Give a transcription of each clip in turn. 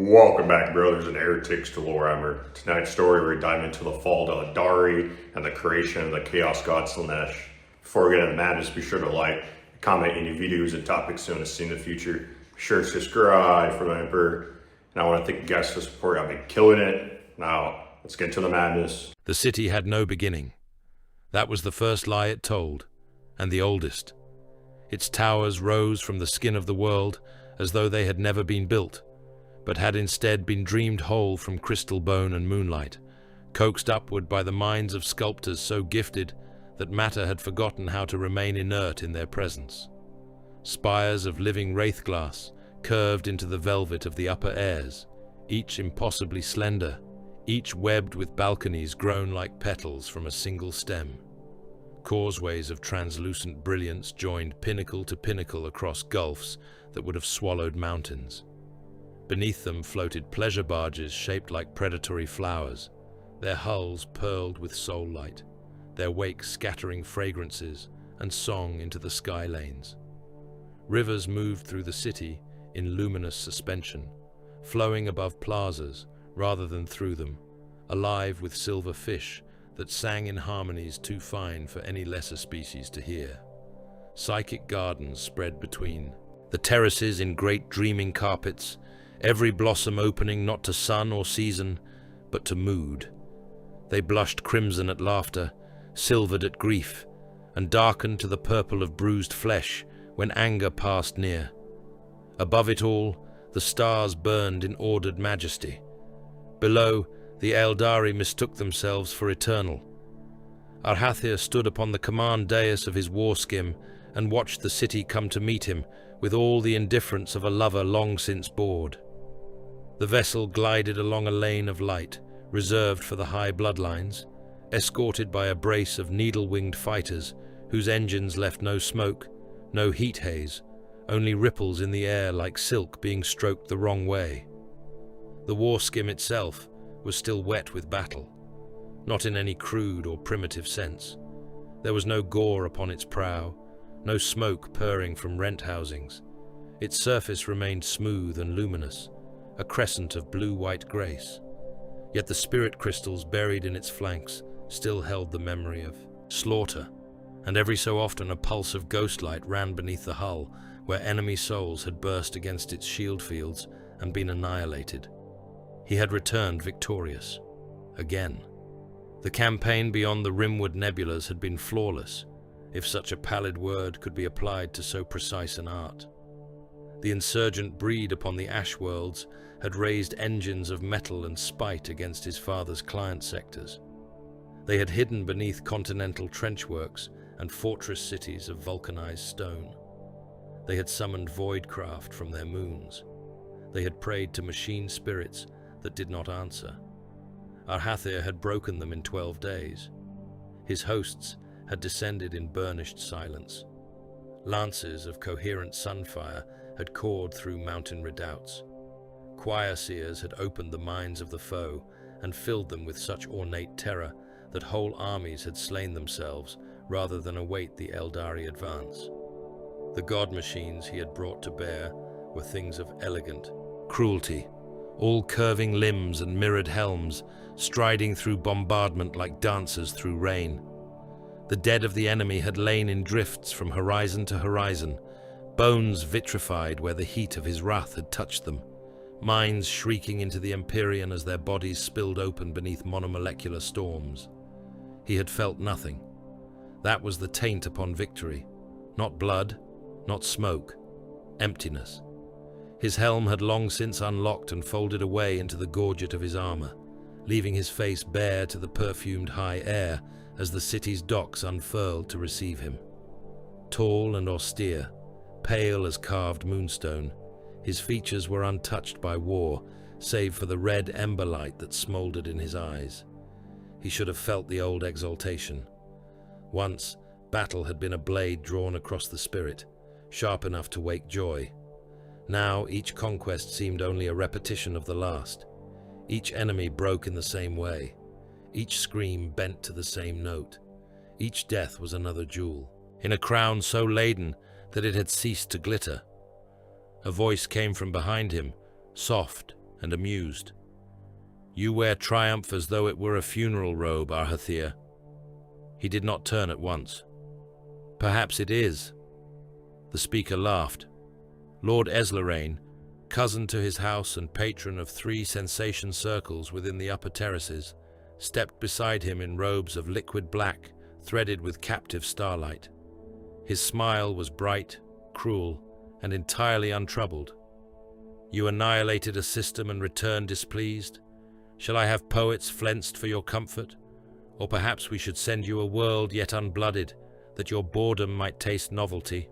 Welcome back, brothers and heretics, to Warhammer. Tonight's story, we dive into the fall to Aeldari and the creation of the Chaos God Slaanesh. Before we get into the madness, be sure to like, comment any videos and topics you want to see in the future. Be sure to subscribe for the Emperor. And I want to thank you guys for the support. I've been killing it. Now, let's get into the madness. The city had no beginning. That was the first lie it told, and the oldest. Its towers rose from the skin of the world as though they had never been built, but had instead been dreamed whole from crystal bone and moonlight, coaxed upward by the minds of sculptors so gifted that matter had forgotten how to remain inert in their presence. Spires of living wraith glass curved into the velvet of the upper airs, each impossibly slender, each webbed with balconies grown like petals from a single stem. Causeways of translucent brilliance joined pinnacle to pinnacle across gulfs that would have swallowed mountains. Beneath them floated pleasure barges shaped like predatory flowers, their hulls pearled with soul light, their wake scattering fragrances and song into the sky lanes. Rivers moved through the city in luminous suspension, flowing above plazas rather than through them, alive with silver fish that sang in harmonies too fine for any lesser species to hear. Psychic gardens spread between, the terraces in great dreaming carpets, every blossom opening not to sun or season, but to mood. They blushed crimson at laughter, silvered at grief, and darkened to the purple of bruised flesh when anger passed near. Above it all, the stars burned in ordered majesty. Below, the Aeldari mistook themselves for eternal. Arhathir stood upon the command dais of his war skim and watched the city come to meet him with all the indifference of a lover long since bored. The vessel glided along a lane of light, reserved for the high bloodlines, escorted by a brace of needle-winged fighters whose engines left no smoke, no heat haze, only ripples in the air like silk being stroked the wrong way. The war skim itself was still wet with battle, not in any crude or primitive sense. There was no gore upon its prow, no smoke purring from rent housings. Its surface remained smooth and luminous, a crescent of blue-white grace. Yet the spirit crystals buried in its flanks still held the memory of slaughter, and every so often a pulse of ghostlight ran beneath the hull where enemy souls had burst against its shield fields and been annihilated. He had returned victorious. Again. The campaign beyond the rimward nebulas had been flawless, if such a pallid word could be applied to so precise an art. The insurgent breed upon the ash worlds had raised engines of metal and spite against his father's client sectors. They had hidden beneath continental trenchworks and fortress cities of vulcanized stone. They had summoned voidcraft from their moons. They had prayed to machine spirits that did not answer. Arhathir had broken them in 12 days. His hosts had descended in burnished silence. Lances of coherent sunfire had cawed through mountain redoubts. Choir seers had opened the minds of the foe and filled them with such ornate terror that whole armies had slain themselves rather than await the Aeldari advance. The god machines he had brought to bear were things of elegant cruelty, all curving limbs and mirrored helms, striding through bombardment like dancers through rain. The dead of the enemy had lain in drifts from horizon to horizon, bones vitrified where the heat of his wrath had touched them, minds shrieking into the Empyrean as their bodies spilled open beneath monomolecular storms. He had felt nothing. That was the taint upon victory. Not blood, not smoke, emptiness. His helm had long since unlocked and folded away into the gorget of his armor, leaving his face bare to the perfumed high air as the city's docks unfurled to receive him. Tall and austere, pale as carved moonstone, his features were untouched by war, save for the red ember light that smoldered in his eyes. He should have felt the old exaltation. Once, battle had been a blade drawn across the spirit, sharp enough to wake joy. Now, each conquest seemed only a repetition of the last. Each enemy broke in the same way. Each scream bent to the same note. Each death was another jewel, in a crown so laden that it had ceased to glitter. A voice came from behind him, soft, and amused. "You wear triumph as though it were a funeral robe, Arhathir." He did not turn at once. "Perhaps it is." The speaker laughed. Lord Eslarain, cousin to his house and patron of 3 sensation circles within the upper terraces, stepped beside him in robes of liquid black, threaded with captive starlight. His smile was bright, cruel, and entirely untroubled. "You annihilated a system and returned displeased? Shall I have poets flensed for your comfort? Or perhaps we should send you a world yet unblooded, that your boredom might taste novelty."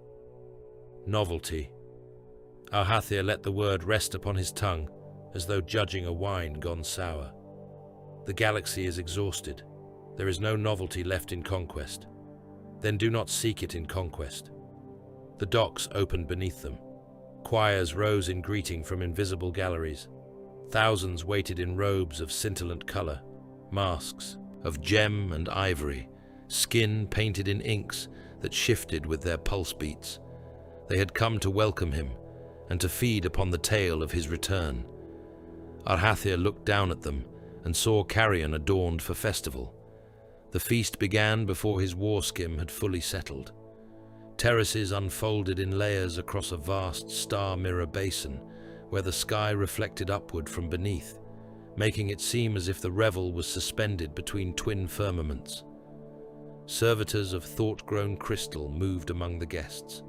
Novelty. Arhathir let the word rest upon his tongue, as though judging a wine gone sour. "The galaxy is exhausted. There is no novelty left in conquest. Then do not seek it in conquest." The docks opened beneath them. Choirs rose in greeting from invisible galleries. Thousands waited in robes of scintillant color, masks of gem and ivory, skin painted in inks that shifted with their pulse beats. They had come to welcome him and to feed upon the tale of his return. Arhathir looked down at them and saw Carrion adorned for festival. The feast began before his war skim had fully settled. Terraces unfolded in layers across a vast star mirror basin, where the sky reflected upward from beneath, making it seem as if the revel was suspended between twin firmaments. Servitors of thought-grown crystal moved among the guests,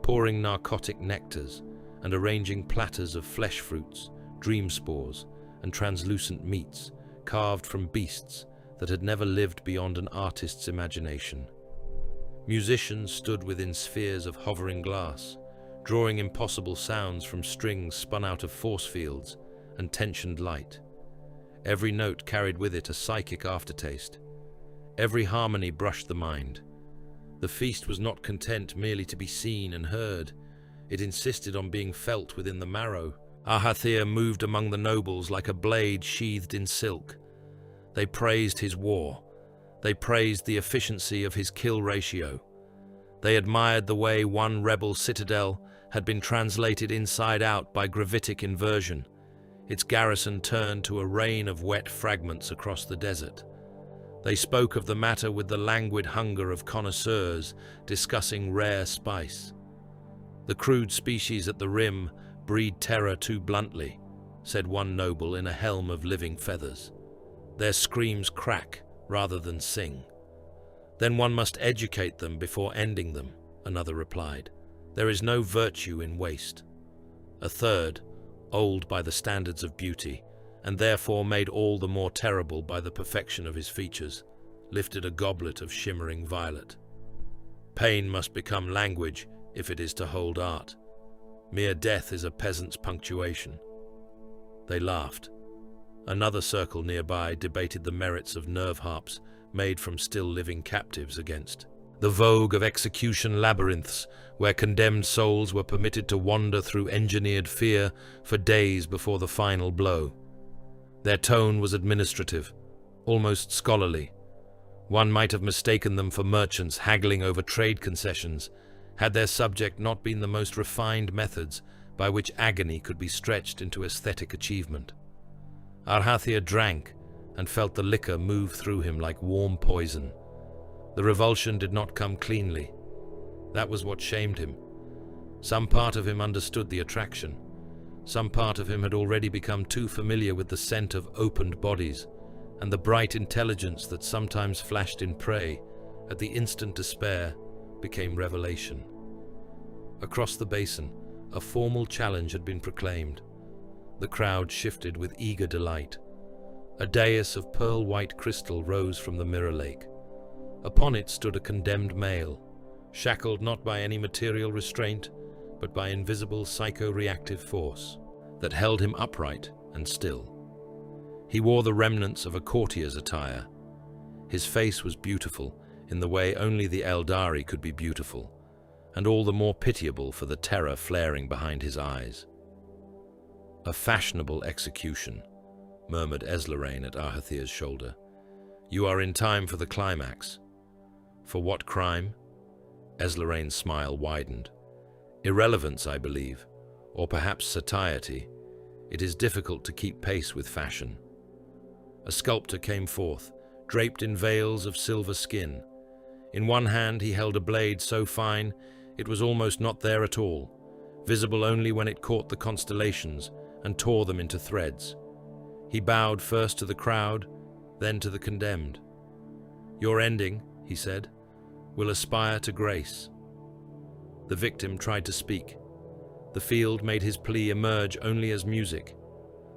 pouring narcotic nectars and arranging platters of flesh fruits, dream spores, and translucent meats carved from beasts that had never lived beyond an artist's imagination. Musicians stood within spheres of hovering glass, drawing impossible sounds from strings spun out of force fields and tensioned light. Every note carried with it a psychic aftertaste. Every harmony brushed the mind. The feast was not content merely to be seen and heard. It insisted on being felt within the marrow. Arhathir moved among the nobles like a blade sheathed in silk. They praised his war. They praised the efficiency of his kill ratio. They admired the way one rebel citadel had been translated inside out by gravitic inversion, its garrison turned to a rain of wet fragments across the desert. They spoke of the matter with the languid hunger of connoisseurs discussing rare spice. "The crude species at the rim breed terror too bluntly," said one noble in a helm of living feathers. "Their screams crack rather than sing." "Then one must educate them before ending them," another replied. "There is no virtue in waste." A third, old by the standards of beauty, and therefore made all the more terrible by the perfection of his features, lifted a goblet of shimmering violet. "Pain must become language if it is to hold art. Mere death is a peasant's punctuation." They laughed. Another circle nearby debated the merits of nerve harps made from still living captives against the vogue of execution labyrinths, where condemned souls were permitted to wander through engineered fear for days before the final blow. Their tone was administrative, almost scholarly. One might have mistaken them for merchants haggling over trade concessions, had their subject not been the most refined methods by which agony could be stretched into aesthetic achievement. Arhathir drank and felt the liquor move through him like warm poison. The revulsion did not come cleanly. That was what shamed him. Some part of him understood the attraction. Some part of him had already become too familiar with the scent of opened bodies and the bright intelligence that sometimes flashed in prey, at the instant despair, became revelation. Across the basin, a formal challenge had been proclaimed. The crowd shifted with eager delight. A dais of pearl-white crystal rose from the mirror lake. Upon it stood a condemned male, shackled not by any material restraint, but by invisible psycho-reactive force that held him upright and still. He wore the remnants of a courtier's attire. His face was beautiful in the way only the Aeldari could be beautiful, and all the more pitiable for the terror flaring behind his eyes. "A fashionable execution," murmured Eslarain at Arhathir's shoulder. "You are in time for the climax." "For what crime?" Eslarain's smile widened. "Irrelevance, I believe, or perhaps satiety. It is difficult to keep pace with fashion. A sculptor came forth, draped in veils of silver skin. In one hand he held a blade so fine it was almost not there at all, visible only when it caught the constellations and tore them into threads. He bowed first to the crowd, then to the condemned. "Your ending," he said, "will aspire to grace." The victim tried to speak. The field made his plea emerge only as music.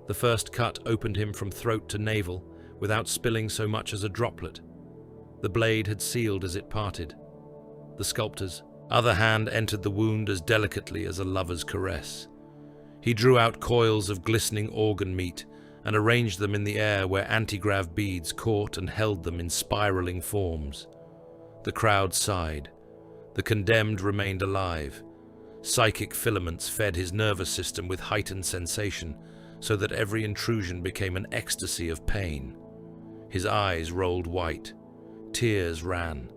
The first cut opened him from throat to navel without spilling so much as a droplet. The blade had sealed as it parted. The sculptor's other hand entered the wound as delicately as a lover's caress. He drew out coils of glistening organ meat and arranged them in the air where antigrav beads caught and held them in spiraling forms. The crowd sighed. The condemned remained alive. Psychic filaments fed his nervous system with heightened sensation, so that every intrusion became an ecstasy of pain. His eyes rolled white. Tears ran.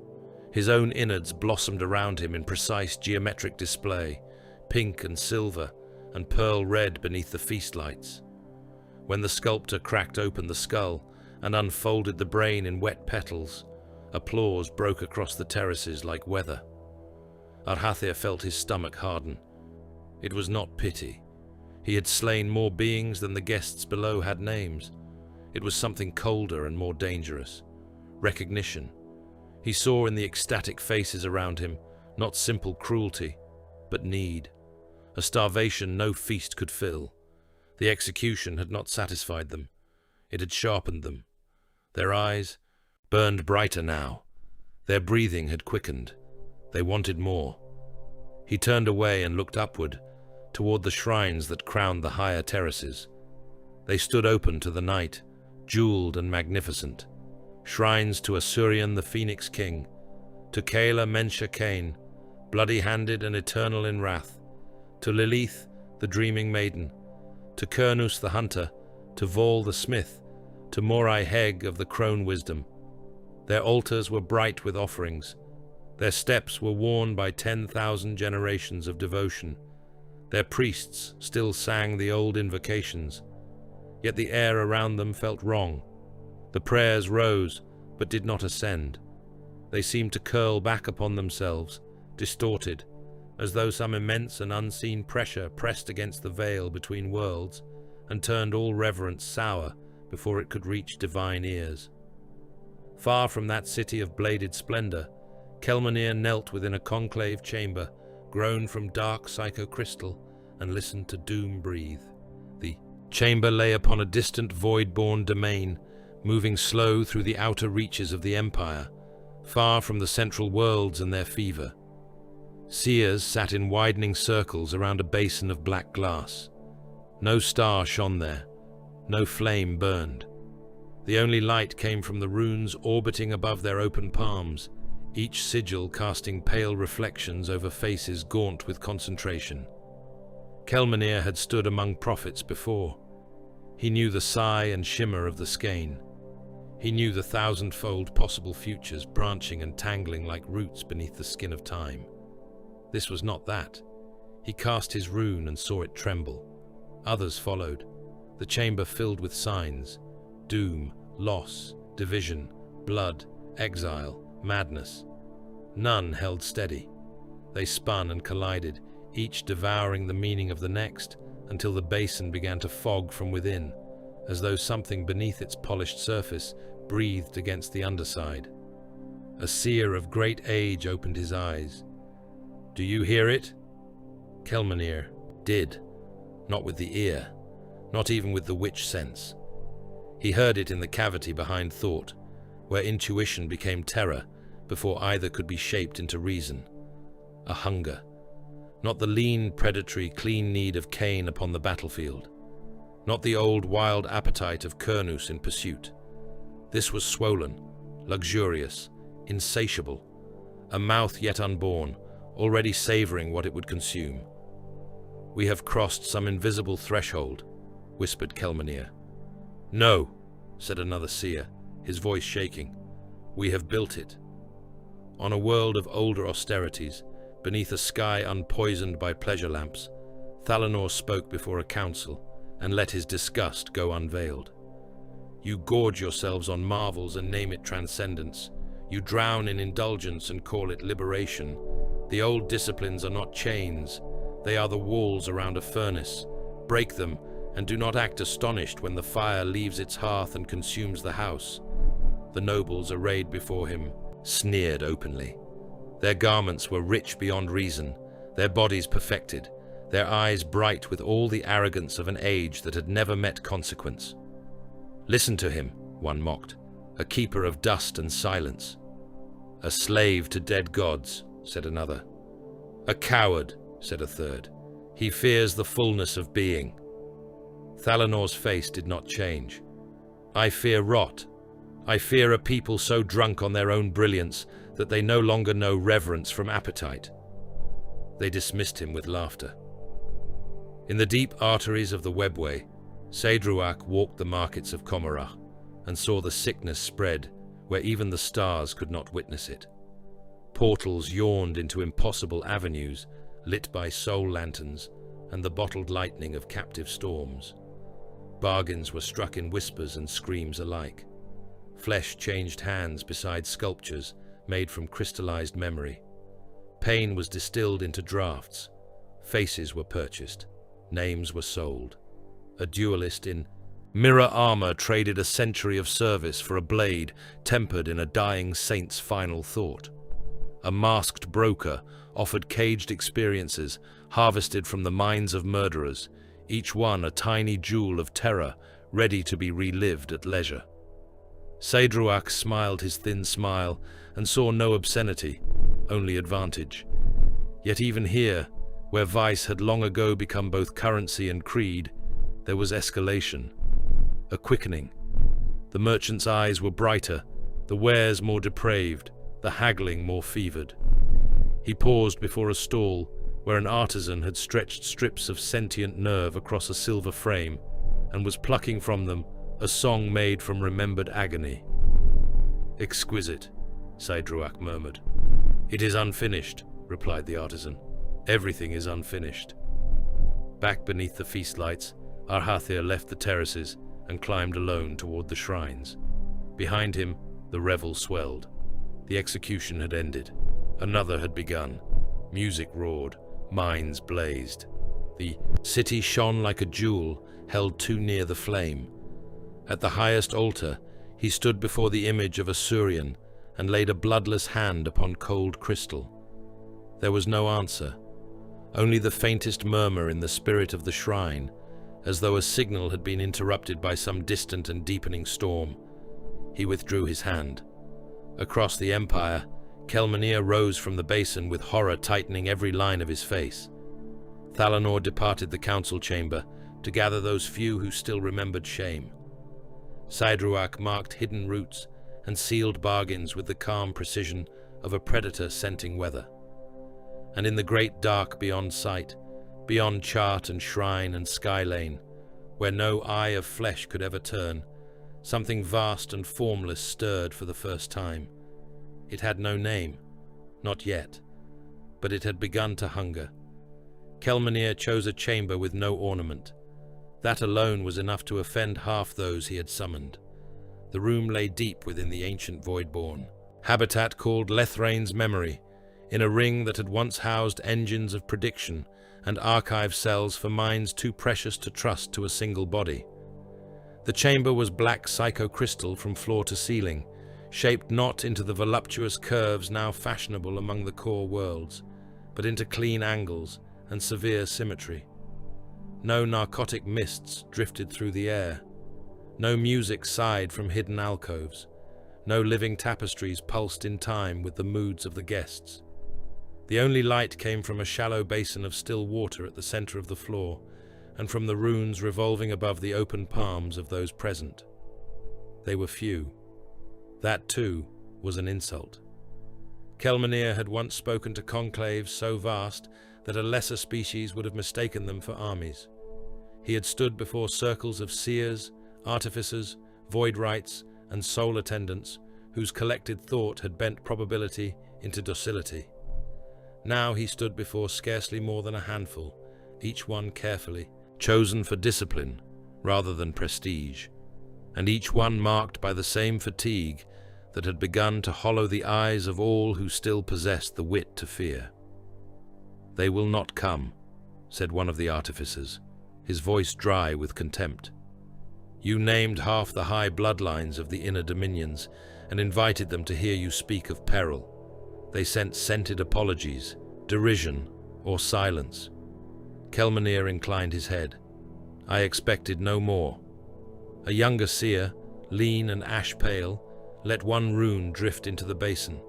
His own innards blossomed around him in precise geometric display, pink and silver, and pearl red beneath the feast lights. When the sculptor cracked open the skull and unfolded the brain in wet petals, applause broke across the terraces like weather. Arhathir felt his stomach harden. It was not pity. He had slain more beings than the guests below had names. It was something colder and more dangerous. Recognition. He saw in the ecstatic faces around him not simple cruelty, but need. A starvation no feast could fill. The execution had not satisfied them. It had sharpened them. Their eyes burned brighter now. Their breathing had quickened. They wanted more. He turned away and looked upward, toward the shrines that crowned the higher terraces. They stood open to the night, jeweled and magnificent. Shrines to Asurion the Phoenix King, to Kayla Mensha Cain, bloody-handed and eternal in wrath, to Lilith, the dreaming maiden, to Kernus the hunter, to Vol the smith, to Morai Heg of the crone wisdom. Their altars were bright with offerings. Their steps were worn by 10,000 generations of devotion. Their priests still sang the old invocations. Yet the air around them felt wrong. The prayers rose, but did not ascend. They seemed to curl back upon themselves, distorted, as though some immense and unseen pressure pressed against the veil between worlds and turned all reverence sour before it could reach divine ears. Far from that city of bladed splendor, Kelmanir knelt within a conclave chamber, grown from dark psychocrystal, and listened to doom breathe. The chamber lay upon a distant void-born domain, moving slow through the outer reaches of the Empire, far from the central worlds and their fever. Seers sat in widening circles around a basin of black glass. No star shone there, no flame burned. The only light came from the runes orbiting above their open palms, each sigil casting pale reflections over faces gaunt with concentration. Kelmanir had stood among prophets before. He knew the sigh and shimmer of the skein. He knew the thousand-fold possible futures branching and tangling like roots beneath the skin of time. This was not that. He cast his rune and saw it tremble. Others followed, the chamber filled with signs: doom, loss, division, blood, exile, madness. None held steady. They spun and collided, each devouring the meaning of the next, until the basin began to fog from within, as though something beneath its polished surface breathed against the underside. A seer of great age opened his eyes. "Do you hear it?" Kelmanir did, not with the ear, not even with the witch sense. He heard it in the cavity behind thought, where intuition became terror before either could be shaped into reason. A hunger, not the lean, predatory, clean need of Cain upon the battlefield, not the old wild appetite of Kernus in pursuit. This was swollen, luxurious, insatiable, a mouth yet unborn, already savoring what it would consume. "We have crossed some invisible threshold," whispered Kelmanir. "No," said another seer, his voice shaking. "We have built it." On a world of older austerities, beneath a sky unpoisoned by pleasure lamps, Thalanor spoke before a council, and let his disgust go unveiled. You gorge yourselves on marvels and name it transcendence. You drown in indulgence and call it liberation. The old disciplines are not chains, they are the walls around a furnace. Break them, and do not act astonished when the fire leaves its hearth and consumes the house. The nobles arrayed before him sneered openly. Their garments were rich beyond reason, their bodies perfected, their eyes bright with all the arrogance of an age that had never met consequence. Listen to him, one mocked, a keeper of dust and silence. A slave to dead gods, said another. A coward, said a third. He fears the fullness of being. Thalanor's face did not change. I fear rot. I fear a people so drunk on their own brilliance that they no longer know reverence from appetite. They dismissed him with laughter. In the deep arteries of the webway, Saedruak walked the markets of Comarach and saw the sickness spread where even the stars could not witness it. Portals yawned into impossible avenues lit by soul lanterns and the bottled lightning of captive storms. Bargains were struck in whispers and screams alike. Flesh changed hands beside sculptures made from crystallized memory. Pain was distilled into drafts. Faces were purchased. Names were sold. A duelist in mirror armor traded a century of service for a blade tempered in a dying saint's final thought. A masked broker offered caged experiences harvested from the minds of murderers, each one a tiny jewel of terror ready to be relived at leisure. Saedruak smiled his thin smile and saw no obscenity, only advantage. Yet even here, where vice had long ago become both currency and creed, there was escalation, a quickening. The merchant's eyes were brighter, the wares more depraved, the haggling more fevered. He paused before a stall where an artisan had stretched strips of sentient nerve across a silver frame and was plucking from them a song made from remembered agony. Exquisite, Saedruak murmured. It is unfinished, replied the artisan. Everything is unfinished. Back beneath the feast lights, Arhathir left the terraces and climbed alone toward the shrines. Behind him, the revel swelled. The execution had ended. Another had begun. Music roared. Minds blazed. The city shone like a jewel held too near the flame. At the highest altar, he stood before the image of a Surian and laid a bloodless hand upon cold crystal. There was no answer, only the faintest murmur in the spirit of the shrine, as though a signal had been interrupted by some distant and deepening storm. He withdrew his hand. Across the empire, Kelmanir rose from the basin with horror tightening every line of his face. Thalanor departed the council chamber to gather those few who still remembered shame. Saedruak marked hidden routes and sealed bargains with the calm precision of a predator scenting weather. And in the great dark beyond sight, beyond chart and shrine and sky lane, where no eye of flesh could ever turn, something vast and formless stirred for the first time. It had no name, not yet, but it had begun to hunger. Kelmanir chose a chamber with no ornament. That alone was enough to offend half those he had summoned. The room lay deep within the ancient Voidborn, habitat called Lethrain's memory, in a ring that had once housed engines of prediction and archive cells for minds too precious to trust to a single body. The chamber was black psychocrystal from floor to ceiling, shaped not into the voluptuous curves now fashionable among the core worlds, but into clean angles and severe symmetry. No narcotic mists drifted through the air. No music sighed from hidden alcoves. No living tapestries pulsed in time with the moods of the guests. The only light came from a shallow basin of still water at the center of the floor, and from the runes revolving above the open palms of those present. They were few. That, too, was an insult. Kelmanir had once spoken to conclaves so vast that a lesser species would have mistaken them for armies. He had stood before circles of seers, artificers, void-rites, and soul attendants whose collected thought had bent probability into docility. Now he stood before scarcely more than a handful, each one carefully, chosen for discipline, rather than prestige, and each one marked by the same fatigue that had begun to hollow the eyes of all who still possessed the wit to fear. "They will not come," said one of the artificers, his voice dry with contempt. "You named half the high bloodlines of the inner dominions and invited them to hear you speak of peril. They sent scented apologies, derision, or silence." Kelmanir inclined his head. "I expected no more." A younger seer, lean and ash-pale, let one rune drift into the basin.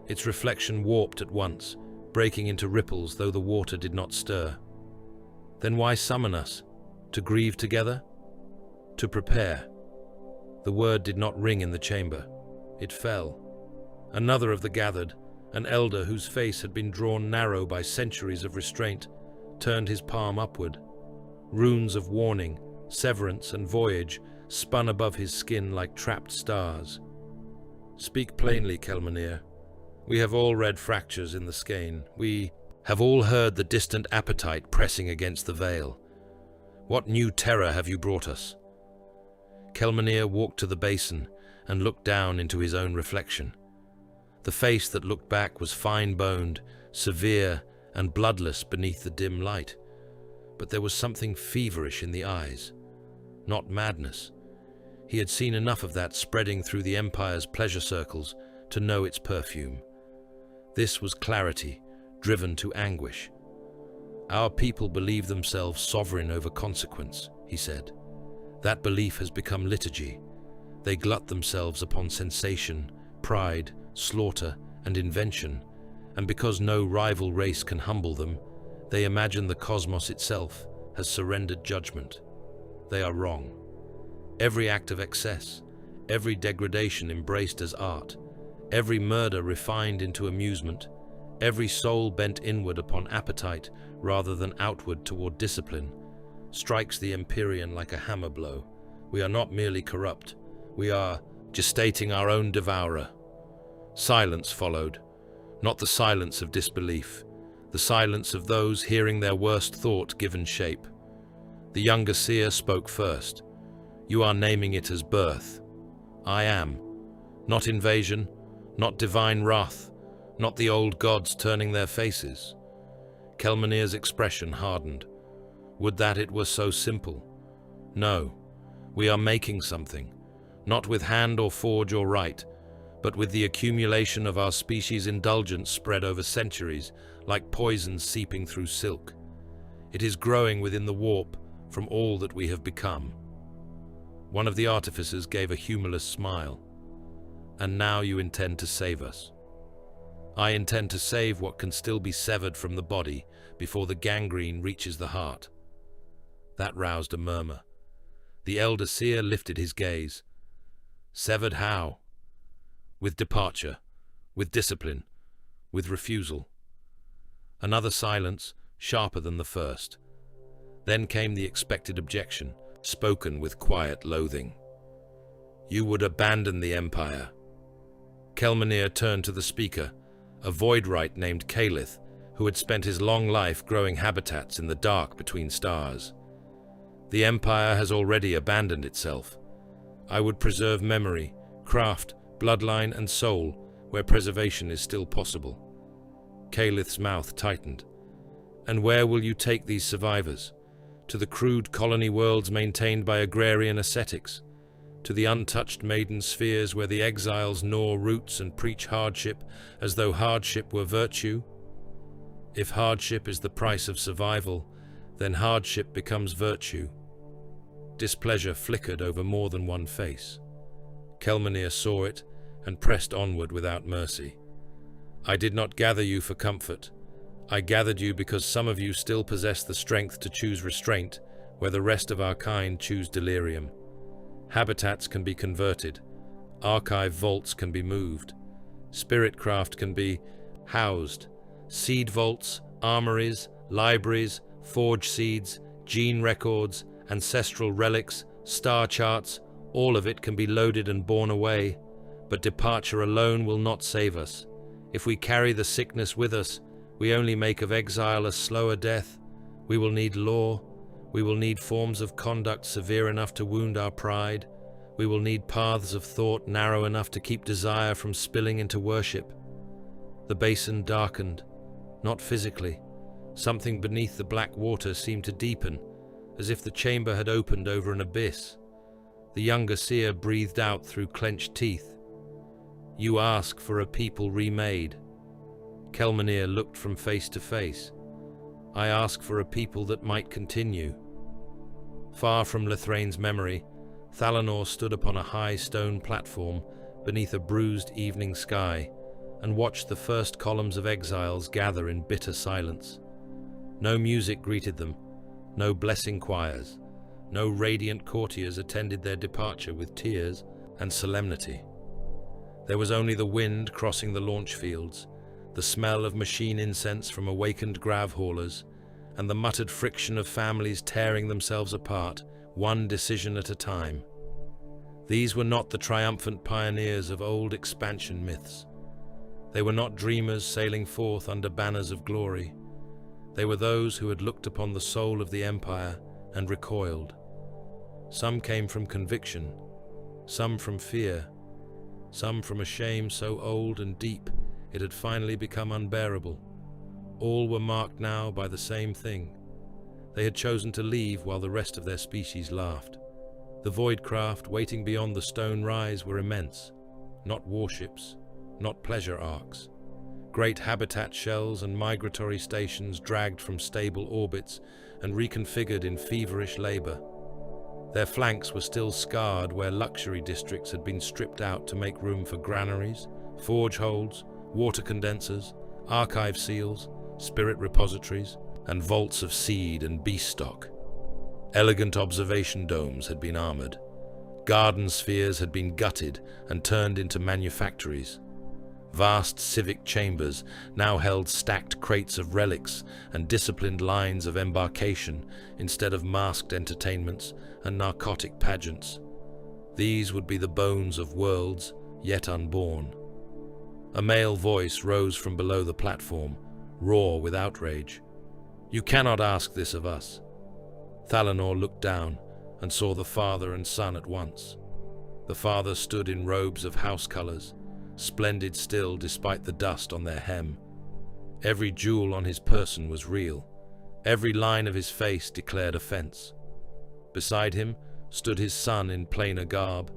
Its reflection warped at once, breaking into ripples though the water did not stir. "Then why summon us? To grieve together? To prepare?" The word did not ring in the chamber. It fell. Another of the gathered, an elder whose face had been drawn narrow by centuries of restraint, turned his palm upward. Runes of warning, severance, and voyage spun above his skin like trapped stars. "Speak plainly, Kelmanir. We have all read fractures in the skein. We have all heard the distant appetite pressing against the veil. What new terror have you brought us?" Kelmanir walked to the basin and looked down into his own reflection. The face that looked back was fine-boned, severe, and bloodless beneath the dim light, but there was something feverish in the eyes. Not madness. He had seen enough of that spreading through the Empire's pleasure circles to know its perfume. This was clarity, driven to anguish. "Our people believe themselves sovereign over consequence," he said. "That belief has become liturgy. They glut themselves upon sensation, pride, slaughter, and invention, and because no rival race can humble them, they imagine the cosmos itself has surrendered judgment. They are wrong. Every act of excess, every degradation embraced as art, every murder refined into amusement, every soul bent inward upon appetite rather than outward toward discipline, strikes the Empyrean like a hammer blow. We are not merely corrupt, we are gestating our own devourer." Silence followed, not the silence of disbelief, the silence of those hearing their worst thought given shape. The younger seer spoke first. "You are naming it as birth. I am. Not invasion, not divine wrath, not the old gods turning their faces." Kelmanir's expression hardened. "Would that it were so simple. No, we are making something, not with hand or forge or right, but with the accumulation of our species' indulgence spread over centuries, like poison seeping through silk. It is growing within the warp from all that we have become." One of the artificers gave a humorless smile. "And now you intend to save us." "I intend to save what can still be severed from the body before the gangrene reaches the heart." That roused a murmur. The elder seer lifted his gaze. "Severed how?" "With departure, with discipline, with refusal." Another silence, sharper than the first. Then came the expected objection, spoken with quiet loathing. "You would abandon the Empire." Kelmanir turned to the speaker, a voidwright named Calith, who had spent his long life growing habitats in the dark between stars. "The Empire has already abandoned itself. I would preserve memory, craft, bloodline, and soul where preservation is still possible." Calith's mouth tightened. "And where will you take these survivors? To the crude colony worlds maintained by agrarian ascetics? To the untouched maiden spheres where the exiles gnaw roots and preach hardship as though hardship were virtue? If hardship is the price of survival, then hardship becomes virtue." Displeasure flickered over more than one face. Kelmanir saw it and pressed onward without mercy. "I did not gather you for comfort. I gathered you because some of you still possess the strength to choose restraint, where the rest of our kind choose delirium. Habitats can be converted. Archive vaults can be moved. Spiritcraft can be housed. Seed vaults, armories, libraries, forge seeds, gene records, ancestral relics, star charts, all of it can be loaded and borne away. But departure alone will not save us. If we carry the sickness with us, we only make of exile a slower death. We will need law. We will need forms of conduct severe enough to wound our pride. We will need paths of thought narrow enough to keep desire from spilling into worship. The basin darkened, not physically. Something beneath the black water seemed to deepen, as if the chamber had opened over an abyss. The younger seer breathed out through clenched teeth. "You ask for a people remade." Kelmanir looked from face to face. "I ask for a people that might continue." Far from Lithrain's memory, Thalanor stood upon a high stone platform beneath a bruised evening sky and watched the first columns of exiles gather in bitter silence. No music greeted them, no blessing choirs, no radiant courtiers attended their departure with tears and solemnity. There was only the wind crossing the launch fields, the smell of machine incense from awakened grav haulers, and the muttered friction of families tearing themselves apart, one decision at a time. These were not the triumphant pioneers of old expansion myths. They were not dreamers sailing forth under banners of glory. They were those who had looked upon the soul of the empire and recoiled. Some came from conviction, some from fear, some from a shame so old and deep it had finally become unbearable. All were marked now by the same thing. They had chosen to leave while the rest of their species laughed. The voidcraft waiting beyond the stone rise were immense, not warships, not pleasure arcs. Great habitat shells and migratory stations dragged from stable orbits and reconfigured in feverish labor. Their flanks were still scarred where luxury districts had been stripped out to make room for granaries, forge holds, water condensers, archive seals, spirit repositories, and vaults of seed and beast stock. Elegant observation domes had been armored. Garden spheres had been gutted and turned into manufactories. Vast civic chambers now held stacked crates of relics and disciplined lines of embarkation instead of masked entertainments and narcotic pageants. These would be the bones of worlds yet unborn. A male voice rose from below the platform, raw with outrage. "You cannot ask this of us." Thalanor looked down and saw the father and son at once. The father stood in robes of house colors, splendid still despite the dust on their hem. Every jewel on his person was real. Every line of his face declared offense. Beside him stood his son in plainer garb,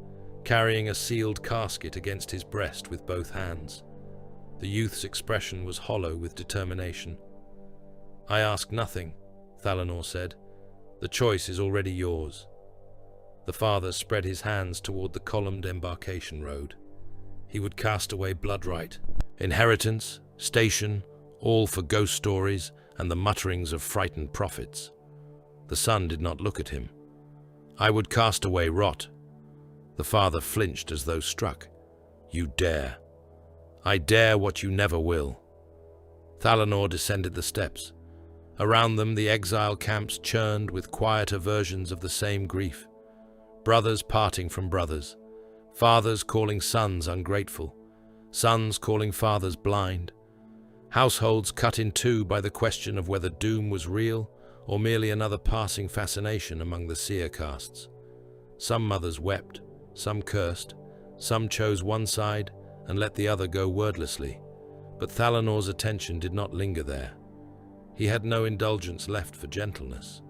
carrying a sealed casket against his breast with both hands. The youth's expression was hollow with determination. "I ask nothing," Thalanor said. "The choice is already yours." The father spread his hands toward the columned embarkation road. He would cast away bloodright, inheritance, station, all for ghost stories and the mutterings of frightened prophets. The son did not look at him. "I would cast away rot." The father flinched as though struck. "You dare." "I dare what you never will." Thalanor descended the steps. Around them the exile camps churned with quieter versions of the same grief. Brothers parting from brothers. Fathers calling sons ungrateful. Sons calling fathers blind. Households cut in two by the question of whether doom was real or merely another passing fascination among the seer castes. Some mothers wept, some cursed, some chose one side and let the other go wordlessly. But Thalanor's attention did not linger there. He had no indulgence left for gentleness.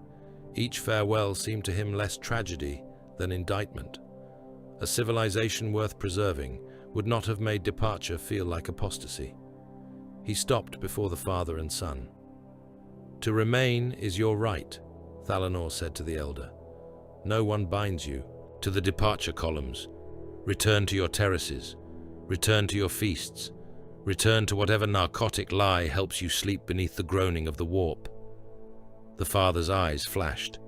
Each farewell seemed to him less tragedy than indictment. A civilization worth preserving would not have made departure feel like apostasy. He stopped before the father and son. "To remain is your right," Thalanor said to the elder. "No one binds you. To the departure columns. Return to your terraces. Return to your feasts. Return to whatever narcotic lie helps you sleep beneath the groaning of the warp." The father's eyes flashed.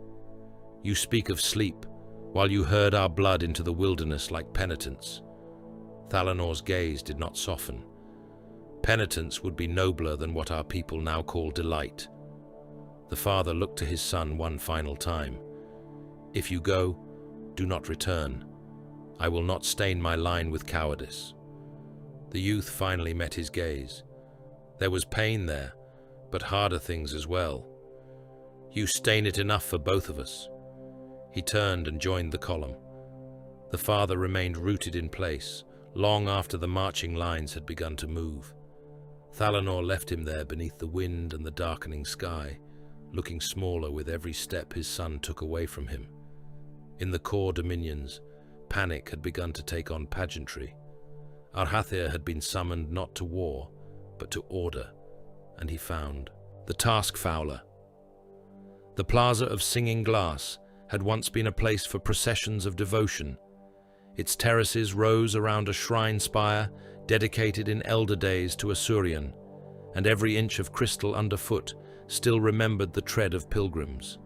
"You speak of sleep, while you herd our blood into the wilderness like penitence." Thalanor's gaze did not soften. Penitence would be nobler than what our people now call delight. The father looked to his son one final time. "If you go, do not return. I will not stain my line with cowardice." The youth finally met his gaze. There was pain there, but harder things as well. You stain it enough for both of us." He turned and joined the column. The father remained rooted in place, long after the marching lines had begun to move. Thalanor left him there beneath the wind and the darkening sky, looking smaller with every step his son took away from him. In the core dominions, panic had begun to take on pageantry. Arhathir had been summoned not to war, but to order, and he found the task fowler. The Plaza of Singing Glass had once been a place for processions of devotion. Its terraces rose around a shrine spire dedicated in elder days to Asurion, and every inch of crystal underfoot still remembered the tread of pilgrims.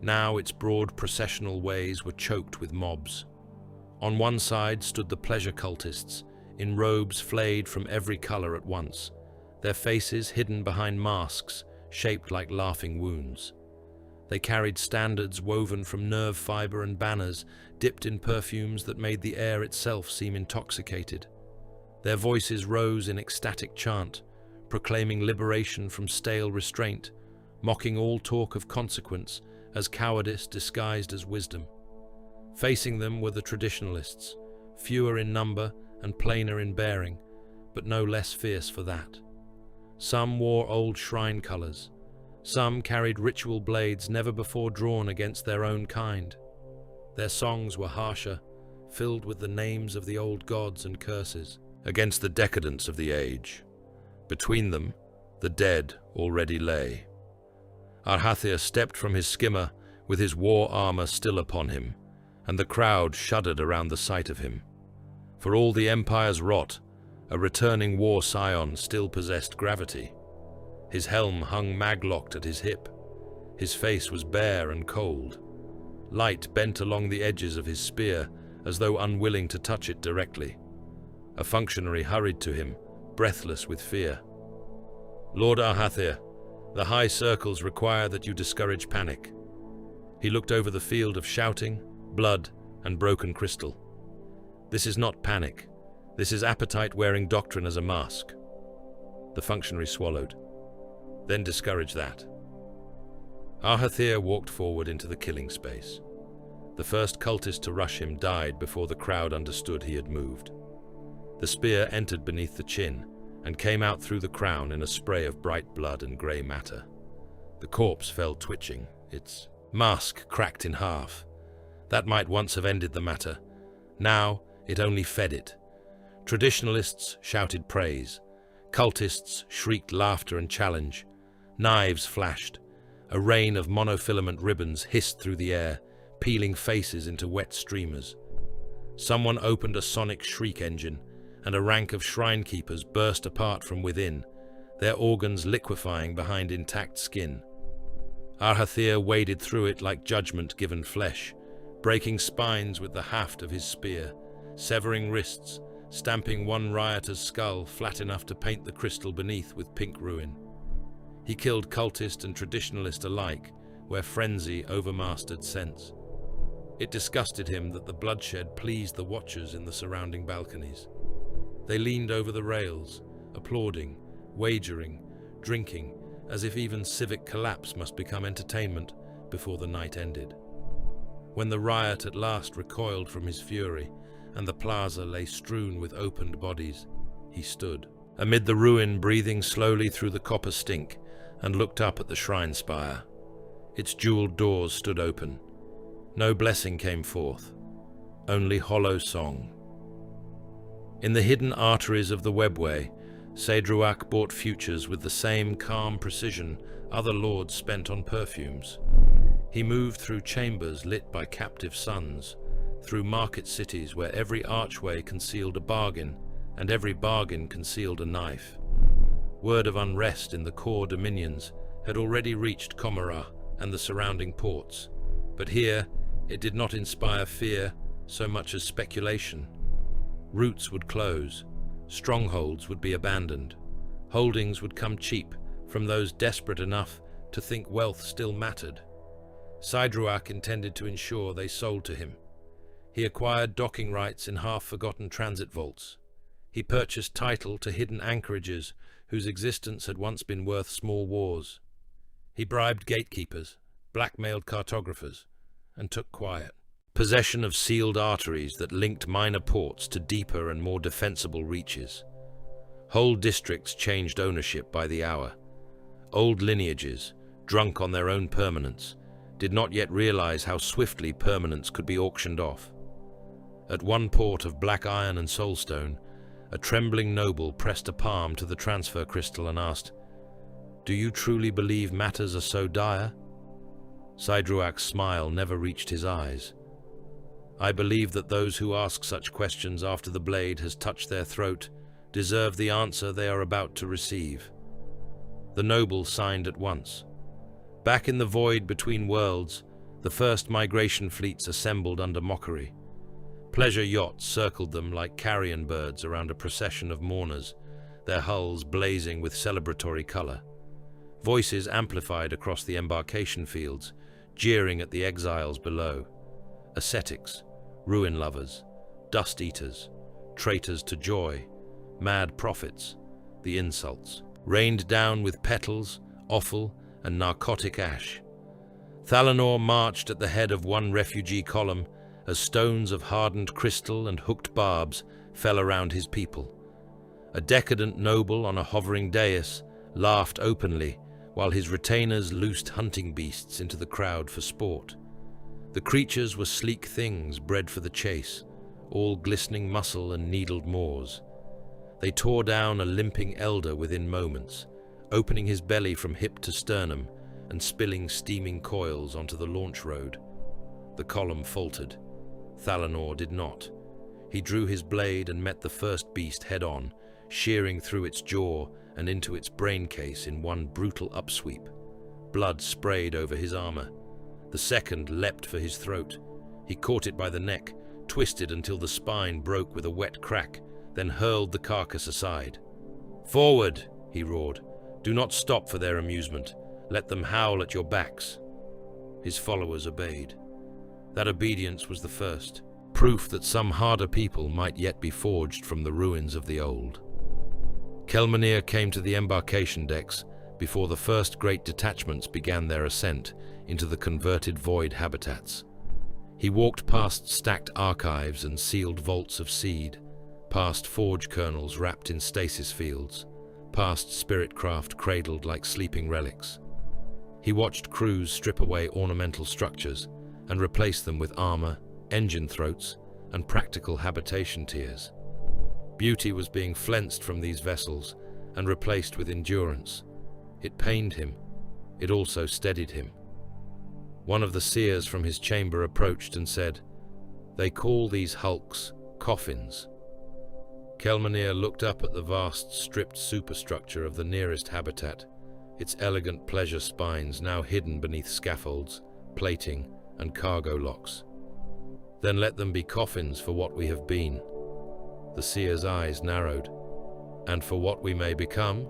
Now its broad processional ways were choked with mobs. On one side stood the pleasure cultists, in robes flayed from every color at once, their faces hidden behind masks shaped like laughing wounds. They carried standards woven from nerve fiber and banners dipped in perfumes that made the air itself seem intoxicated. Their voices rose in ecstatic chant, proclaiming liberation from stale restraint, mocking all talk of consequence as cowardice disguised as wisdom. Facing them were the traditionalists, fewer in number and plainer in bearing, but no less fierce for that. Some wore old shrine colors. Some carried ritual blades never before drawn against their own kind. Their songs were harsher, filled with the names of the old gods and curses, against the decadence of the age. Between them, the dead already lay. Arhathir stepped from his skimmer with his war armor still upon him, and the crowd shuddered around the sight of him. For all the Empire's rot, a returning war scion still possessed gravity. His helm hung mag-locked at his hip. His face was bare and cold. Light bent along the edges of his spear, as though unwilling to touch it directly. A functionary hurried to him, breathless with fear. "Lord Arhathir, the high circles require that you discourage panic." He looked over the field of shouting, blood, and broken crystal. "This is not panic. This is appetite-wearing doctrine as a mask." The functionary swallowed. "Then discourage that." Arhathir walked forward into the killing space. The first cultist to rush him died before the crowd understood he had moved. The spear entered beneath the chin and came out through the crown in a spray of bright blood and grey matter. The corpse fell twitching, its mask cracked in half. That might once have ended the matter. Now it only fed it. Traditionalists shouted praise. Cultists shrieked laughter and challenge. Knives flashed. A rain of monofilament ribbons hissed through the air, peeling faces into wet streamers. Someone opened a sonic shriek engine, and a rank of shrine keepers burst apart from within, their organs liquefying behind intact skin. Arhathir waded through it like judgment given flesh, breaking spines with the haft of his spear, severing wrists, stamping one rioter's skull flat enough to paint the crystal beneath with pink ruin. He killed cultist and traditionalist alike, where frenzy overmastered sense. It disgusted him that the bloodshed pleased the watchers in the surrounding balconies. They leaned over the rails, applauding, wagering, drinking, as if even civic collapse must become entertainment before the night ended. When the riot at last recoiled from his fury, and the plaza lay strewn with opened bodies, he stood, amid the ruin, breathing slowly through the copper stink, and looked up at the shrine spire. Its jeweled doors stood open. No blessing came forth, only hollow song. In the hidden arteries of the webway, Saedruak bought futures with the same calm precision other lords spent on perfumes. He moved through chambers lit by captive suns, through market cities where every archway concealed a bargain, and every bargain concealed a knife. Word of unrest in the core dominions had already reached Comorra and the surrounding ports, but here it did not inspire fear so much as speculation. Routes would close, strongholds would be abandoned, holdings would come cheap from those desperate enough to think wealth still mattered. Saedruak intended to ensure they sold to him. He acquired docking rights in half-forgotten transit vaults. He purchased title to hidden anchorages whose existence had once been worth small wars. He bribed gatekeepers, blackmailed cartographers, and took quiet. Possession of sealed arteries that linked minor ports to deeper and more defensible reaches. Whole districts changed ownership by the hour. Old lineages, drunk on their own permanence, did not yet realize how swiftly permanence could be auctioned off. At one port of black iron and soulstone, a trembling noble pressed a palm to the transfer crystal and asked, "Do you truly believe matters are so dire?" Sidruak's smile never reached his eyes. "I believe that those who ask such questions after the blade has touched their throat deserve the answer they are about to receive." The noble signed at once. Back in the void between worlds, the first migration fleets assembled under mockery. Pleasure yachts circled them like carrion birds around a procession of mourners, their hulls blazing with celebratory color. Voices amplified across the embarkation fields, jeering at the exiles below. Ascetics, ruin lovers, dust eaters, traitors to joy, mad prophets, the insults, rained down with petals, offal, and narcotic ash. Thalanor marched at the head of one refugee column as stones of hardened crystal and hooked barbs fell around his people. A decadent noble on a hovering dais laughed openly while his retainers loosed hunting beasts into the crowd for sport. The creatures were sleek things bred for the chase, all glistening muscle and needled maws. They tore down a limping elder within moments, opening his belly from hip to sternum and spilling steaming coils onto the launch road. The column faltered. Thalanor did not. He drew his blade and met the first beast head-on, shearing through its jaw and into its brain case in one brutal upsweep. Blood sprayed over his armor. The second leapt for his throat. He caught it by the neck, twisted until the spine broke with a wet crack, then hurled the carcass aside. "Forward!" he roared. "Do not stop for their amusement. Let them howl at your backs." His followers obeyed. That obedience was the first, proof that some harder people might yet be forged from the ruins of the old. Kelmanir came to the embarkation decks before the first great detachments began their ascent into the converted void habitats. He walked past stacked archives and sealed vaults of seed, past forge kernels wrapped in stasis fields, past spirit craft cradled like sleeping relics. He watched crews strip away ornamental structures and replace them with armor, engine throats, and practical habitation tiers. Beauty was being flensed from these vessels and replaced with endurance. It pained him. It also steadied him. One of the seers from his chamber approached and said, "They call these hulks coffins." Kelmanir looked up at the vast, stripped superstructure of the nearest habitat, its elegant pleasure spines now hidden beneath scaffolds, plating, and cargo locks. "Then let them be coffins for what we have been." The seer's eyes narrowed. "And for what we may become?"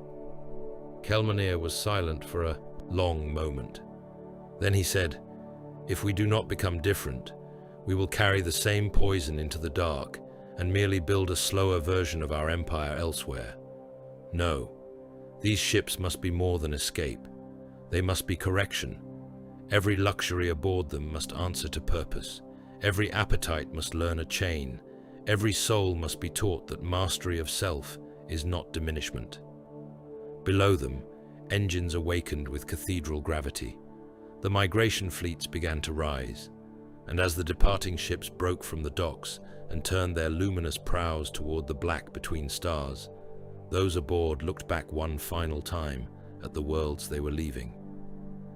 Kelmanir was silent for a long moment. Then he said, "If we do not become different, we will carry the same poison into the dark and merely build a slower version of our empire elsewhere. No, these ships must be more than escape. They must be correction. Every luxury aboard them must answer to purpose. Every appetite must learn a chain. Every soul must be taught that mastery of self is not diminishment." Below them, engines awakened with cathedral gravity. The migration fleets began to rise, and as the departing ships broke from the docks and turned their luminous prows toward the black between stars, those aboard looked back one final time at the worlds they were leaving.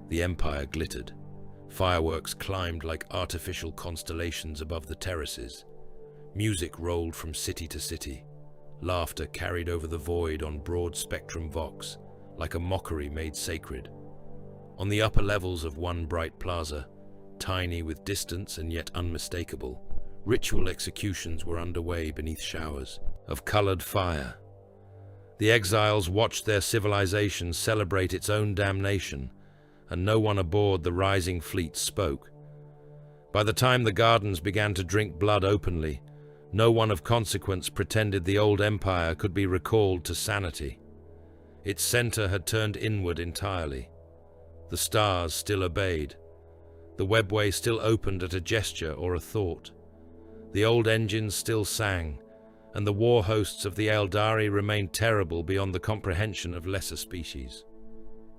The Empire glittered. Fireworks climbed like artificial constellations above the terraces. Music rolled from city to city. Laughter carried over the void on broad-spectrum vox, like a mockery made sacred. On the upper levels of one bright plaza, tiny with distance and yet unmistakable, ritual executions were underway beneath showers of colored fire. The exiles watched their civilization celebrate its own damnation, and no one aboard the rising fleet spoke. By the time the gardens began to drink blood openly, no one of consequence pretended the old empire could be recalled to sanity. Its center had turned inward entirely. The stars still obeyed. The webway still opened at a gesture or a thought. The old engines still sang, and the war hosts of the Aeldari remained terrible beyond the comprehension of lesser species.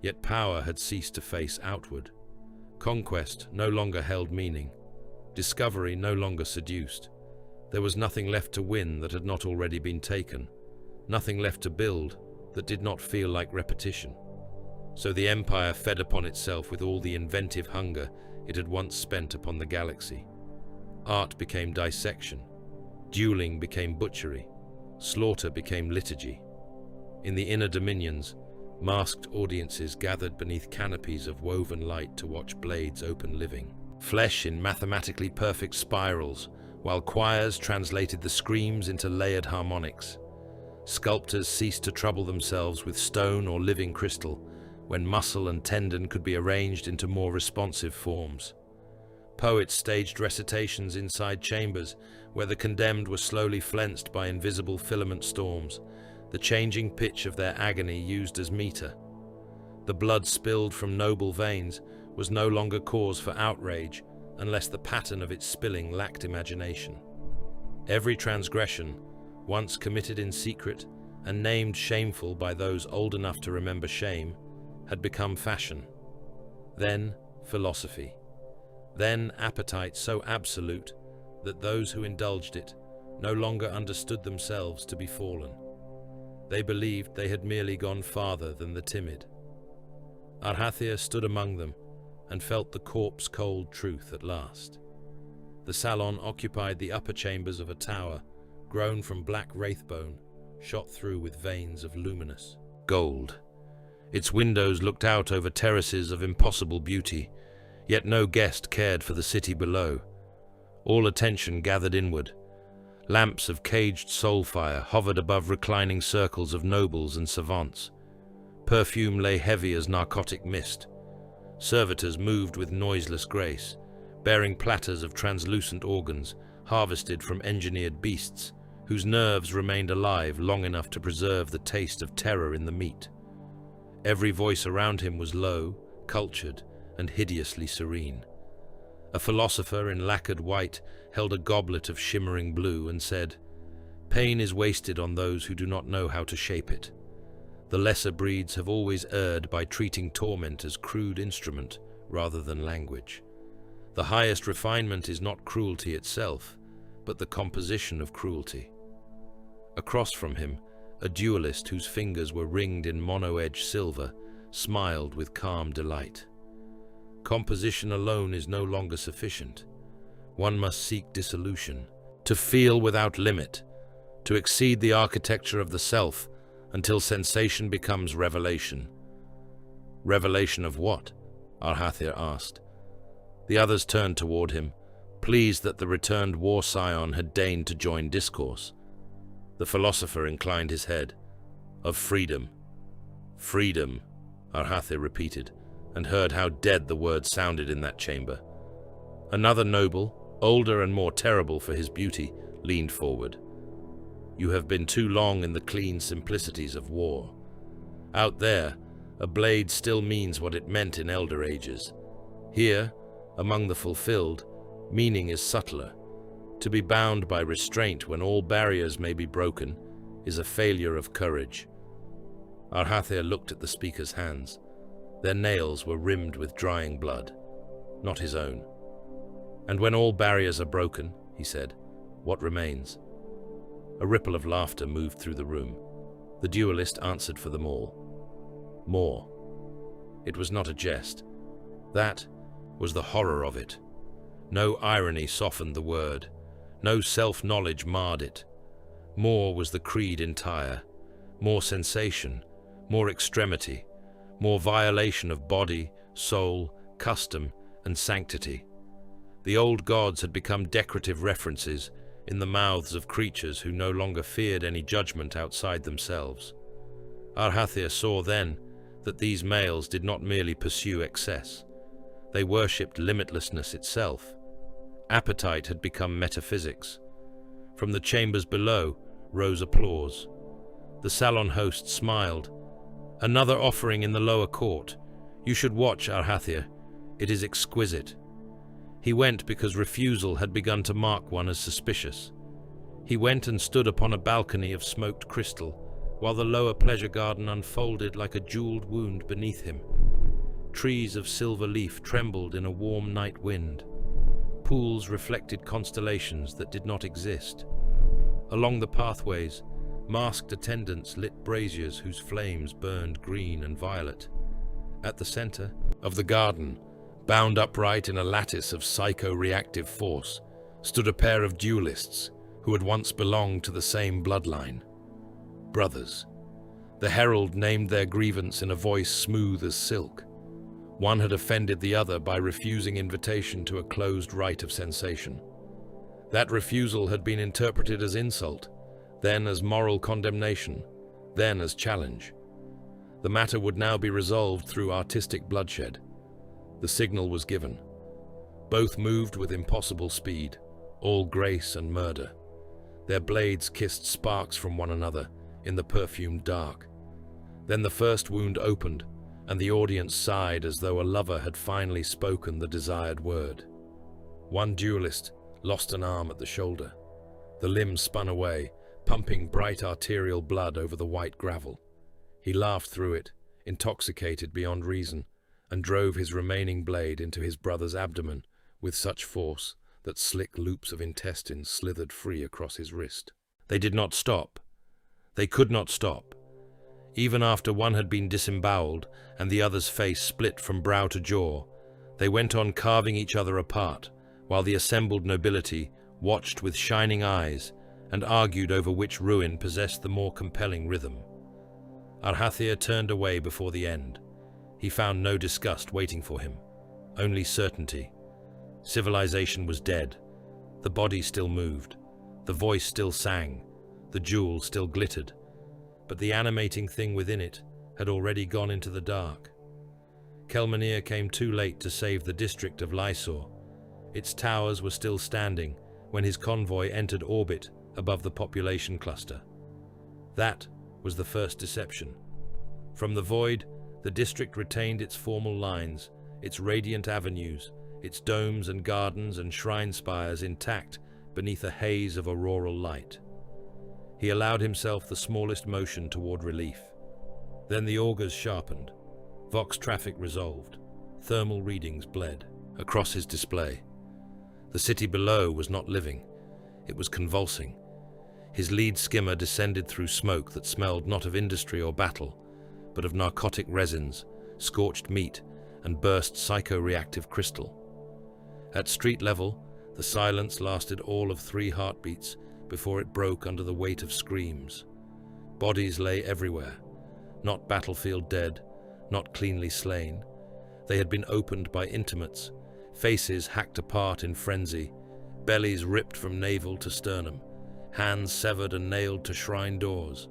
Yet power had ceased to face outward. Conquest no longer held meaning. Discovery no longer seduced. There was nothing left to win that had not already been taken. Nothing left to build that did not feel like repetition. So the Empire fed upon itself with all the inventive hunger it had once spent upon the galaxy. Art became dissection. Dueling became butchery. Slaughter became liturgy. In the inner dominions, masked audiences gathered beneath canopies of woven light to watch blades open living. Flesh in mathematically perfect spirals, while choirs translated the screams into layered harmonics. Sculptors ceased to trouble themselves with stone or living crystal, when muscle and tendon could be arranged into more responsive forms. Poets staged recitations inside chambers where the condemned were slowly flensed by invisible filament storms, the changing pitch of their agony used as meter. The blood spilled from noble veins was no longer cause for outrage unless the pattern of its spilling lacked imagination. Every transgression, once committed in secret and named shameful by those old enough to remember shame, had become fashion. Then philosophy. Then appetite so absolute that those who indulged it no longer understood themselves to be fallen. They believed they had merely gone farther than the timid. Arhathir stood among them and felt the corpse-cold truth at last. The salon occupied the upper chambers of a tower grown from black wraithbone, shot through with veins of luminous gold. Its windows looked out over terraces of impossible beauty, yet no guest cared for the city below. All attention gathered inward. Lamps of caged soul fire hovered above reclining circles of nobles and savants. Perfume lay heavy as narcotic mist. Servitors moved with noiseless grace, bearing platters of translucent organs harvested from engineered beasts, whose nerves remained alive long enough to preserve the taste of terror in the meat. Every voice around him was low, cultured, and hideously serene. A philosopher in lacquered white held a goblet of shimmering blue and said, "Pain is wasted on those who do not know how to shape it. The lesser breeds have always erred by treating torment as crude instrument rather than language. The highest refinement is not cruelty itself, but the composition of cruelty." Across from him, a duelist whose fingers were ringed in mono-edged silver smiled with calm delight. Composition alone is no longer sufficient. One must seek dissolution, to feel without limit, to exceed the architecture of the self until sensation becomes revelation. Revelation of what? Arhathir asked. The others turned toward him, pleased that the returned war scion had deigned to join discourse. The philosopher inclined his head. Of freedom. Freedom, Arhathir repeated, and heard how dead the word sounded in that chamber. Another noble, older and more terrible for his beauty, leaned forward. "You have been too long in the clean simplicities of war. Out there, a blade still means what it meant in elder ages. Here, among the fulfilled, meaning is subtler. To be bound by restraint when all barriers may be broken is a failure of courage." Arhathir looked at the speaker's hands. Their nails were rimmed with drying blood, not his own. "And when all barriers are broken," he said, "what remains?" A ripple of laughter moved through the room. The duelist answered for them all. More. It was not a jest. That was the horror of it. No irony softened the word. No self-knowledge marred it. More was the creed entire. More sensation, more extremity, more violation of body, soul, custom, and sanctity. The old gods had become decorative references in the mouths of creatures who no longer feared any judgment outside themselves. Arhathir saw then that these males did not merely pursue excess. They worshipped limitlessness itself. Appetite had become metaphysics. From the chambers below rose applause. The salon host smiled. "Another offering in the lower court. "You should watch Arhathir. It is exquisite." He went because refusal had begun to mark one as suspicious. He went and stood upon a balcony of smoked crystal, while the lower pleasure garden unfolded like a jeweled wound beneath him. Trees of silver leaf trembled in a warm night wind. Pools reflected constellations that did not exist. Along the pathways, masked attendants lit braziers whose flames burned green and violet. At the center of the garden, bound upright in a lattice of psycho-reactive force, stood a pair of duelists who had once belonged to the same bloodline. Brothers. The herald named their grievance in a voice smooth as silk. One had offended the other by refusing invitation to a closed rite of sensation. That refusal had been interpreted as insult, then as moral condemnation, then as challenge. The matter would now be resolved through artistic bloodshed. The signal was given. Both moved with impossible speed, all grace and murder. Their blades kissed sparks from one another in the perfumed dark. Then the first wound opened, and the audience sighed as though a lover had finally spoken the desired word. One duelist lost an arm at the shoulder. The limb spun away, pumping bright arterial blood over the white gravel. He laughed through it, intoxicated beyond reason, and drove his remaining blade into his brother's abdomen with such force that slick loops of intestine slithered free across his wrist. They did not stop. They could not stop. Even after one had been disemboweled and the other's face split from brow to jaw, they went on carving each other apart, while the assembled nobility watched with shining eyes and argued over which ruin possessed the more compelling rhythm. Arhathir turned away before the end. He found no disgust waiting for him, only certainty. Civilization was dead. The body still moved. The voice still sang. The jewel still glittered. But the animating thing within it had already gone into the dark. Kelmanir came too late to save the district of Lysor. Its towers were still standing when his convoy entered orbit above the population cluster. That was the first deception. From the void, the district retained its formal lines, its radiant avenues, its domes and gardens and shrine spires intact beneath a haze of auroral light. He allowed himself the smallest motion toward relief. Then the augers sharpened. Vox traffic resolved. Thermal readings bled across his display. The city below was not living. It was convulsing. His lead skimmer descended through smoke that smelled not of industry or battle, but of narcotic resins, scorched meat, and burst psycho-reactive crystal. At street level, the silence lasted all of 3 heartbeats before it broke under the weight of screams. Bodies lay everywhere, not battlefield dead, not cleanly slain. They had been opened by intimates, faces hacked apart in frenzy, bellies ripped from navel to sternum, hands severed and nailed to shrine doors.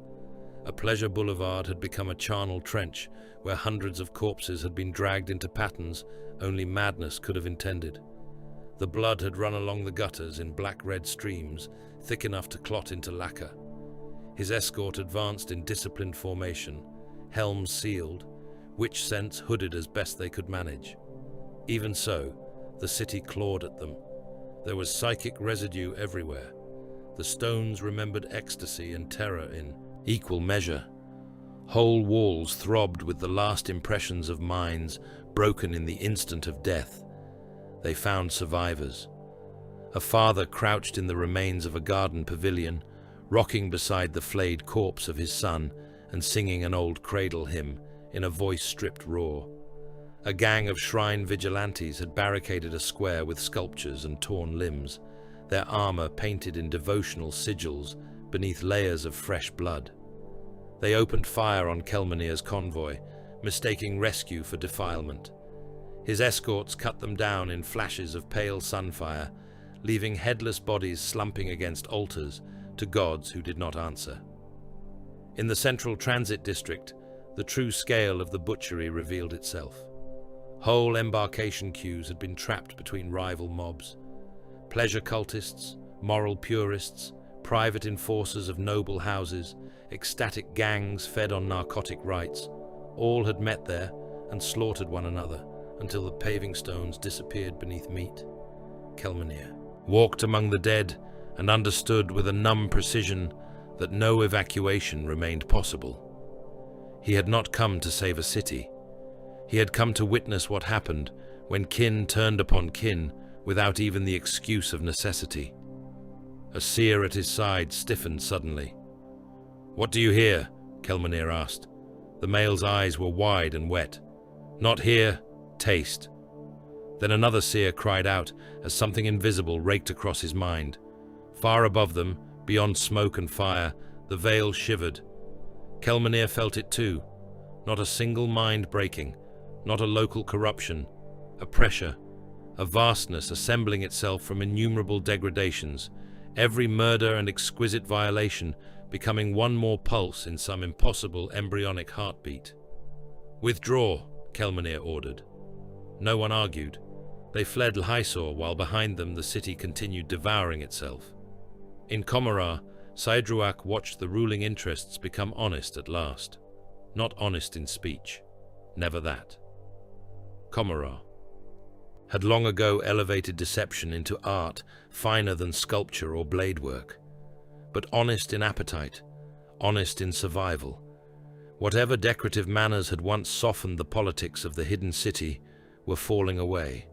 A pleasure boulevard had become a charnel trench where hundreds of corpses had been dragged into patterns only madness could have intended. The blood had run along the gutters in black-red streams, thick enough to clot into lacquer. His escort advanced in disciplined formation, helms sealed, witch scents hooded as best they could manage. Even so, the city clawed at them. There was psychic residue everywhere. The stones remembered ecstasy and terror in equal measure. Whole walls throbbed with the last impressions of minds broken in the instant of death. They found survivors. A father crouched in the remains of a garden pavilion, rocking beside the flayed corpse of his son and singing an old cradle hymn in a voice stripped raw. A gang of shrine vigilantes had barricaded a square with sculptures and torn limbs, their armor painted in devotional sigils beneath layers of fresh blood. They opened fire on Kelmanir's convoy, mistaking rescue for defilement. His escorts cut them down in flashes of pale sunfire, leaving headless bodies slumping against altars to gods who did not answer. In the central transit district, the true scale of the butchery revealed itself. Whole embarkation queues had been trapped between rival mobs. Pleasure cultists, moral purists, private enforcers of noble houses, ecstatic gangs fed on narcotic rites, all had met there and slaughtered one another until the paving stones disappeared beneath meat. Kelmanir walked among the dead and understood with a numb precision that no evacuation remained possible. He had not come to save a city. He had come to witness what happened when kin turned upon kin without even the excuse of necessity. A seer at his side stiffened suddenly. "What do you hear?" Kelmanir asked. The male's eyes were wide and wet. "Not hear, taste." Then another seer cried out as something invisible raked across his mind. Far above them, beyond smoke and fire, the veil shivered. Kelmanir felt it too. Not a single mind breaking, not a local corruption, a pressure, a vastness assembling itself from innumerable degradations, every murder and exquisite violation becoming one more pulse in some impossible embryonic heartbeat. "Withdraw," Kelmanir ordered. No one argued. They fled Lhaisor while behind them the city continued devouring itself. In Commorragh, Saedruak watched the ruling interests become honest at last. Not honest in speech. Never that. Commorragh had long ago elevated deception into art finer than sculpture or blade work. But honest in appetite, honest in survival. Whatever decorative manners had once softened the politics of the hidden city were falling away.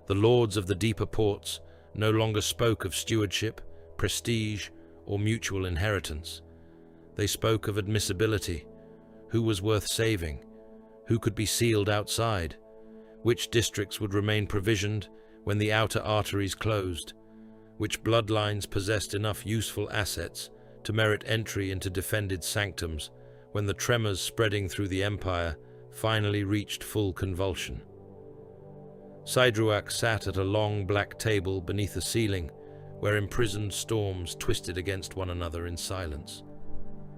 The lords of the deeper ports no longer spoke of stewardship, prestige, or mutual inheritance. They spoke of admissibility, who was worth saving, who could be sealed outside, which districts would remain provisioned when the outer arteries closed, which bloodlines possessed enough useful assets to merit entry into defended sanctums when the tremors spreading through the empire finally reached full convulsion. Saedruak sat at a long black table beneath a ceiling where imprisoned storms twisted against one another in silence.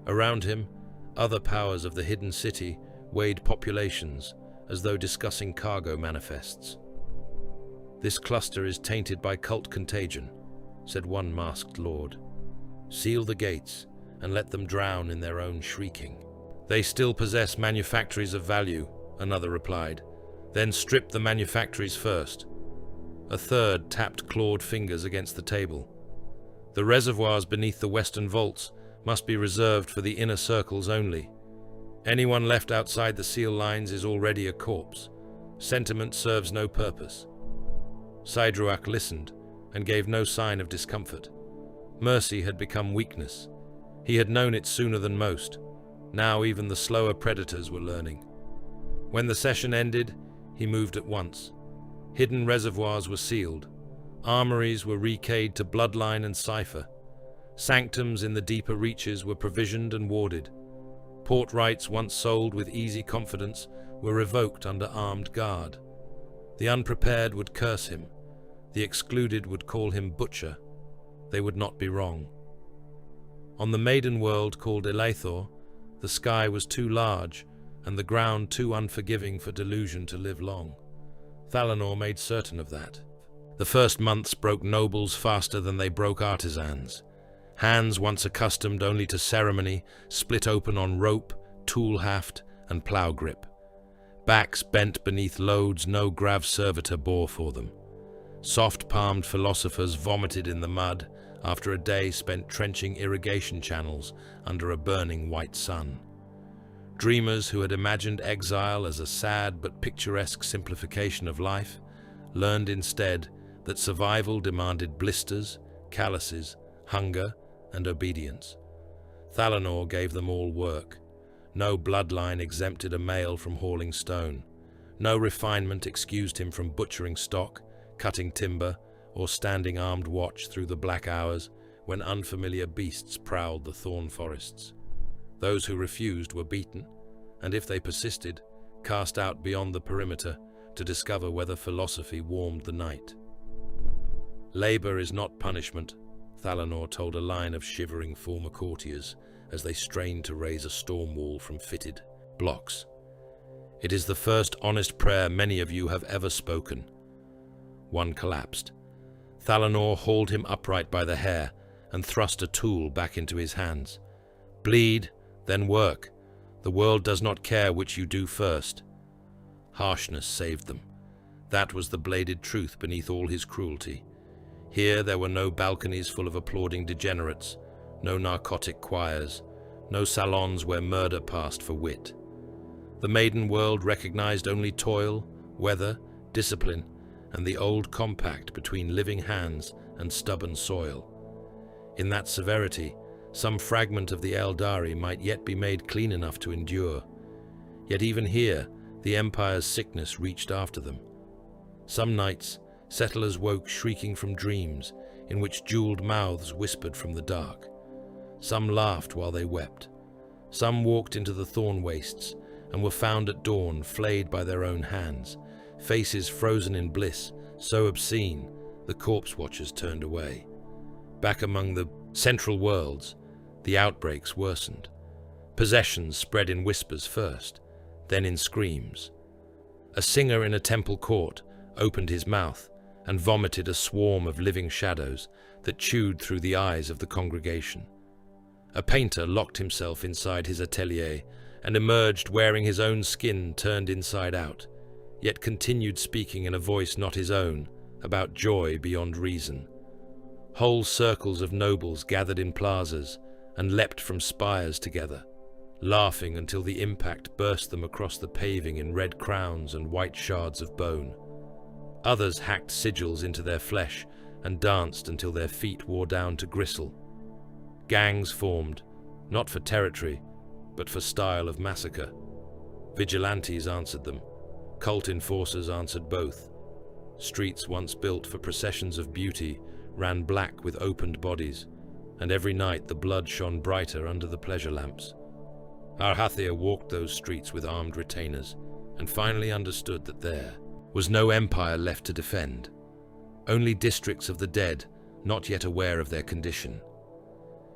Around him, other powers of the hidden city weighed populations as though discussing cargo manifests. "This cluster is tainted by cult contagion," said one masked lord. "Seal the gates and let them drown in their own shrieking." "They still possess manufactories of value," another replied. "Then strip the manufactories first." A third tapped clawed fingers against the table. "The reservoirs beneath the western vaults must be reserved for the inner circles only. Anyone left outside the seal lines is already a corpse. Sentiment serves no purpose." Saedruak listened and gave no sign of discomfort. Mercy had become weakness. He had known it sooner than most. Now even the slower predators were learning. When the session ended, he moved at once. Hidden reservoirs were sealed. Armories were rekeyed to bloodline and cipher. Sanctums in the deeper reaches were provisioned and warded. Port rights once sold with easy confidence were revoked under armed guard. The unprepared would curse him. The excluded would call him butcher. They would not be wrong. On the maiden world called Elathor, the sky was too large and the ground too unforgiving for delusion to live long. Thalanor made certain of that. The first months broke nobles faster than they broke artisans. Hands once accustomed only to ceremony split open on rope, tool haft, and plough grip. Backs bent beneath loads no grav servitor bore for them. Soft-palmed philosophers vomited in the mud after a day spent trenching irrigation channels under a burning white sun. Dreamers who had imagined exile as a sad but picturesque simplification of life learned instead that survival demanded blisters, calluses, hunger, and obedience. Thalanor gave them all work. No bloodline exempted a male from hauling stone. No refinement excused him from butchering stock, cutting timber, or standing armed watch through the black hours when unfamiliar beasts prowled the thorn forests. Those who refused were beaten, and if they persisted, cast out beyond the perimeter to discover whether philosophy warmed the night. "Labor is not punishment," Thalanor told a line of shivering former courtiers as they strained to raise a storm wall from fitted blocks. "It is the first honest prayer many of you have ever spoken." One collapsed. Thalanor hauled him upright by the hair and thrust a tool back into his hands. "Bleed, then work. The world does not care which you do first." harshness saved them. That was the bladed truth beneath all his cruelty. Here there were no balconies full of applauding degenerates, no narcotic choirs, no salons where murder passed for wit. The maiden world recognized only toil, weather, discipline, and the old compact between living hands and stubborn soil. In that severity, some fragment of the Aeldari might yet be made clean enough to endure. Yet even here, the Empire's sickness reached after them. Some nights, settlers woke shrieking from dreams in which jeweled mouths whispered from the dark. Some laughed while they wept. Some walked into the thorn wastes and were found at dawn flayed by their own hands, faces frozen in bliss, so obscene the corpse watchers turned away. Back among the central worlds, the outbreaks worsened. Possessions spread in whispers first, then in screams. A singer in a temple court opened his mouth and vomited a swarm of living shadows that chewed through the eyes of the congregation. A painter locked himself inside his atelier and emerged wearing his own skin turned inside out, yet continued speaking in a voice not his own about joy beyond reason. Whole circles of nobles gathered in plazas and leapt from spires together, laughing until the impact burst them across the paving in red crowns and white shards of bone. Others hacked sigils into their flesh and danced until their feet wore down to gristle. Gangs formed, not for territory, but for style of massacre. Vigilantes answered them. Cult enforcers answered both. Streets once built for processions of beauty ran black with opened bodies, and every night the blood shone brighter under the pleasure lamps. Arhathir walked those streets with armed retainers, and finally understood that there was no empire left to defend, only districts of the dead not yet aware of their condition.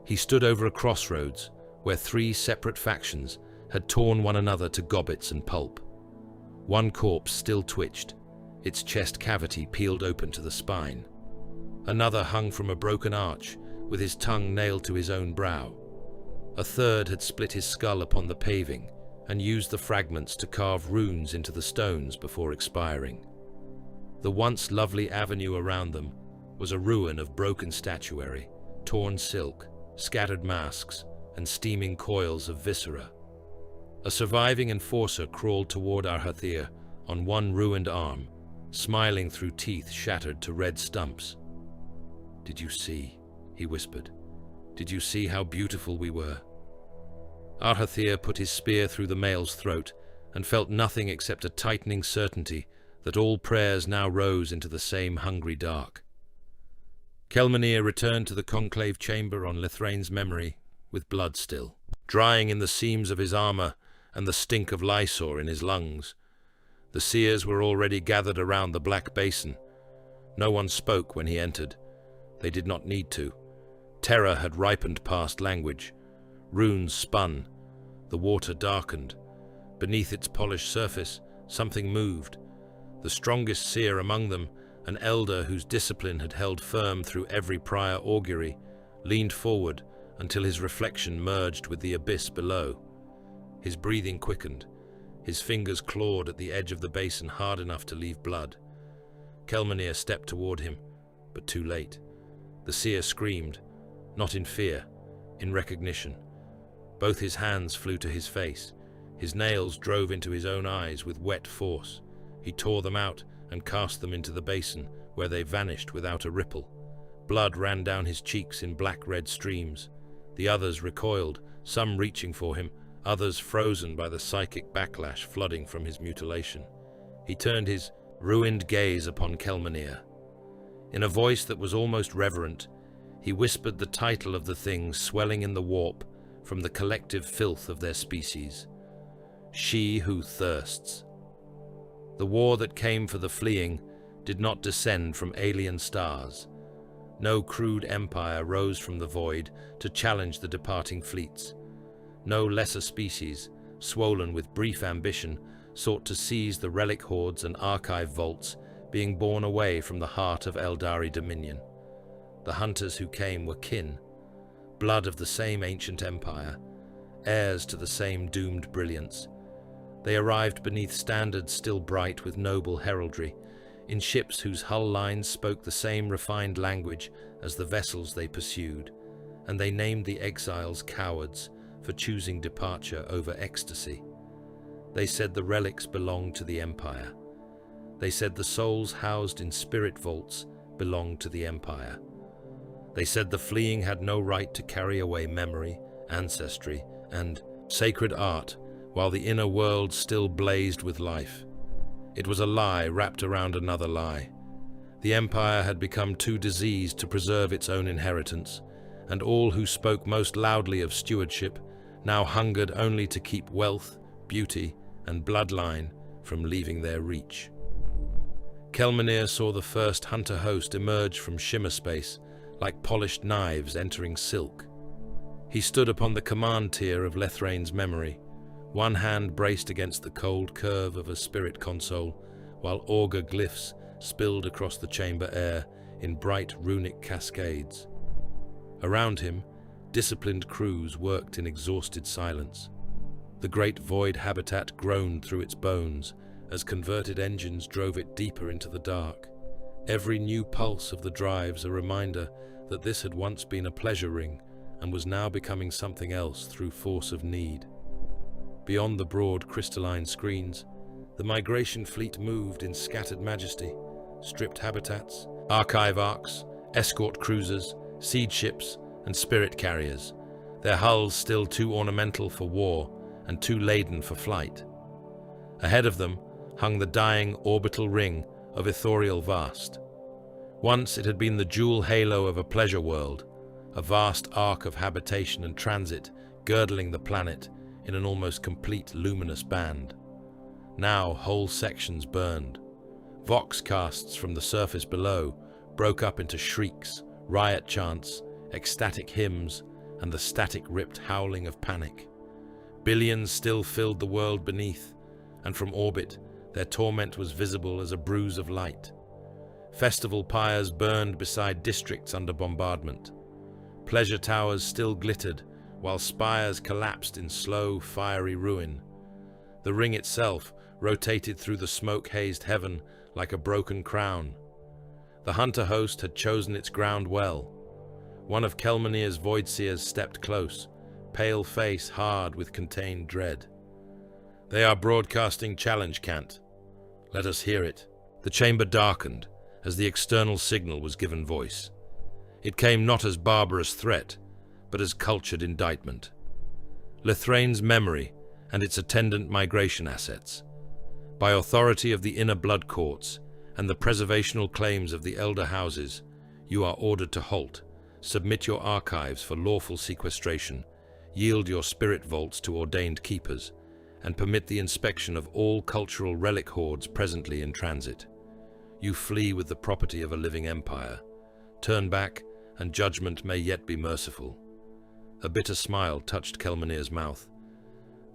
He stood over a crossroads where three separate factions had torn one another to gobbets and pulp. One corpse still twitched, its chest cavity peeled open to the spine. Another hung from a broken arch, with his tongue nailed to his own brow. A third had split his skull upon the paving and used the fragments to carve runes into the stones before expiring. The once lovely avenue around them was a ruin of broken statuary, torn silk, scattered masks, and steaming coils of viscera. A surviving enforcer crawled toward Arhathir on one ruined arm, smiling through teeth shattered to red stumps. "Did you see?" he whispered. "Did you see how beautiful we were?" Arhathir put his spear through the male's throat and felt nothing except a tightening certainty that all prayers now rose into the same hungry dark. Kelmanir returned to the conclave chamber on Lithrain's memory, with blood still, drying in the seams of his armor and the stink of Lysor in his lungs. The seers were already gathered around the black basin. No one spoke when he entered. They did not need to. Terror had ripened past language. Runes spun. The water darkened. Beneath its polished surface, something moved. The strongest seer among them, an elder whose discipline had held firm through every prior augury, leaned forward until his reflection merged with the abyss below. His breathing quickened. His fingers clawed at the edge of the basin hard enough to leave blood. Kelmanir stepped toward him, but too late. The seer screamed, not in fear, in recognition. Both his hands flew to his face. His nails drove into his own eyes with wet force. He tore them out and cast them into the basin, where they vanished without a ripple. Blood ran down his cheeks in black-red streams. The others recoiled, some reaching for him, others frozen by the psychic backlash flooding from his mutilation. He turned his ruined gaze upon Kelmanir. In a voice that was almost reverent, he whispered the title of the thing swelling in the warp from the collective filth of their species. She Who Thirsts. The war that came for the fleeing did not descend from alien stars. No crude empire rose from the void to challenge the departing fleets. No lesser species, swollen with brief ambition, sought to seize the relic hoards and archive vaults being borne away from the heart of Aeldari dominion. The hunters who came were kin, blood of the same ancient empire, heirs to the same doomed brilliance. They arrived beneath standards still bright with noble heraldry, in ships whose hull lines spoke the same refined language as the vessels they pursued, and they named the exiles cowards for choosing departure over ecstasy. They said the relics belonged to the Empire. They said the souls housed in spirit vaults belonged to the Empire. They said the fleeing had no right to carry away memory, ancestry, and sacred art, while the inner world still blazed with life. It was a lie wrapped around another lie. The Empire had become too diseased to preserve its own inheritance, and all who spoke most loudly of stewardship now hungered only to keep wealth, beauty, and bloodline from leaving their reach. Kelmanir saw the first hunter host emerge from shimmer space like polished knives entering silk. He stood upon the command tier of Lethrain's memory, one hand braced against the cold curve of a spirit console, while augur glyphs spilled across the chamber air in bright runic cascades. Around him, disciplined crews worked in exhausted silence. The great void habitat groaned through its bones as converted engines drove it deeper into the dark. Every new pulse of the drives a reminder that this had once been a pleasure ring and was now becoming something else through force of need. Beyond the broad crystalline screens, the migration fleet moved in scattered majesty, stripped habitats, archive arcs, escort cruisers, siege ships, and spirit carriers, their hulls still too ornamental for war and too laden for flight. Ahead of them hung the dying orbital ring of Ithoriel Vast. Once it had been the jewel halo of a pleasure world, a vast arc of habitation and transit girdling the planet in an almost complete luminous band. Now whole sections burned. Vox casts from the surface below broke up into shrieks, riot chants, ecstatic hymns, and the static-ripped howling of panic. Billions still filled the world beneath, and from orbit their torment was visible as a bruise of light. Festival pyres burned beside districts under bombardment. Pleasure towers still glittered, while spires collapsed in slow, fiery ruin. The ring itself rotated through the smoke-hazed heaven like a broken crown. The hunter host had chosen its ground well. One of Kelmanir's Voidseers stepped close, pale face hard with contained dread. "They are broadcasting challenge cant. Let us hear it." The chamber darkened as the external signal was given voice. It came not as barbarous threat, but as cultured indictment. Lethrain's memory and its attendant migration assets. By authority of the inner blood courts and the preservational claims of the elder houses, you are ordered to halt, submit your archives for lawful sequestration, yield your spirit vaults to ordained keepers, and permit the inspection of all cultural relic hoards presently in transit. You flee with the property of a living empire. Turn back, and judgment may yet be merciful. A bitter smile touched Kelmanir's mouth.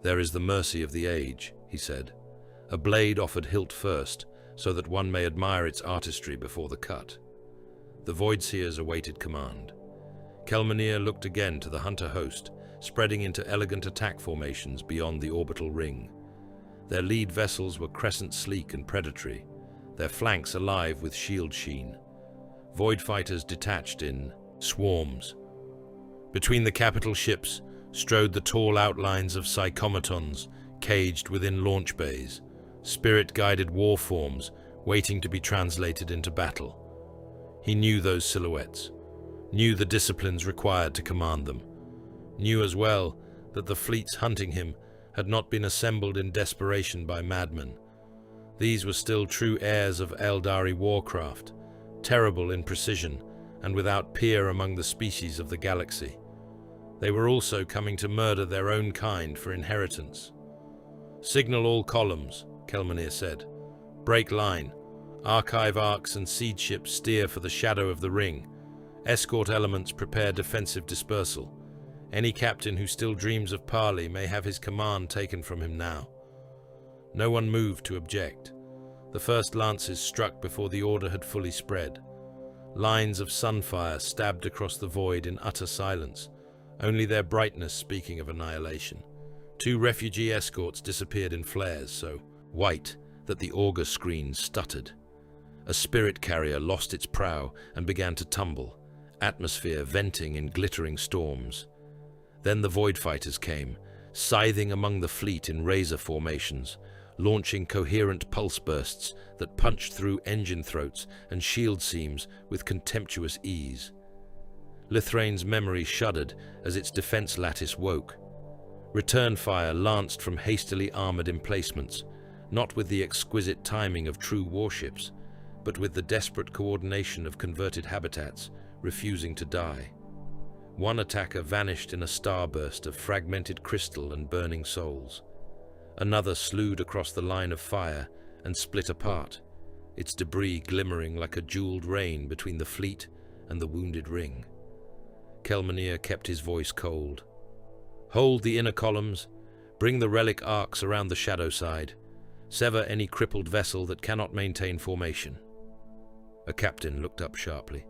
"There is the mercy of the age," he said. "A blade offered hilt first, so that one may admire its artistry before the cut." The Voidseers awaited command. Kelmanir looked again to the hunter host, spreading into elegant attack formations beyond the orbital ring. Their lead vessels were crescent sleek and predatory, their flanks alive with shield sheen. Void fighters detached in swarms. Between the capital ships strode the tall outlines of psychomatons caged within launch bays, spirit-guided war forms waiting to be translated into battle. He knew those silhouettes, knew the disciplines required to command them, knew as well that the fleets hunting him had not been assembled in desperation by madmen. These were still true heirs of Aeldari warcraft, terrible in precision and without peer among the species of the galaxy. They were also coming to murder their own kind for inheritance. "Signal all columns," Kelmanir said. "Break line. Archive arcs and siege ships steer for the shadow of the ring. Escort elements prepare defensive dispersal. Any captain who still dreams of parley may have his command taken from him now." No one moved to object. The first lances struck before the order had fully spread. Lines of sunfire stabbed across the void in utter silence, only their brightness speaking of annihilation. 2 refugee escorts disappeared in flares so white that the auger screen stuttered. A spirit carrier lost its prow and began to tumble, atmosphere venting in glittering storms. Then the void fighters came, scything among the fleet in razor formations, launching coherent pulse bursts that punched through engine throats and shield seams with contemptuous ease. Lithrane's memory shuddered as its defense lattice woke. Return fire lanced from hastily armored emplacements, not with the exquisite timing of true warships, but with the desperate coordination of converted habitats refusing to die. One attacker vanished in a starburst of fragmented crystal and burning souls. Another slewed across the line of fire and split apart, its debris glimmering like a jeweled rain between the fleet and the wounded ring. Kelmanir kept his voice cold. Hold the inner columns, bring the relic arcs around the shadow side, sever any crippled vessel that cannot maintain formation. A captain looked up sharply.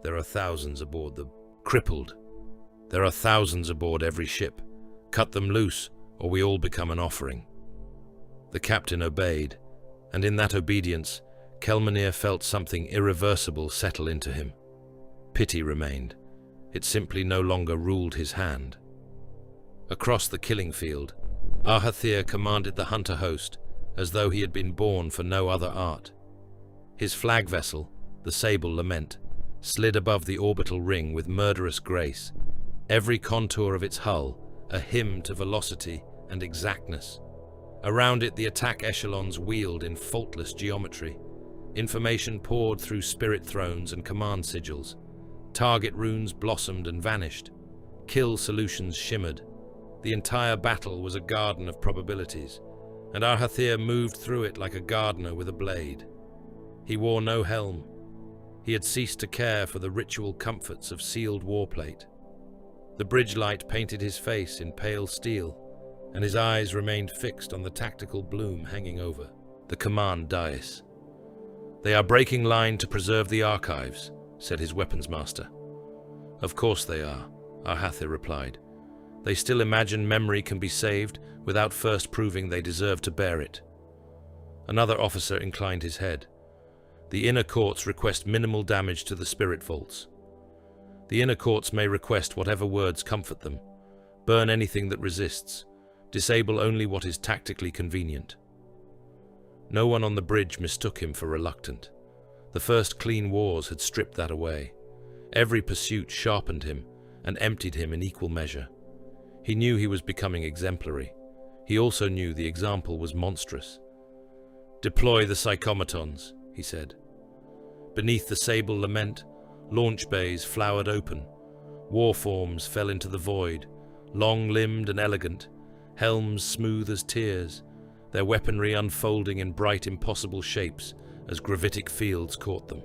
There are thousands aboard the crippled. There are thousands aboard every ship. Cut them loose, or we all become an offering. The captain obeyed, and in that obedience, Kelmanir felt something irreversible settle into him. Pity remained. It simply no longer ruled his hand. Across the killing field, Arhathir commanded the hunter host as though he had been born for no other art. His flag vessel, the Sable Lament, slid above the orbital ring with murderous grace, every contour of its hull a hymn to velocity and exactness. Around it the attack echelons wheeled in faultless geometry. Information poured through spirit thrones and command sigils. Target runes blossomed and vanished. Kill solutions shimmered. The entire battle was a garden of probabilities, and Arhathir moved through it like a gardener with a blade. He wore no helm. He had ceased to care for the ritual comforts of sealed warplate. The bridge light painted his face in pale steel, and his eyes remained fixed on the tactical bloom hanging over the command dais. "They are breaking line to preserve the archives," said his weapons master. "Of course they are," Arhathir replied. "They still imagine memory can be saved without first proving they deserve to bear it." Another officer inclined his head. "The inner courts request minimal damage to the spirit vaults. The inner courts may request whatever words comfort them. Burn anything that resists. Disable only what is tactically convenient." No one on the bridge mistook him for reluctant. The first clean wars had stripped that away. Every pursuit sharpened him and emptied him in equal measure. He knew he was becoming exemplary. He also knew the example was monstrous. "Deploy the psychomatons," he said. Beneath the Sable Lament, launch bays flowered open. War forms fell into the void, long-limbed and elegant, helms smooth as tears, their weaponry unfolding in bright, impossible shapes as gravitic fields caught them.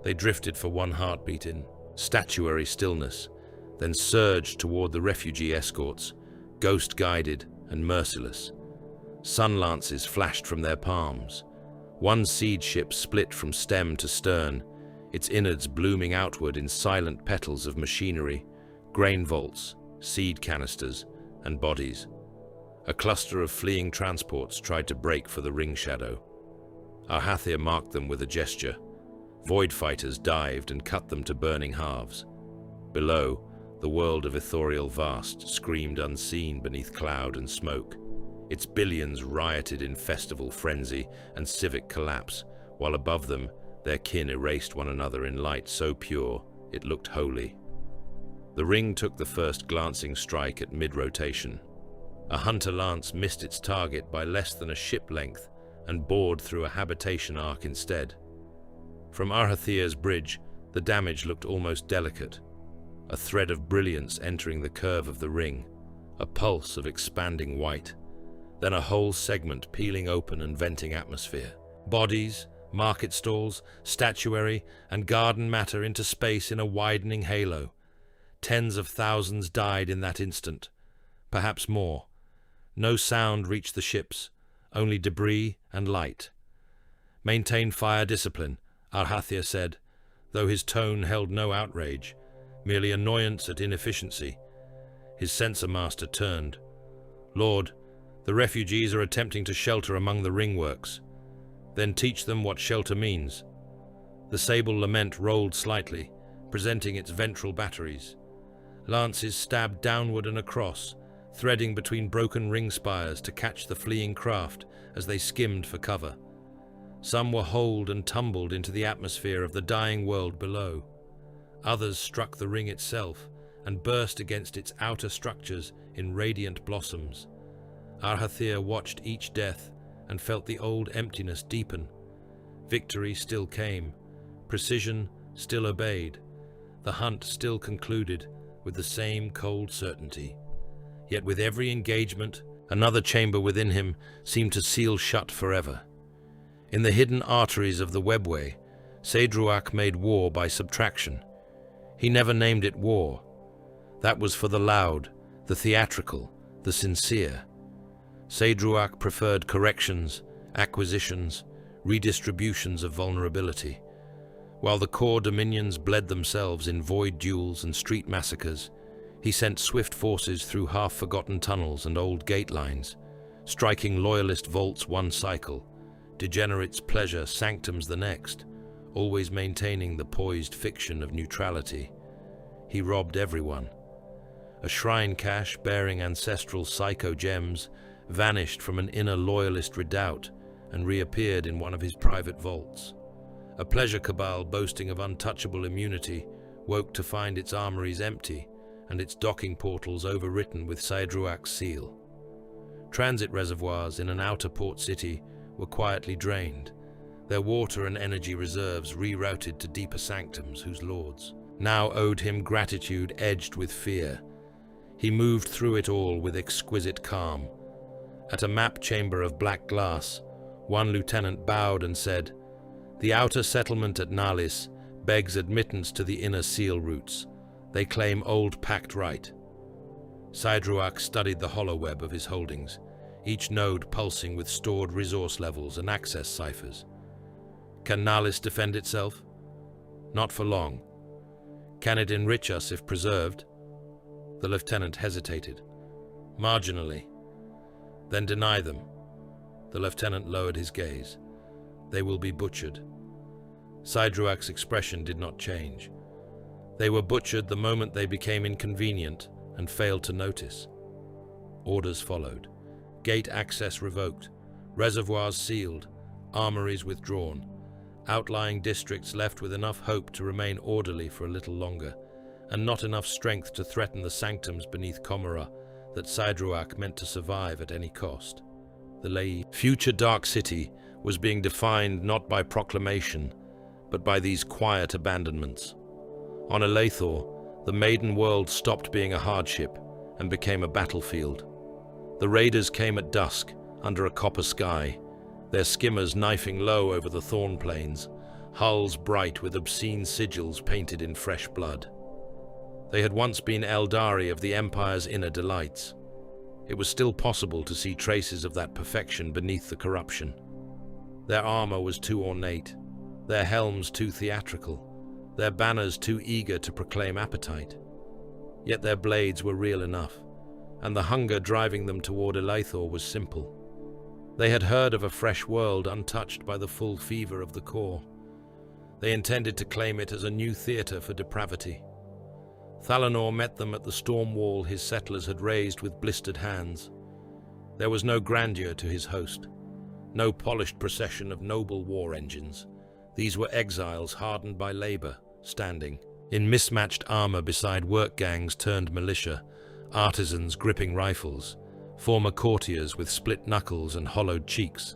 They drifted for one heartbeat in statuary stillness, then surged toward the refugee escorts, ghost-guided and merciless. Sun lances flashed from their palms. One seed ship split from stem to stern, its innards blooming outward in silent petals of machinery, grain vaults, seed canisters, and bodies. A cluster of fleeing transports tried to break for the ring shadow. Arhathir marked them with a gesture. Void fighters dived and cut them to burning halves. Below, the world of Ithoriel Vast screamed unseen beneath cloud and smoke. Its billions rioted in festival frenzy and civic collapse, while above them, their kin erased one another in light so pure it looked holy. The ring took the first glancing strike at mid-rotation. A hunter lance missed its target by less than a ship length and bored through a habitation arc instead. From Arhathir's bridge, the damage looked almost delicate. A thread of brilliance entering the curve of the ring, a pulse of expanding white, then a whole segment peeling open and venting atmosphere. Bodies, market stalls, statuary, and garden matter into space in a widening halo. Tens of thousands died in that instant, perhaps more. No sound reached the ships, only debris and light. "Maintain fire discipline," Arhathir said, though his tone held no outrage, merely annoyance at inefficiency. His sensor master turned. Lord, the refugees are attempting to shelter among the ringworks. Then teach them what shelter means. The sable lament rolled slightly, presenting its ventral batteries. Lances stabbed downward and across, threading between broken ring spires to catch the fleeing craft as they skimmed for cover. Some were holed and tumbled into the atmosphere of the dying world below. Others struck the ring itself and burst against its outer structures in radiant blossoms. Arhathir watched each death and felt the old emptiness deepen. Victory still came. Precision still obeyed. The hunt still concluded with the same cold certainty. Yet with every engagement, another chamber within him seemed to seal shut forever. In the hidden arteries of the webway, Saedruak made war by subtraction. He never named it war. That was for the loud, the theatrical, the sincere. Saedruak preferred corrections, acquisitions, redistributions of vulnerability. While the core dominions bled themselves in void duels and street massacres, he sent swift forces through half-forgotten tunnels and old gate lines, striking loyalist vaults one cycle, degenerates' pleasure sanctums the next, always maintaining the poised fiction of neutrality. He robbed everyone. A shrine cache bearing ancestral psycho-gems vanished from an inner loyalist redoubt and reappeared in one of his private vaults. A pleasure cabal boasting of untouchable immunity woke to find its armories empty and its docking portals overwritten with Saedruak's seal. Transit reservoirs in an outer port city were quietly drained, their water and energy reserves rerouted to deeper sanctums whose lords now owed him gratitude edged with fear. He moved through it all with exquisite calm. At a map chamber of black glass, one lieutenant bowed and said, "The outer settlement at Nalis begs admittance to the inner seal routes. They claim old pact right." Saedruak studied the hollow web of his holdings, each node pulsing with stored resource levels and access ciphers. Can Nalis defend itself? Not for long. Can it enrich us if preserved? The lieutenant hesitated. Marginally. Then deny them. The lieutenant lowered his gaze. They will be butchered. Saedruak's expression did not change. They were butchered the moment they became inconvenient and failed to notice. Orders followed. Gate access revoked. Reservoirs sealed. Armories withdrawn. Outlying districts left with enough hope to remain orderly for a little longer, and not enough strength to threaten the sanctums beneath Comora that Saedruak meant to survive at any cost. The future Dark City was being defined not by proclamation, but by these quiet abandonments. On Elathor, the maiden world stopped being a hardship and became a battlefield. The raiders came at dusk, under a copper sky, their skimmers knifing low over the thorn plains, hulls bright with obscene sigils painted in fresh blood. They had once been Aeldari of the Empire's inner delights. It was still possible to see traces of that perfection beneath the corruption. Their armor was too ornate, their helms too theatrical, their banners too eager to proclaim appetite. Yet their blades were real enough, and the hunger driving them toward Elathor was simple. They had heard of a fresh world untouched by the full fever of the core. They intended to claim it as a new theater for depravity. Thalanor met them at the storm wall his settlers had raised with blistered hands. There was no grandeur to his host, no polished procession of noble war engines. These were exiles hardened by labor, standing in mismatched armor beside work gangs turned militia, artisans gripping rifles, former courtiers with split knuckles and hollowed cheeks,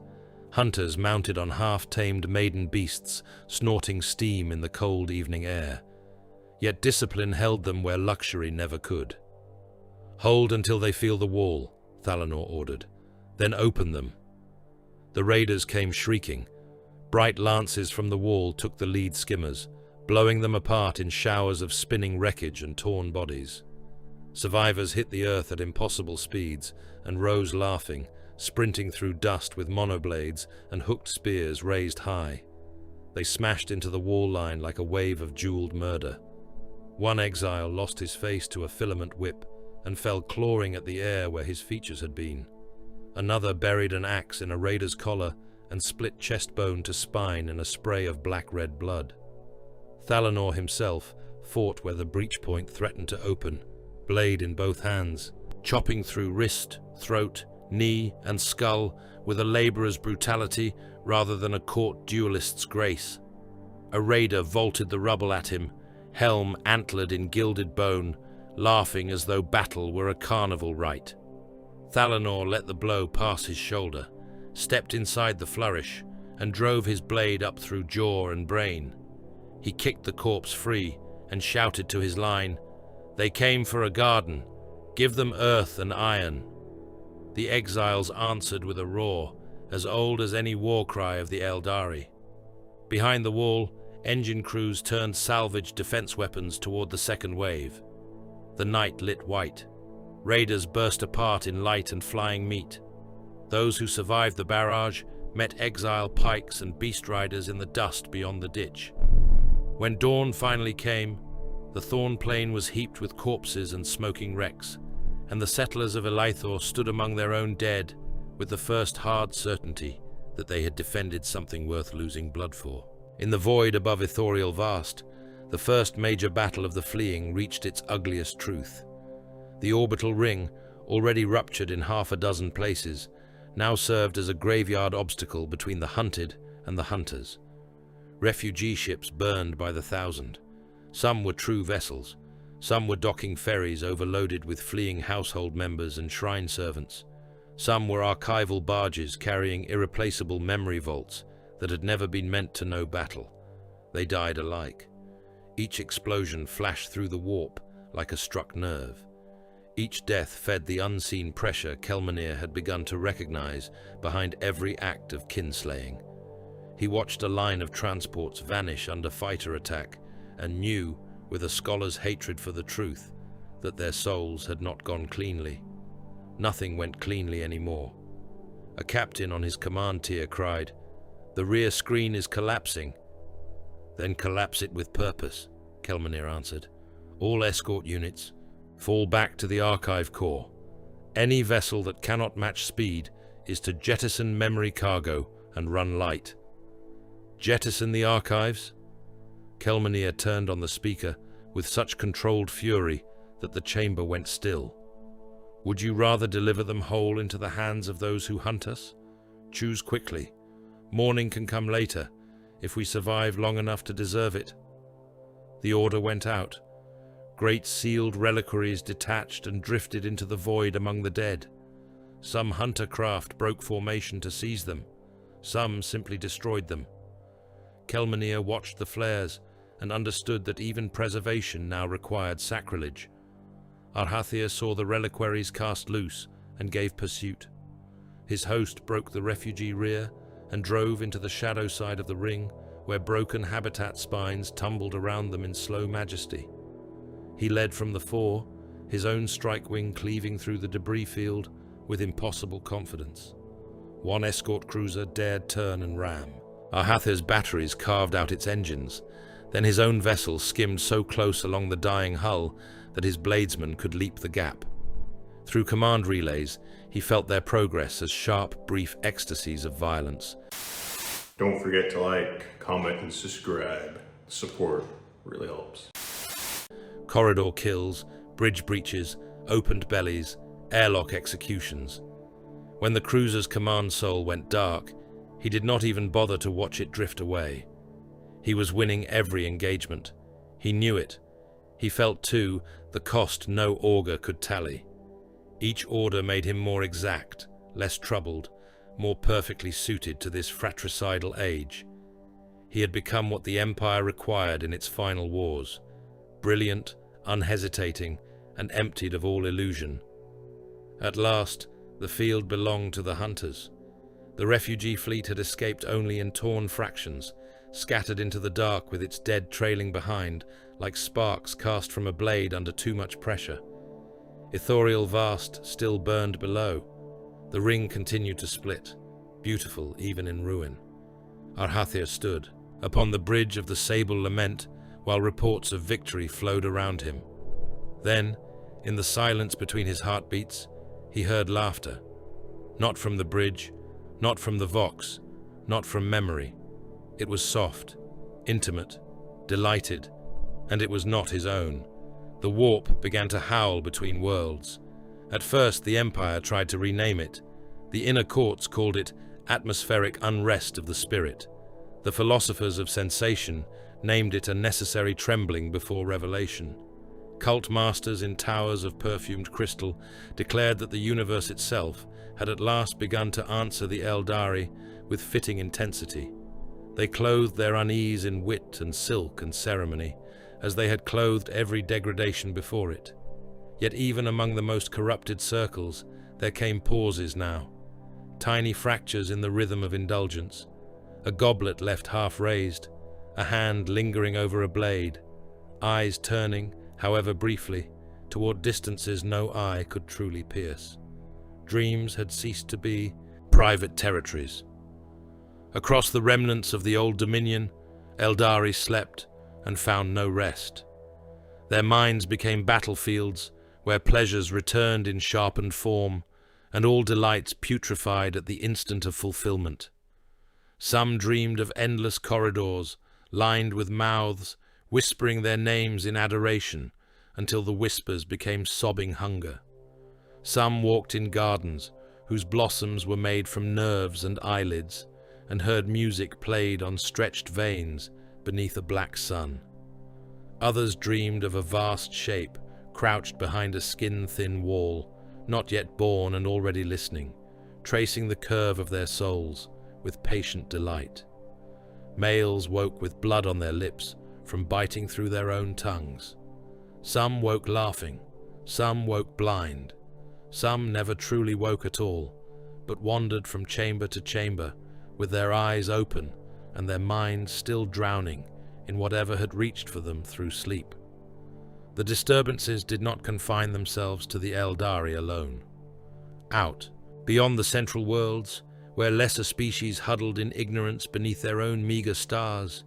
hunters mounted on half-tamed maiden beasts snorting steam in the cold evening air. Yet discipline held them where luxury never could. "Hold until they feel the wall," Thalanor ordered. "Then open them." The raiders came shrieking. Bright lances from the wall took the lead skimmers, blowing them apart in showers of spinning wreckage and torn bodies. Survivors hit the earth at impossible speeds and rose laughing, sprinting through dust with monoblades and hooked spears raised high. They smashed into the wall line like a wave of jeweled murder. One exile lost his face to a filament whip, and fell clawing at the air where his features had been. Another buried an axe in a raider's collar and split chest bone to spine in a spray of black-red blood. Thalanor himself fought where the breach point threatened to open, blade in both hands, chopping through wrist, throat, knee, and skull with a labourer's brutality rather than a court duelist's grace. A raider vaulted the rubble at him, helm antlered in gilded bone, laughing as though battle were a carnival rite. Thalanor let the blow pass his shoulder, stepped inside the flourish, and drove his blade up through jaw and brain. He kicked the corpse free and shouted to his line, "They came for a garden. Give them earth and iron." The exiles answered with a roar, as old as any war cry of the Aeldari. Behind the wall, engine crews turned salvaged defense weapons toward the second wave. The night lit white. Raiders burst apart in light and flying meat. Those who survived the barrage met exile pikes and beast riders in the dust beyond the ditch. When dawn finally came, the Thorn Plain was heaped with corpses and smoking wrecks, and the settlers of Elaithor stood among their own dead with the first hard certainty that they had defended something worth losing blood for. In the void above Ithoriel Vast, the first major battle of the fleeing reached its ugliest truth. The orbital ring, already ruptured in half a dozen places, now served as a graveyard obstacle between the hunted and the hunters. Refugee ships burned by the thousand. Some were true vessels. Some were docking ferries overloaded with fleeing household members and shrine servants. Some were archival barges carrying irreplaceable memory vaults that had never been meant to know battle. They died alike. Each explosion flashed through the warp like a struck nerve. Each death fed the unseen pressure Kelmanir had begun to recognize behind every act of kinslaying. He watched a line of transports vanish under fighter attack and knew, with a scholar's hatred for the truth, that their souls had not gone cleanly. Nothing went cleanly anymore. A captain on his command tier cried, "The rear screen is collapsing." "Then collapse it with purpose," Kelmanir answered. "All escort units, fall back to the archive core. Any vessel that cannot match speed is to jettison memory cargo and run light." "Jettison the archives?" Kelmanir turned on the speaker with such controlled fury that the chamber went still. "Would you rather deliver them whole into the hands of those who hunt us? Choose quickly. Morning can come later, if we survive long enough to deserve it." The order went out. Great sealed reliquaries detached and drifted into the void among the dead. Some hunter craft broke formation to seize them. Some simply destroyed them. Kelmanir watched the flares and understood that even preservation now required sacrilege. Arhathir saw the reliquaries cast loose and gave pursuit. His host broke the refugee rear and drove into the shadow side of the ring, where broken habitat spines tumbled around them in slow majesty. He led from the fore, his own strike wing cleaving through the debris field with impossible confidence. One escort cruiser dared turn and ram. Arhathir's batteries carved out its engines. Then his own vessel skimmed so close along the dying hull that his bladesmen could leap the gap. Through command relays, he felt their progress as sharp, brief ecstasies of violence. Don't forget to like, comment, and subscribe. Support really helps. Corridor kills, bridge breaches, opened bellies, airlock executions. When the cruiser's command soul went dark, he did not even bother to watch it drift away. He was winning every engagement. He knew it. He felt, too, the cost no augur could tally. Each order made him more exact, less troubled, more perfectly suited to this fratricidal age. He had become what the Empire required in its final wars: brilliant, unhesitating, and emptied of all illusion. At last, the field belonged to the hunters. The refugee fleet had escaped only in torn fractions, scattered into the dark with its dead trailing behind, like sparks cast from a blade under too much pressure. Ithoriel Vast still burned below. The ring continued to split, beautiful even in ruin. Arhathir stood upon the bridge of the Sable Lament while reports of victory flowed around him. Then, In the silence between his heartbeats, he heard laughter. Not from the bridge, not from the Vox, not from memory. It was soft, intimate, delighted, and it was not his own. The warp began to howl between worlds. At first, the Empire tried to rename it. The inner courts called it atmospheric unrest of the spirit. The philosophers of sensation named it a necessary trembling before revelation. Cult masters in towers of perfumed crystal declared that the universe itself had at last begun to answer the Aeldari with fitting intensity. They clothed their unease in wit and silk and ceremony, as they had clothed every degradation before it. Yet even among the most corrupted circles, there came pauses now. Tiny fractures in the rhythm of indulgence. A goblet left half raised, a hand lingering over a blade, eyes turning, however briefly, toward distances no eye could truly pierce. Dreams had ceased to be private territories. Across the remnants of the old dominion, Aeldari slept and found no rest. Their minds became battlefields where pleasures returned in sharpened form, and all delights putrefied at the instant of fulfillment. Some dreamed of endless corridors, lined with mouths, whispering their names in adoration, until the whispers became sobbing hunger. Some walked in gardens, whose blossoms were made from nerves and eyelids, and heard music played on stretched veins beneath a black sun. Others dreamed of a vast shape, crouched behind a skin-thin wall, not yet born and already listening, tracing the curve of their souls with patient delight. Males woke with blood on their lips from biting through their own tongues. Some woke laughing, some woke blind, some never truly woke at all, but wandered from chamber to chamber with their eyes open and their minds still drowning in whatever had reached for them through sleep. The disturbances did not confine themselves to the Aeldari alone. Out, beyond the central worlds, where lesser species huddled in ignorance beneath their own meager stars,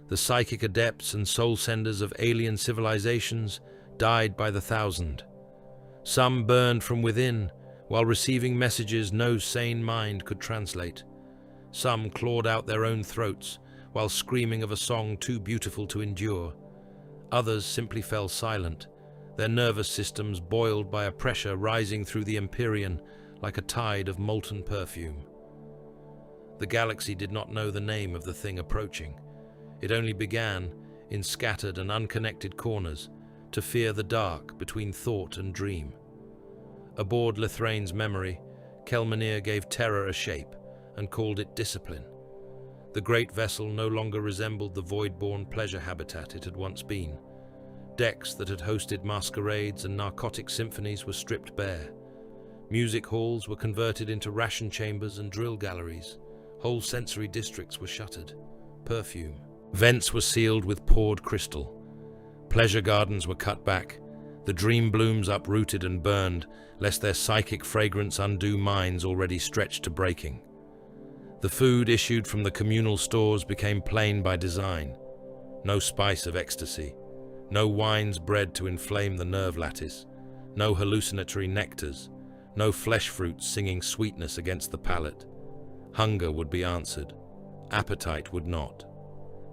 the psychic adepts and soul senders of alien civilizations died by the thousand. Some burned from within, while receiving messages no sane mind could translate. Some clawed out their own throats, while screaming of a song too beautiful to endure. Others simply fell silent, their nervous systems boiled by a pressure rising through the Empyrean like a tide of molten perfume. The galaxy did not know the name of the thing approaching. It only began, in scattered and unconnected corners, to fear the dark between thought and dream. Aboard Lithrane's memory, Kelmanir gave terror a shape and called it discipline. The great vessel no longer resembled the void-born pleasure habitat it had once been. Decks that had hosted masquerades and narcotic symphonies were stripped bare. Music halls were converted into ration chambers and drill galleries. Whole sensory districts were shuttered. Perfume. Vents were sealed with poured crystal. Pleasure gardens were cut back. The dream blooms uprooted and burned, lest their psychic fragrance undo minds already stretched to breaking. The food issued from the communal stores became plain by design. No spice of ecstasy, no wines bred to inflame the nerve lattice, no hallucinatory nectars, no flesh fruits singing sweetness against the palate. Hunger would be answered, appetite would not.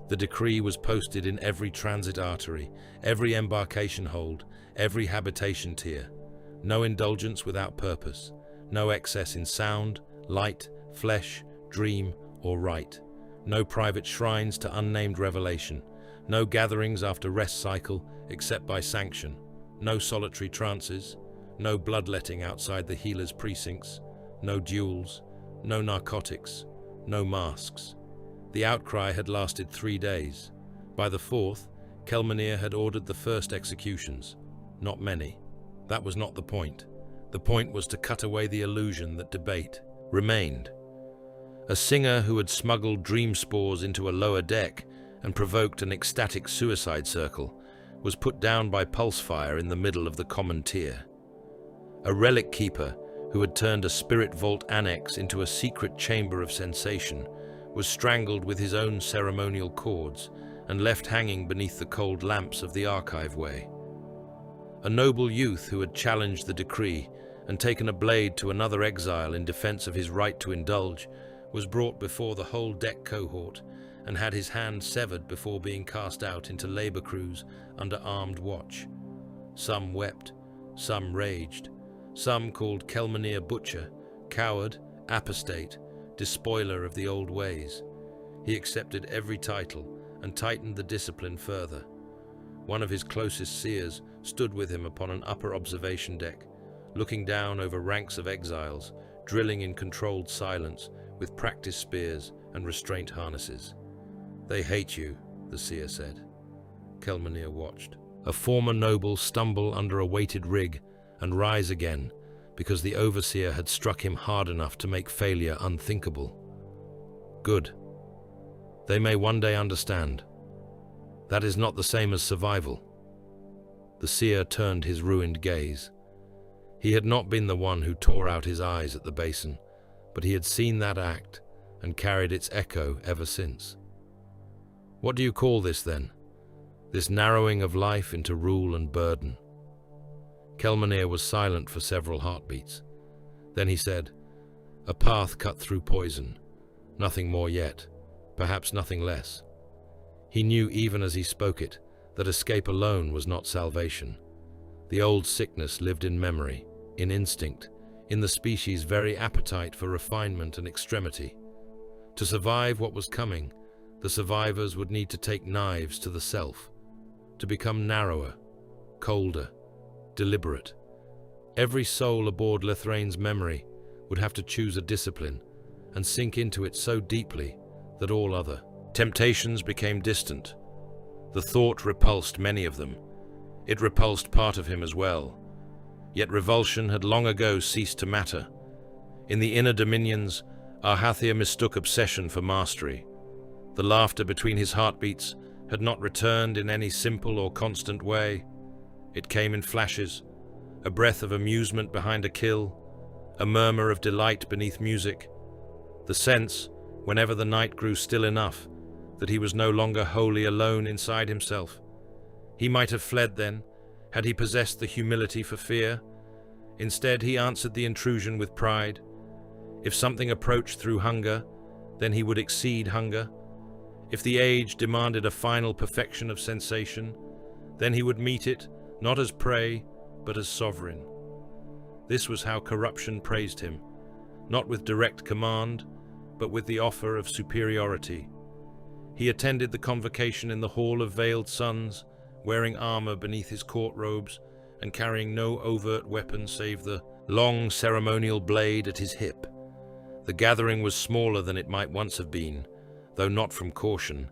The decree was posted in every transit artery, every embarkation hold, every habitation tier. No indulgence without purpose, no excess in sound, light, flesh, dream, or rite. No private shrines to unnamed revelation. No gatherings after rest cycle except by sanction. No solitary trances. No bloodletting outside the healer's precincts. No duels. No narcotics. No masks. The outcry had lasted 3 days. By the 4th, Kelmanir had ordered the first executions. Not many. That was not the point. The point was to cut away the illusion that debate remained. A singer who had smuggled dream spores into a lower deck and provoked an ecstatic suicide circle was put down by pulse fire in the middle of the common tier. A relic keeper who had turned a spirit vault annex into a secret chamber of sensation was strangled with his own ceremonial cords and left hanging beneath the cold lamps of the archive way. A noble youth who had challenged the decree and taken a blade to another exile in defense of his right to indulge, was brought before the whole deck cohort and had his hand severed before being cast out into labor crews under armed watch. Some wept, some raged, some called Kelmanir butcher, coward, apostate, despoiler of the old ways. He accepted every title and tightened the discipline further. One of his closest seers stood with him upon an upper observation deck, looking down over ranks of exiles, drilling in controlled silence with practice spears and restraint harnesses. "They hate you," the seer said. Kelmanir watched. A former noble stumble under a weighted rig and rise again because the overseer had struck him hard enough to make failure unthinkable. Good. They may one day understand. That is not the same as survival. The seer turned his ruined gaze. He had not been the one who tore out his eyes at the basin, but he had seen that act and carried its echo ever since. What do you call this, then? This narrowing of life into rule and burden? Kelmanir was silent for several heartbeats. Then he said, "A path cut through poison. Nothing more yet, perhaps nothing less." He knew even as he spoke it that escape alone was not salvation. The old sickness lived in memory, in instinct, in the species' very appetite for refinement and extremity. To survive what was coming, the survivors would need to take knives to the self, to become narrower, colder, deliberate. Every soul aboard Lithraine's memory would have to choose a discipline and sink into it so deeply that all other temptations became distant. The thought repulsed many of them. It repulsed part of him as well. Yet revulsion had long ago ceased to matter. In the inner dominions, Arhathir mistook obsession for mastery. The laughter between his heartbeats had not returned in any simple or constant way. It came in flashes, a breath of amusement behind a kill, a murmur of delight beneath music, the sense, whenever the night grew still enough, that he was no longer wholly alone inside himself. He might have fled then, had he possessed the humility for fear. Instead, he answered the intrusion with pride. If something approached through hunger, then he would exceed hunger. If the age demanded a final perfection of sensation, then he would meet it, not as prey, but as sovereign. This was how corruption praised him, not with direct command, but with the offer of superiority. He attended the convocation in the Hall of Veiled Suns, wearing armor beneath his court robes and carrying no overt weapon save the long ceremonial blade at his hip. The gathering was smaller than it might once have been, though not from caution.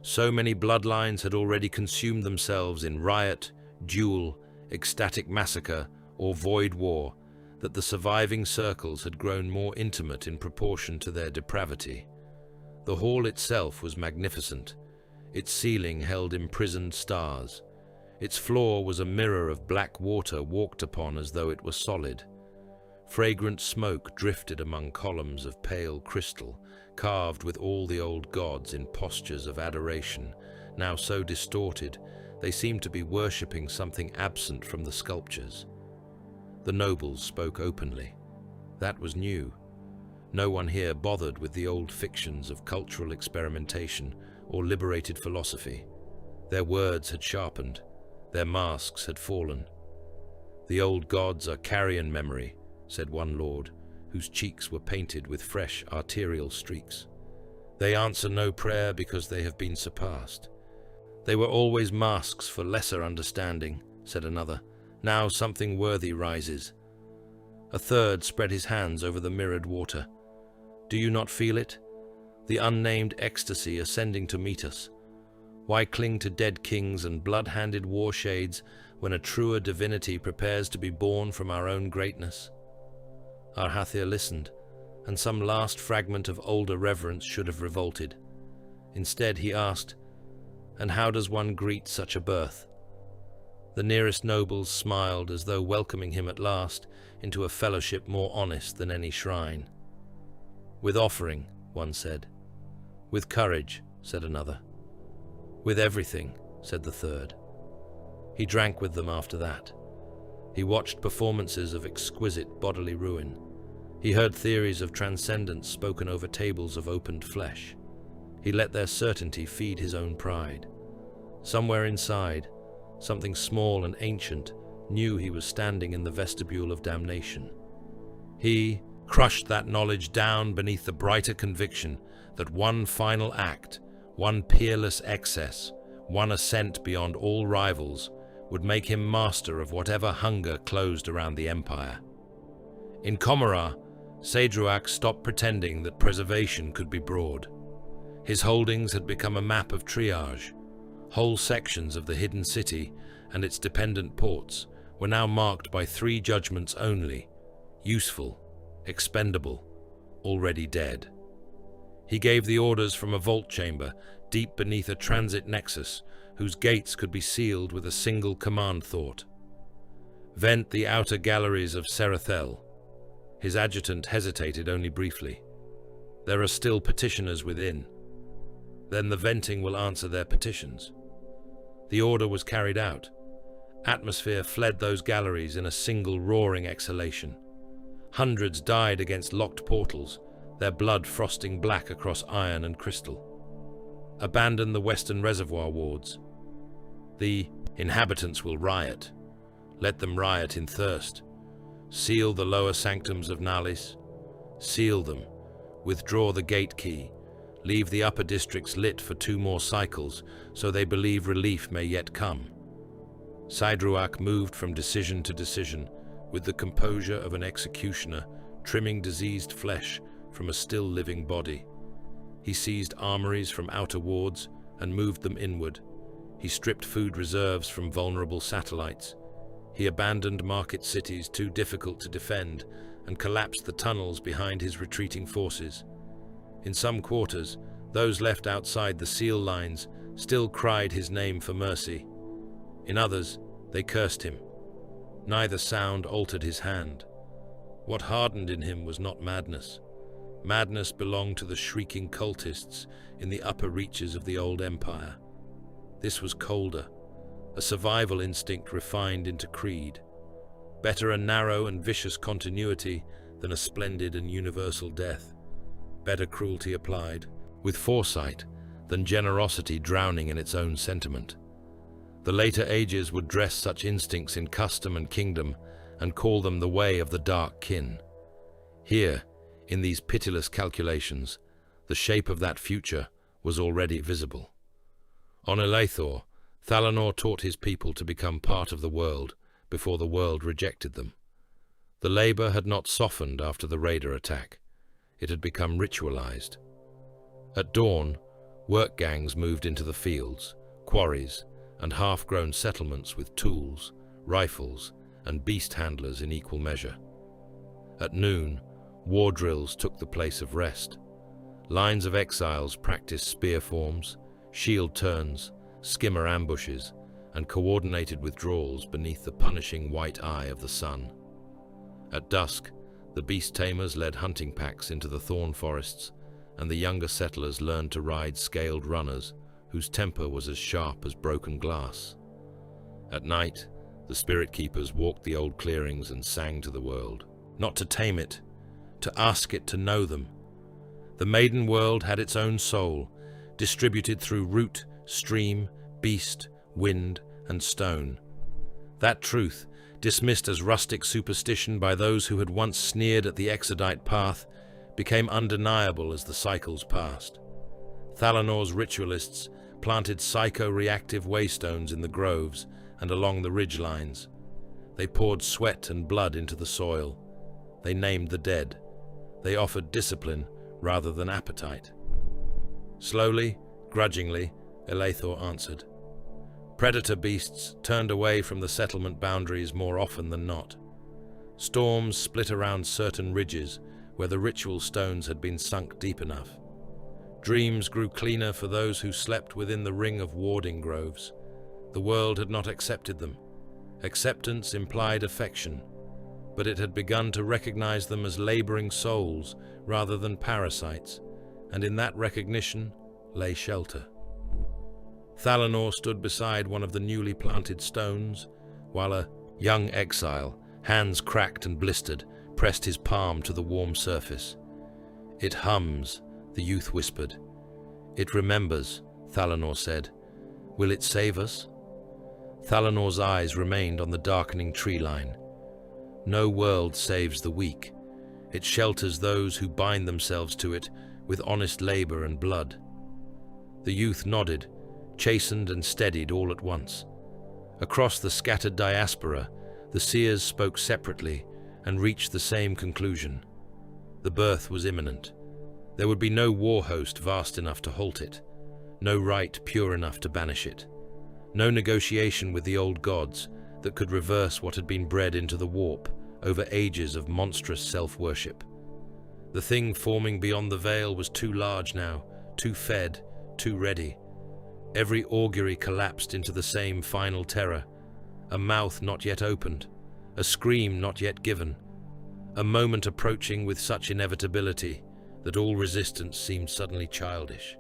So many bloodlines had already consumed themselves in riot, duel, ecstatic massacre, or void war, that the surviving circles had grown more intimate in proportion to their depravity. The hall itself was magnificent. Its ceiling held imprisoned stars. Its floor was a mirror of black water walked upon as though it were solid. Fragrant smoke drifted among columns of pale crystal, carved with all the old gods in postures of adoration, now so distorted they seemed to be worshipping something absent from the sculptures. The nobles spoke openly. That was new. No one here bothered with the old fictions of cultural experimentation or liberated philosophy. Their words had sharpened. Their masks had fallen. "The old gods are carrion memory," said one lord, whose cheeks were painted with fresh arterial streaks. "They answer no prayer because they have been surpassed." "They were always masks for lesser understanding," said another. "Now something worthy rises." A third spread his hands over the mirrored water. "Do you not feel it? The unnamed ecstasy ascending to meet us. Why cling to dead kings and blood-handed war shades when a truer divinity prepares to be born from our own greatness?" Arhathir listened, and some last fragment of older reverence should have revolted. Instead he asked, "And how does one greet such a birth?" The nearest nobles smiled as though welcoming him at last into a fellowship more honest than any shrine. "With offering," one said. "With courage," said another. "With everything," said the third. He drank with them after that. He watched performances of exquisite bodily ruin. He heard theories of transcendence spoken over tables of opened flesh. He let their certainty feed his own pride. Somewhere inside, something small and ancient knew he was standing in the vestibule of damnation. He crushed that knowledge down beneath the brighter conviction that one final act, one peerless excess, one ascent beyond all rivals, would make him master of whatever hunger closed around the empire. In Commorragh, Saedruak stopped pretending that preservation could be broad. His holdings had become a map of triage. Whole sections of the hidden city and its dependent ports were now marked by 3 judgments only: useful, expendable, already dead. He gave the orders from a vault chamber deep beneath a transit nexus whose gates could be sealed with a single command thought: vent the outer galleries of Serathel. His adjutant hesitated only briefly. There are still petitioners within. Then the venting will answer their petitions. The order was carried out. Atmosphere fled those galleries in a single roaring exhalation. Hundreds died against locked portals, their blood frosting black across iron and crystal. Abandon the western reservoir wards. The inhabitants will riot. Let them riot in thirst. Seal the lower sanctums of Nalis. Seal them. Withdraw the gate key. Leave the upper districts lit for 2 more cycles, so they believe relief may yet come. Saedruak moved from decision to decision, with the composure of an executioner trimming diseased flesh from a still-living body. He seized armories from outer wards and moved them inward. He stripped food reserves from vulnerable satellites. He abandoned market cities too difficult to defend and collapsed the tunnels behind his retreating forces. In some quarters, those left outside the seal lines still cried his name for mercy. In others, they cursed him. Neither sound altered his hand. What hardened in him was not madness. Madness belonged to the shrieking cultists in the upper reaches of the old empire. This was colder, a survival instinct refined into creed. Better a narrow and vicious continuity than a splendid and universal death. Better cruelty applied, with foresight, than generosity drowning in its own sentiment. The later ages would dress such instincts in custom and kingdom and call them the way of the dark kin. Here, in these pitiless calculations, the shape of that future was already visible. On Elathor, Thalanor taught his people to become part of the world before the world rejected them. The labor had not softened after the raider attack. It had become ritualized. At dawn, work gangs moved into the fields, quarries, and half-grown settlements with tools, rifles, and beast handlers in equal measure. At noon, war drills took the place of rest. Lines of exiles practiced spear forms, shield turns, skimmer ambushes, and coordinated withdrawals beneath the punishing white eye of the sun. At dusk, the beast tamers led hunting packs into the thorn forests, and the younger settlers learned to ride scaled runners whose temper was as sharp as broken glass. At night, the spirit keepers walked the old clearings and sang to the world, not to tame it, to ask it to know them. The maiden world had its own soul, distributed through root, stream, beast, wind, and stone. That truth, dismissed as rustic superstition by those who had once sneered at the exodite path, became undeniable as the cycles passed. Thalanor's ritualists planted psycho-reactive waystones in the groves and along the ridgelines. They poured sweat and blood into the soil. They named the dead. They offered discipline rather than appetite. Slowly, grudgingly, Elathor answered. Predator beasts turned away from the settlement boundaries more often than not. Storms split around certain ridges where the ritual stones had been sunk deep enough. Dreams grew cleaner for those who slept within the ring of warding groves. The world had not accepted them. Acceptance implied affection, but it had begun to recognize them as laboring souls rather than parasites, and in that recognition lay shelter. Thalanor stood beside one of the newly planted stones, while a young exile, hands cracked and blistered, pressed his palm to the warm surface. "It hums," the youth whispered. "It remembers," Thalanor said. "Will it save us?" Thalanor's eyes remained on the darkening tree line. No world saves the weak. It shelters those who bind themselves to it with honest labor and blood. The youth nodded, chastened and steadied all at once. Across the scattered diaspora, the seers spoke separately and reached the same conclusion. The birth was imminent. There would be no war host vast enough to halt it, no rite pure enough to banish it, no negotiation with the old gods that could reverse what had been bred into the warp over ages of monstrous self-worship. The thing forming beyond the veil was too large now, too fed, too ready. Every augury collapsed into the same final terror, a mouth not yet opened, a scream not yet given, a moment approaching with such inevitability that all resistance seemed suddenly childish.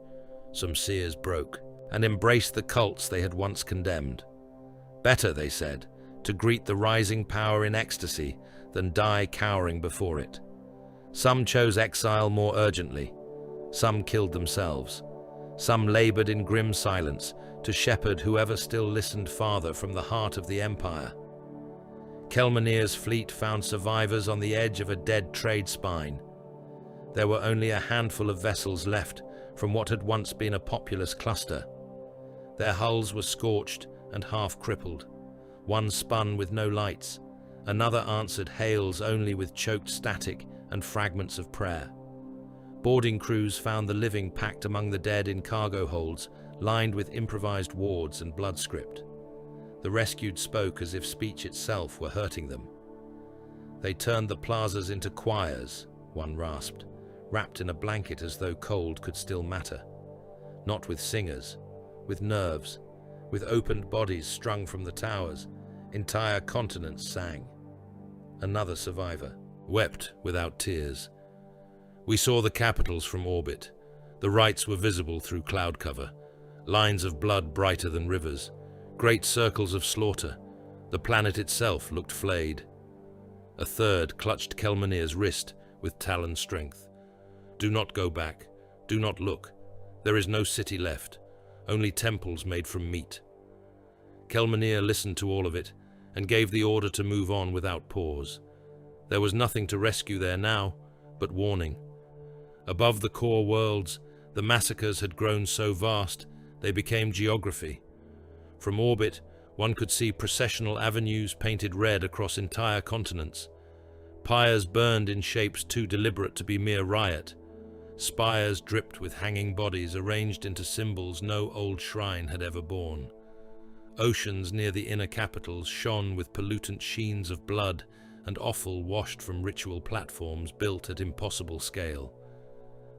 Some seers broke and embraced the cults they had once condemned. Better, they said, to greet the rising power in ecstasy than die cowering before it. Some chose exile more urgently. Some killed themselves. Some labored in grim silence to shepherd whoever still listened farther from the heart of the empire. Kelmanir's fleet found survivors on the edge of a dead trade spine. There were only a handful of vessels left from what had once been a populous cluster. Their hulls were scorched and half crippled. One spun with no lights, another answered hails only with choked static and fragments of prayer. Boarding crews found the living packed among the dead in cargo holds, lined with improvised wards and blood script. The rescued spoke as if speech itself were hurting them. They turned the plazas into choirs, one rasped, wrapped in a blanket as though cold could still matter. Not with singers, with nerves, with opened bodies strung from the towers, entire continents sang. Another survivor wept without tears. We saw the capitals from orbit. The rites were visible through cloud cover, lines of blood brighter than rivers, great circles of slaughter. The planet itself looked flayed. A third clutched Kelmanir's wrist with talon strength. "Do not go back. Do not look. There is no city left, only temples made from meat." Kelmanir listened to all of it and gave the order to move on without pause. There was nothing to rescue there now but warning. Above the core worlds, the massacres had grown so vast they became geography. From orbit, one could see processional avenues painted red across entire continents. Pyres burned in shapes too deliberate to be mere riot. Spires dripped with hanging bodies arranged into symbols no old shrine had ever borne. Oceans near the inner capitals shone with pollutant sheens of blood and offal washed from ritual platforms built at impossible scale.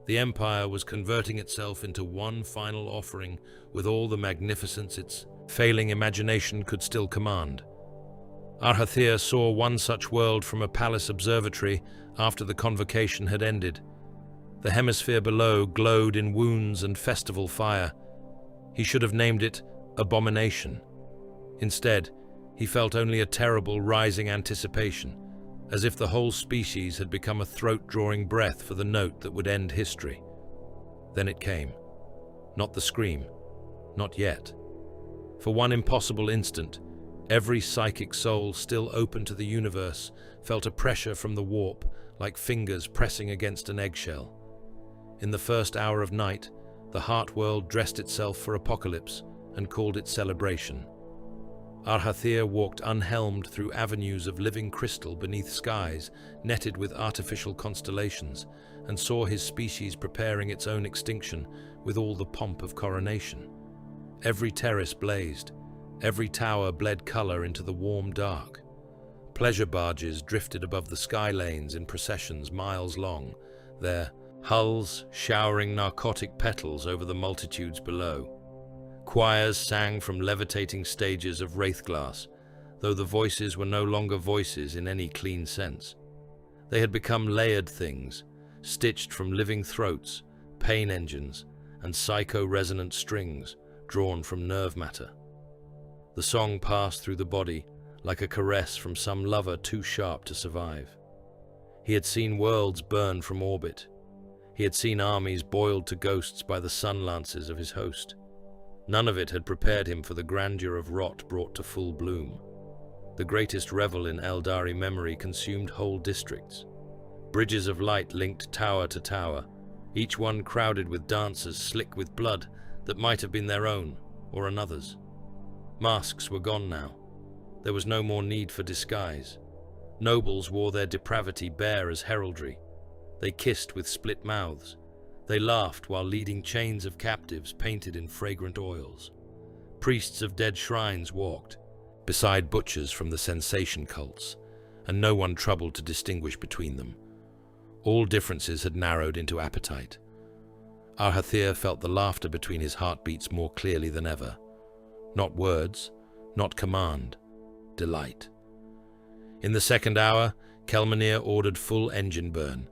The Empire was converting itself into one final offering with all the magnificence its failing imagination could still command. Arhathir saw one such world from a palace observatory after the convocation had ended. The hemisphere below glowed in wounds and festival fire. He should have named it Abomination. Instead, he felt only a terrible rising anticipation, as if the whole species had become a throat-drawing breath for the note that would end history. Then it came. Not the scream. Not yet. For one impossible instant, every psychic soul still open to the universe felt a pressure from the warp, like fingers pressing against an eggshell. In the first hour of night, the heart world dressed itself for apocalypse and called it celebration. Arhathir walked unhelmed through avenues of living crystal beneath skies netted with artificial constellations, and saw his species preparing its own extinction with all the pomp of coronation. Every terrace blazed, every tower bled color into the warm dark. Pleasure barges drifted above the sky lanes in processions miles long, their hulls showering narcotic petals over the multitudes below. Choirs sang from levitating stages of wraith glass, though the voices were no longer voices in any clean sense. They had become layered things, stitched from living throats, pain engines, and psycho-resonant strings, drawn from nerve matter. The song passed through the body like a caress from some lover too sharp to survive. He had seen worlds burn from orbit. He had seen armies boiled to ghosts by the sun lances of his host. None of it had prepared him for the grandeur of rot brought to full bloom. The greatest revel in Aeldari memory consumed whole districts. Bridges of light linked tower to tower, each one crowded with dancers slick with blood that might have been their own or another's. Masks were gone now. There was no more need for disguise. Nobles wore their depravity bare as heraldry. They kissed with split mouths. They laughed while leading chains of captives painted in fragrant oils. Priests of dead shrines walked beside butchers from the sensation cults, and no one troubled to distinguish between them. All differences had narrowed into appetite. Arhathir felt the laughter between his heartbeats more clearly than ever. Not words, not command, delight. In the second hour, Kelmanir ordered full engine burn.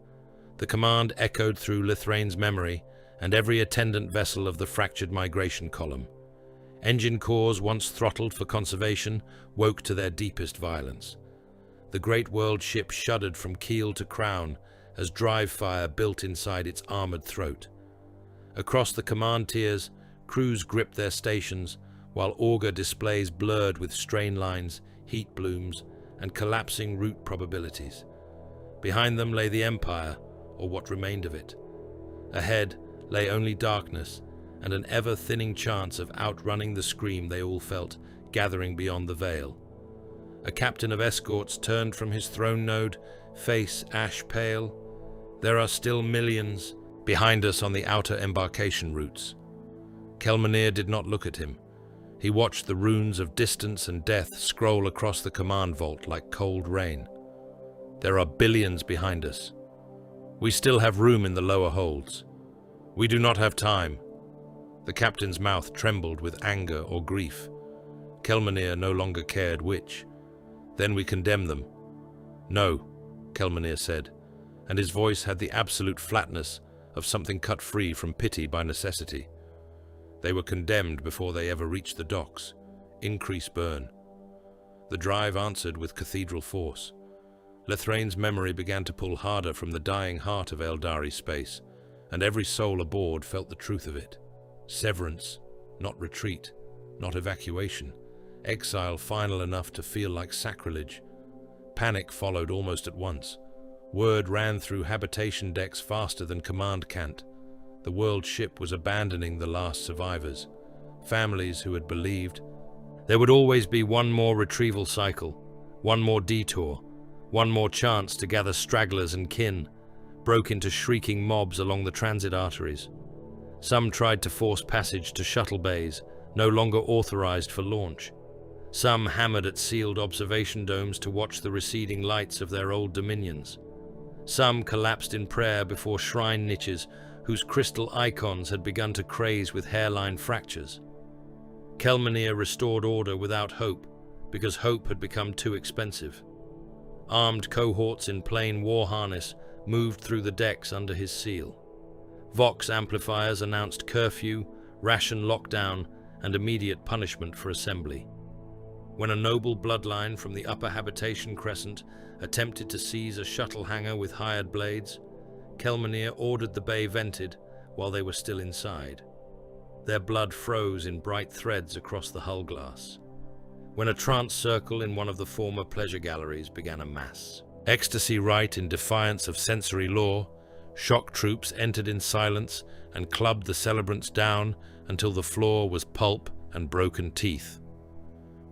The command echoed through Lithrain's memory and every attendant vessel of the fractured migration column. Engine cores, once throttled for conservation, woke to their deepest violence. The great world ship shuddered from keel to crown as drive fire built inside its armored throat. Across the command tiers, crews gripped their stations, while auger displays blurred with strain lines, heat blooms, and collapsing route probabilities. Behind them lay the Empire, or what remained of it. Ahead lay only darkness, and an ever-thinning chance of outrunning the scream they all felt, gathering beyond the veil. A captain of escorts turned from his throne node, face ash-pale. There are still millions behind us on the outer embarkation routes. Kelmanir did not look at him. He watched the runes of distance and death scroll across the command vault like cold rain. There are billions behind us. We still have room in the lower holds. We do not have time. The captain's mouth trembled with anger or grief. Kelmanir no longer cared which. Then we condemn them. No, Kelmanir said, and his voice had the absolute flatness of something cut free from pity by necessity. They were condemned before they ever reached the docks. Increase burn. The drive answered with cathedral force. Lithrain's memory began to pull harder from the dying heart of Aeldari space, and every soul aboard felt the truth of it. Severance, not retreat, not evacuation. Exile final enough to feel like sacrilege. Panic followed almost at once. Word ran through habitation decks faster than command cant. The world ship was abandoning the last survivors. Families who had believed there would always be one more retrieval cycle, one more detour, one more chance to gather stragglers and kin, broke into shrieking mobs along the transit arteries. Some tried to force passage to shuttle bays, no longer authorized for launch. Some hammered at sealed observation domes to watch the receding lights of their old dominions. Some collapsed in prayer before shrine niches whose crystal icons had begun to craze with hairline fractures. Kelmanir restored order without hope, because hope had become too expensive. Armed cohorts in plain war harness moved through the decks under his seal. Vox amplifiers announced curfew, ration lockdown, and immediate punishment for assembly. When a noble bloodline from the upper habitation crescent attempted to seize a shuttle hangar with hired blades, Kelmanir ordered the bay vented while they were still inside. Their blood froze in bright threads across the hull glass. When a trance circle in one of the former pleasure galleries began a mass. Ecstasy right in defiance of sensory law, shock troops entered in silence and clubbed the celebrants down until the floor was pulp and broken teeth.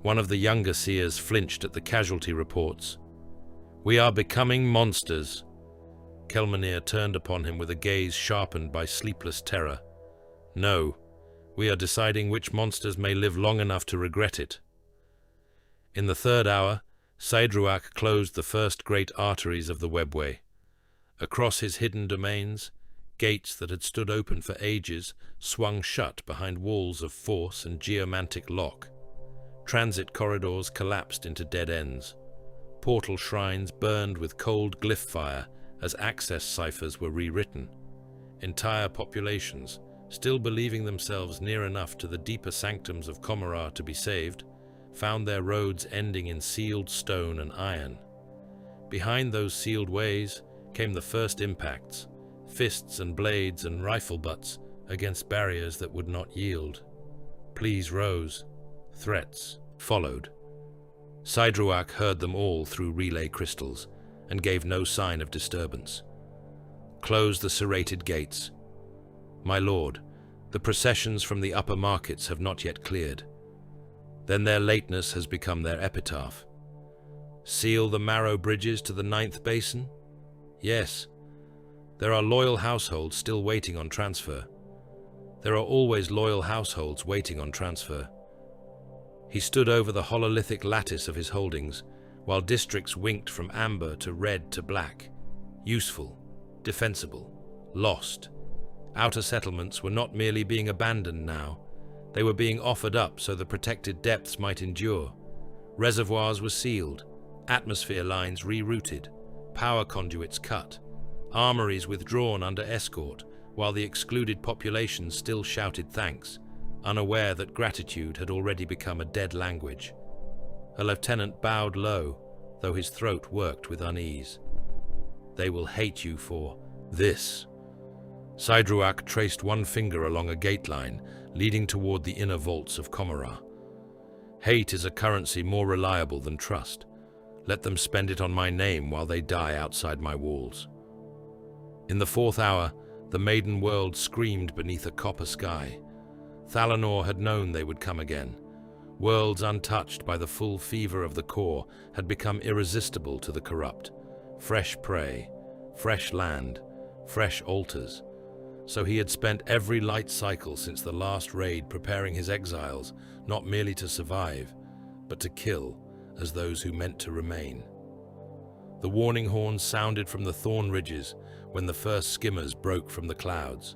One of the younger seers flinched at the casualty reports. "We are becoming monsters." Kelmanir turned upon him with a gaze sharpened by sleepless terror. "No, we are deciding which monsters may live long enough to regret it." In the third hour, Saedruak closed the first great arteries of the webway. Across his hidden domains, gates that had stood open for ages swung shut behind walls of force and geomantic lock. Transit corridors collapsed into dead ends. Portal shrines burned with cold glyph fire as access ciphers were rewritten. Entire populations, still believing themselves near enough to the deeper sanctums of Commorragh to be saved, found their roads ending in sealed stone and iron. Behind those sealed ways came the first impacts, fists and blades and rifle butts against barriers that would not yield. Pleas rose, threats followed. Sidruak heard them all through relay crystals and gave no sign of disturbance. Close the serrated gates. My lord, the processions from the upper markets have not yet cleared. Then their lateness has become their epitaph. Seal the marrow bridges to the 9th basin? Yes. There are loyal households still waiting on transfer. There are always loyal households waiting on transfer. He stood over the hololithic lattice of his holdings, while districts winked from amber to red to black. Useful, defensible, lost. Outer settlements were not merely being abandoned now. They were being offered up so the protected depths might endure. Reservoirs were sealed, atmosphere lines rerouted, power conduits cut, armories withdrawn under escort, while the excluded population still shouted thanks, unaware that gratitude had already become a dead language. A lieutenant bowed low, though his throat worked with unease. They will hate you for this. Sidruak traced one finger along a gate line leading toward the inner vaults of Commorragh. Hate is a currency more reliable than trust. Let them spend it on my name while they die outside my walls. In the 4th hour, the maiden world screamed beneath a copper sky. Thalanor had known they would come again. Worlds untouched by the full fever of the core had become irresistible to the corrupt. Fresh prey, fresh land, fresh altars. So he had spent every light cycle since the last raid preparing his exiles, not merely to survive, but to kill as those who meant to remain. The warning horns sounded from the thorn ridges when the first skimmers broke from the clouds.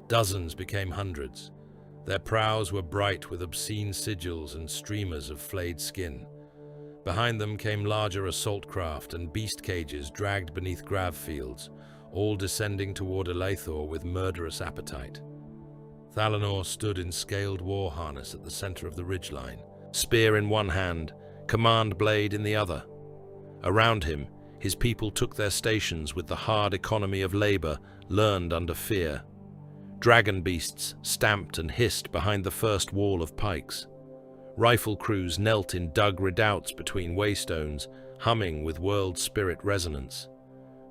Dozens became hundreds. Their prows were bright with obscene sigils and streamers of flayed skin. Behind them came larger assault craft and beast cages dragged beneath grav fields, all descending toward Elathor with murderous appetite. Thalanor stood in scaled war harness at the center of the ridgeline, spear in one hand, command blade in the other. Around him, his people took their stations with the hard economy of labor learned under fear. Dragon beasts stamped and hissed behind the first wall of pikes. Rifle crews knelt in dug redoubts between waystones, humming with world spirit resonance.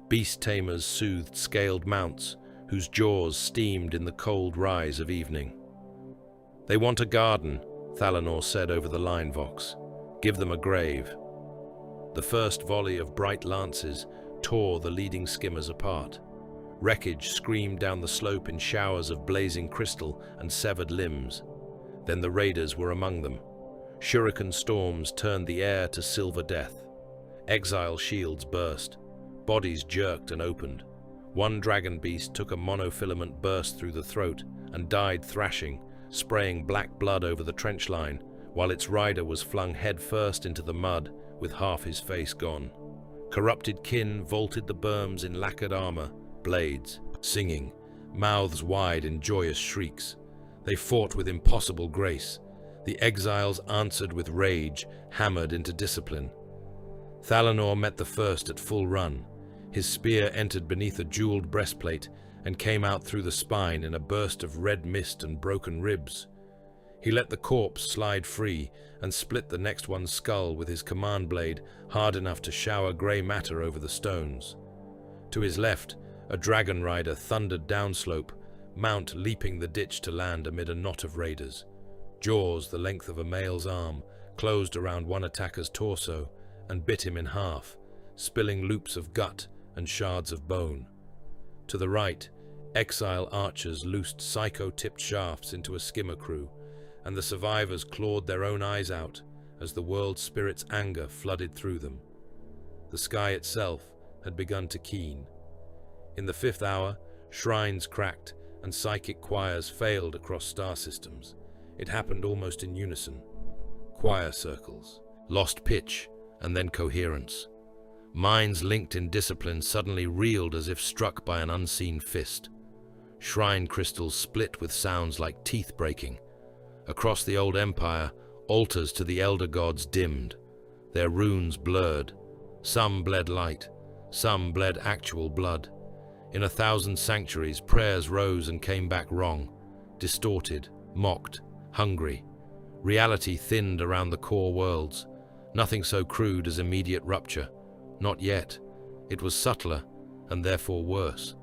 Beast tamers soothed scaled mounts, whose jaws steamed in the cold rise of evening. They want a garden, Thalanor said over the line vox. Give them a grave. The first volley of bright lances tore the leading skimmers apart. Wreckage screamed down the slope in showers of blazing crystal and severed limbs. Then the raiders were among them. Shuriken storms turned the air to silver death. Exile shields burst. Bodies jerked and opened. One dragon beast took a monofilament burst through the throat and died thrashing, spraying black blood over the trench line, while its rider was flung headfirst into the mud with half his face gone. Corrupted kin vaulted the berms in lacquered armor, blades, singing, mouths wide in joyous shrieks. They fought with impossible grace. The exiles answered with rage, hammered into discipline. Thalanor met the first at full run. His spear entered beneath a jeweled breastplate and came out through the spine in a burst of red mist and broken ribs. He let the corpse slide free and split the next one's skull with his command blade hard enough to shower grey matter over the stones. To his left, a dragon rider thundered downslope, mount leaping the ditch to land amid a knot of raiders. Jaws the length of a male's arm closed around one attacker's torso and bit him in half, spilling loops of gut and shards of bone. To the right, exile archers loosed psycho-tipped shafts into a skimmer crew, and the survivors clawed their own eyes out as the world spirit's anger flooded through them. The sky itself had begun to keen. In the 5th hour, shrines cracked and psychic choirs failed across star systems. It happened almost in unison. Choir circles, lost pitch, and then coherence. Minds linked in discipline suddenly reeled as if struck by an unseen fist. Shrine crystals split with sounds like teeth breaking. Across the old empire, altars to the elder gods dimmed, their runes blurred. Some bled light, some bled actual blood. In 1,000 sanctuaries, prayers rose and came back wrong, distorted, mocked, hungry. Reality thinned around the core worlds. Nothing so crude as immediate rupture. Not yet. It was subtler, and therefore worse.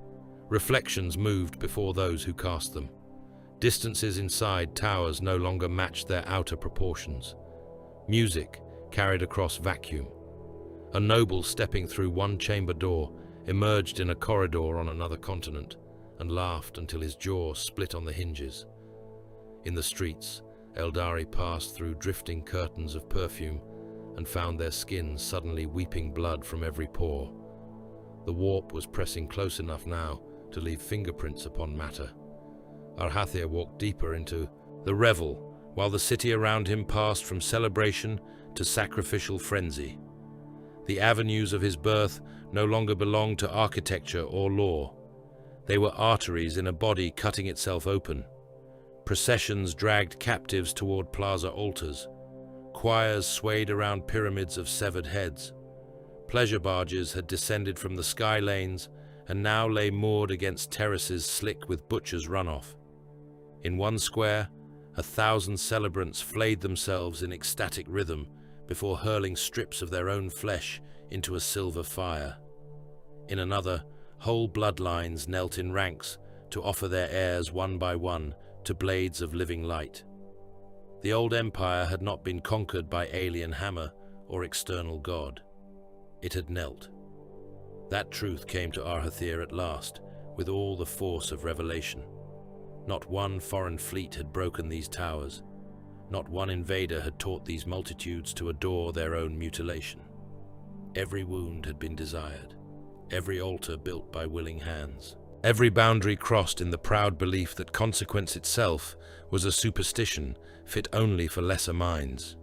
Reflections moved before those who cast them. Distances inside towers no longer matched their outer proportions. Music carried across vacuum. A noble stepping through one chamber door emerged in a corridor on another continent and laughed until his jaw split on the hinges. In the streets, Aeldari passed through drifting curtains of perfume and found their skins suddenly weeping blood from every pore. The warp was pressing close enough now to leave fingerprints upon matter. Arhathir walked deeper into the revel, while the city around him passed from celebration to sacrificial frenzy. The avenues of his birth no longer belonged to architecture or law. They were arteries in a body cutting itself open. Processions dragged captives toward plaza altars. Choirs swayed around pyramids of severed heads. Pleasure barges had descended from the sky lanes and now lay moored against terraces slick with butcher's runoff. In one square, 1,000 celebrants flayed themselves in ecstatic rhythm before hurling strips of their own flesh into a silver fire. In another, whole bloodlines knelt in ranks to offer their heirs one by one to blades of living light. The old empire had not been conquered by alien hammer or external god. It had knelt. That truth came to Arhathir at last, with all the force of revelation. Not one foreign fleet had broken these towers. Not one invader had taught these multitudes to adore their own mutilation. Every wound had been desired, every altar built by willing hands, every boundary crossed in the proud belief that consequence itself was a superstition fit only for lesser minds.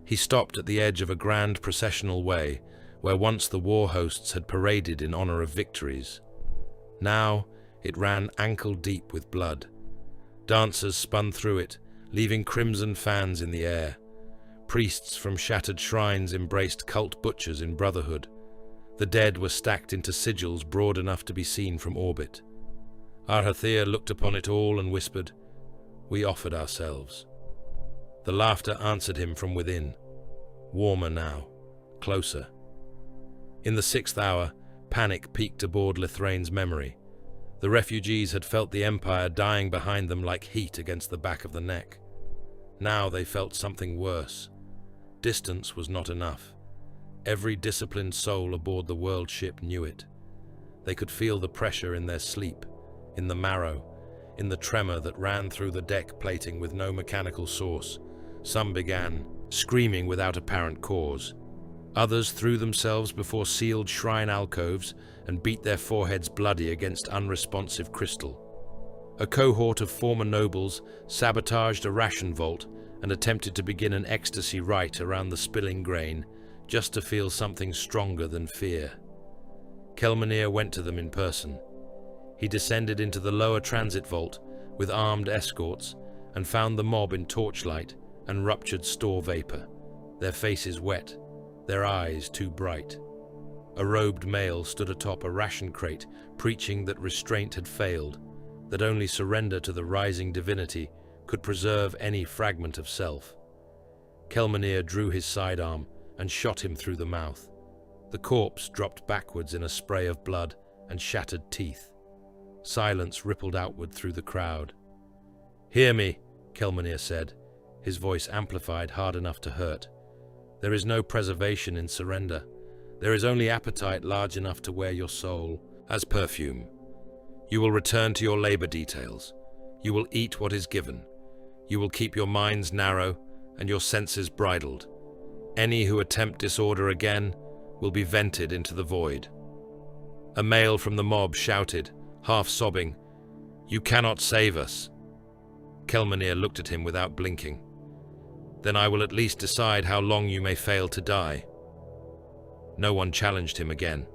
He stopped at the edge of a grand processional way where once the war hosts had paraded in honor of victories. Now it ran ankle-deep with blood. Dancers spun through it, leaving crimson fans in the air. Priests from shattered shrines embraced cult butchers in brotherhood. The dead were stacked into sigils broad enough to be seen from orbit. Arhathir looked upon it all and whispered, "We offered ourselves." The laughter answered him from within, warmer now, closer. In the 6th hour, panic peaked aboard Lithraine's memory. The refugees had felt the Empire dying behind them like heat against the back of the neck. Now they felt something worse. Distance was not enough. Every disciplined soul aboard the world ship knew it. They could feel the pressure in their sleep, in the marrow, in the tremor that ran through the deck plating with no mechanical source. Some began screaming without apparent cause. Others threw themselves before sealed shrine alcoves and beat their foreheads bloody against unresponsive crystal. A cohort of former nobles sabotaged a ration vault and attempted to begin an ecstasy rite around the spilling grain, just to feel something stronger than fear. Kelmanir went to them in person. He descended into the lower transit vault with armed escorts and found the mob in torchlight and ruptured store vapor, their faces wet, their eyes too bright. A robed male stood atop a ration crate, preaching that restraint had failed, that only surrender to the rising divinity could preserve any fragment of self. Kelmanir drew his sidearm and shot him through the mouth. The corpse dropped backwards in a spray of blood and shattered teeth. Silence rippled outward through the crowd. "Hear me," Kelmanir said, his voice amplified hard enough to hurt. "There is no preservation in surrender. There is only appetite large enough to wear your soul as perfume. You will return to your labor details. You will eat what is given. You will keep your minds narrow and your senses bridled. Any who attempt disorder again will be vented into the void." A male from the mob shouted, half sobbing, "You cannot save us." Kelmanir looked at him without blinking. "Then I will at least decide how long you may fail to die." No one challenged him again.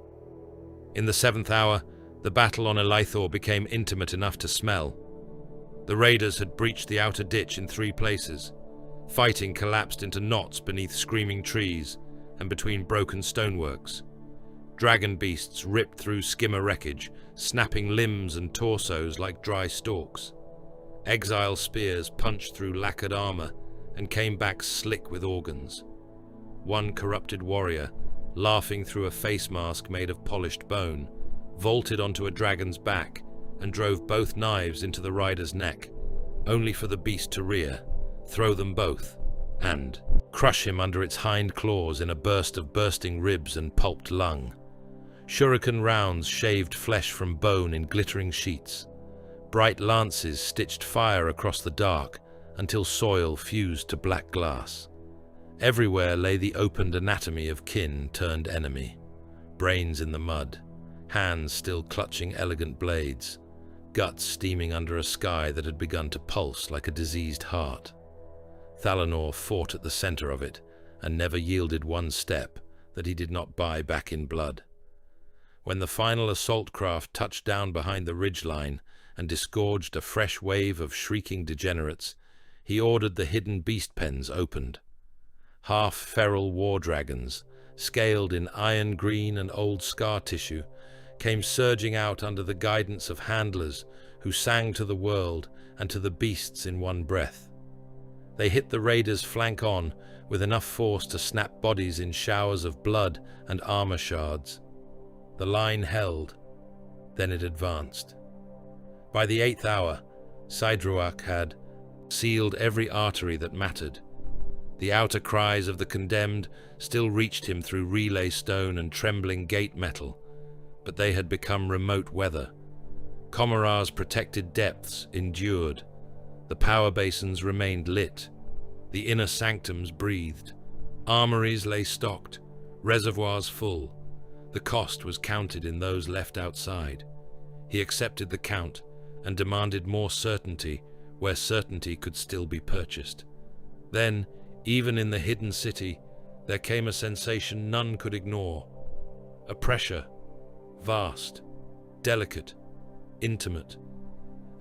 In the 7th hour, The battle on Aeldari became intimate enough to smell. The raiders had breached the outer ditch in 3 places. Fighting collapsed into knots beneath screaming trees and between broken stoneworks. Dragon beasts ripped through skimmer wreckage, snapping limbs and torsos like dry stalks. Exile spears punched through lacquered armor and came back slick with organs. One corrupted warrior, laughing through a face mask made of polished bone, vaulted onto a dragon's back and drove both knives into the rider's neck, only for the beast to rear, throw them both, and crush him under its hind claws in a burst of bursting ribs and pulped lung. Shuriken rounds shaved flesh from bone in glittering sheets. Bright lances stitched fire across the dark until soil fused to black glass. Everywhere lay the opened anatomy of kin turned enemy. Brains in the mud, hands still clutching elegant blades, guts steaming under a sky that had begun to pulse like a diseased heart. Thalanor fought at the center of it and never yielded one step that he did not buy back in blood. When the final assault craft touched down behind the ridgeline and disgorged a fresh wave of shrieking degenerates, he ordered the hidden beast pens opened. Half-feral war dragons, scaled in iron green and old scar tissue, came surging out under the guidance of handlers who sang to the world and to the beasts in one breath. They hit the raiders flank on with enough force to snap bodies in showers of blood and armor shards. The line held, then it advanced. By the 8th hour, Saedruak had sealed every artery that mattered. The outer cries of the condemned still reached him through relay stone and trembling gate metal, but they had become remote weather. Comora's protected depths endured. The power basins remained lit. The inner sanctums breathed. Armories lay stocked, reservoirs full. The cost was counted in those left outside. He accepted the count and demanded more certainty where certainty could still be purchased. Then, even in the hidden city, there came a sensation none could ignore. A pressure, vast, delicate, intimate,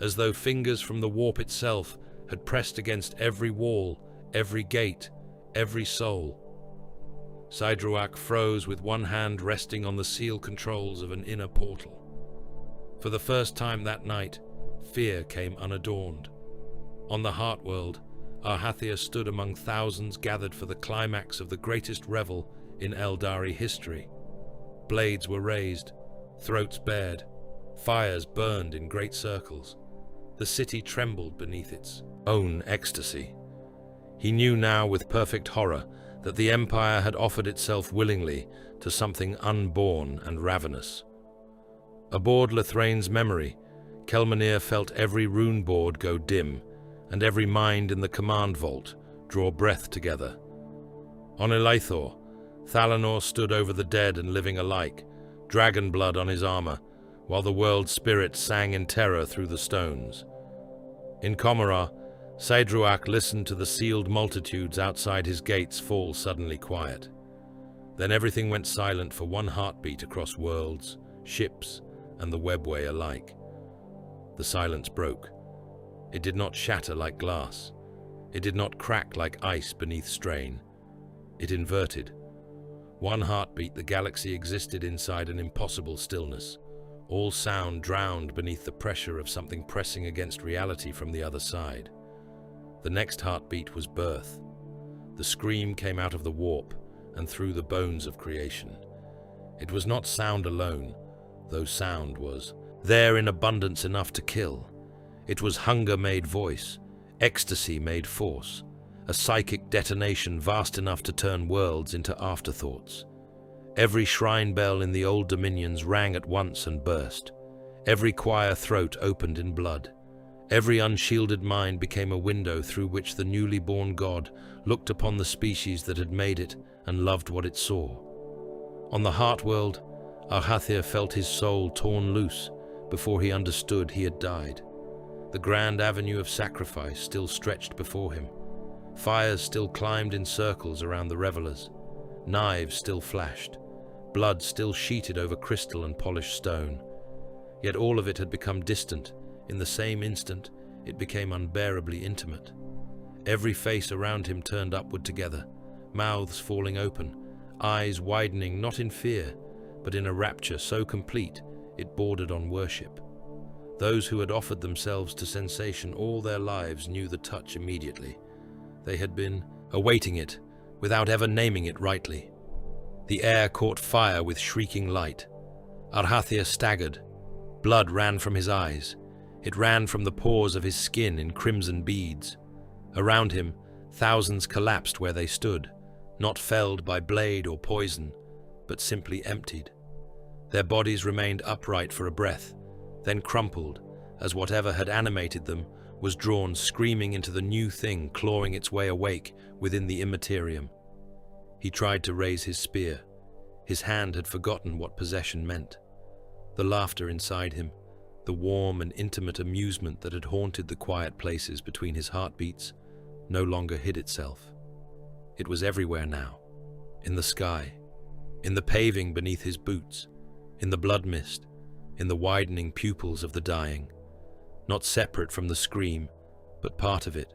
as though fingers from the warp itself had pressed against every wall, every gate, every soul. Saedruak froze with one hand resting on the seal controls of an inner portal. For the first time that night, fear came unadorned. On the Heartworld, Arhathir stood among thousands gathered for the climax of the greatest revel in Aeldari history. Blades were raised, throats bared, fires burned in great circles. The city trembled beneath its own ecstasy. He knew now with perfect horror that the Empire had offered itself willingly to something unborn and ravenous. Aboard Lethrane's memory, Kelmanir felt every rune board go dim, and every mind in the command vault draw breath together. On Aeldari, Thalanor stood over the dead and living alike, dragon blood on his armor, while the world spirit sang in terror through the stones. In Comora, Saedruak listened to the sealed multitudes outside his gates fall suddenly quiet. Then everything went silent for one heartbeat across worlds, ships, and the webway alike. The silence broke. It did not shatter like glass. It did not crack like ice beneath strain. It inverted. One heartbeat, the galaxy existed inside an impossible stillness. All sound drowned beneath the pressure of something pressing against reality from the other side. The next heartbeat was birth. The scream came out of the warp and through the bones of creation. It was not sound alone, though sound was there in abundance enough to kill. It was hunger made voice, ecstasy made force, a psychic detonation vast enough to turn worlds into afterthoughts. Every shrine bell in the old dominions rang at once and burst. Every choir throat opened in blood. Every unshielded mind became a window through which the newly born god looked upon the species that had made it and loved what it saw. On the Heartworld, Arhathir felt his soul torn loose before he understood he had died. The grand avenue of sacrifice still stretched before him. Fires still climbed in circles around the revelers. Knives still flashed. Blood still sheeted over crystal and polished stone. yet all of it had become distant. In the same instant, it became unbearably intimate. Every face around him turned upward together, mouths falling open, eyes widening not in fear, but in a rapture so complete it bordered on worship. Those who had offered themselves to sensation all their lives knew the touch immediately. They had been awaiting it, without ever naming it rightly. The air caught fire with shrieking light. Arhathir staggered. Blood ran from his eyes. It ran from the pores of his skin in crimson beads. Around him, thousands collapsed where they stood, not felled by blade or poison, but simply emptied. Their bodies remained upright for a breath, then crumpled, as whatever had animated them was drawn screaming into the new thing clawing its way awake within the immaterium. He tried to raise his spear. His hand had forgotten what possession meant. The laughter inside him, the warm and intimate amusement that had haunted the quiet places between his heartbeats, no longer hid itself. It was everywhere now, in the sky, in the paving beneath his boots, in the blood mist, in the widening pupils of the dying, not separate from the scream, but part of it,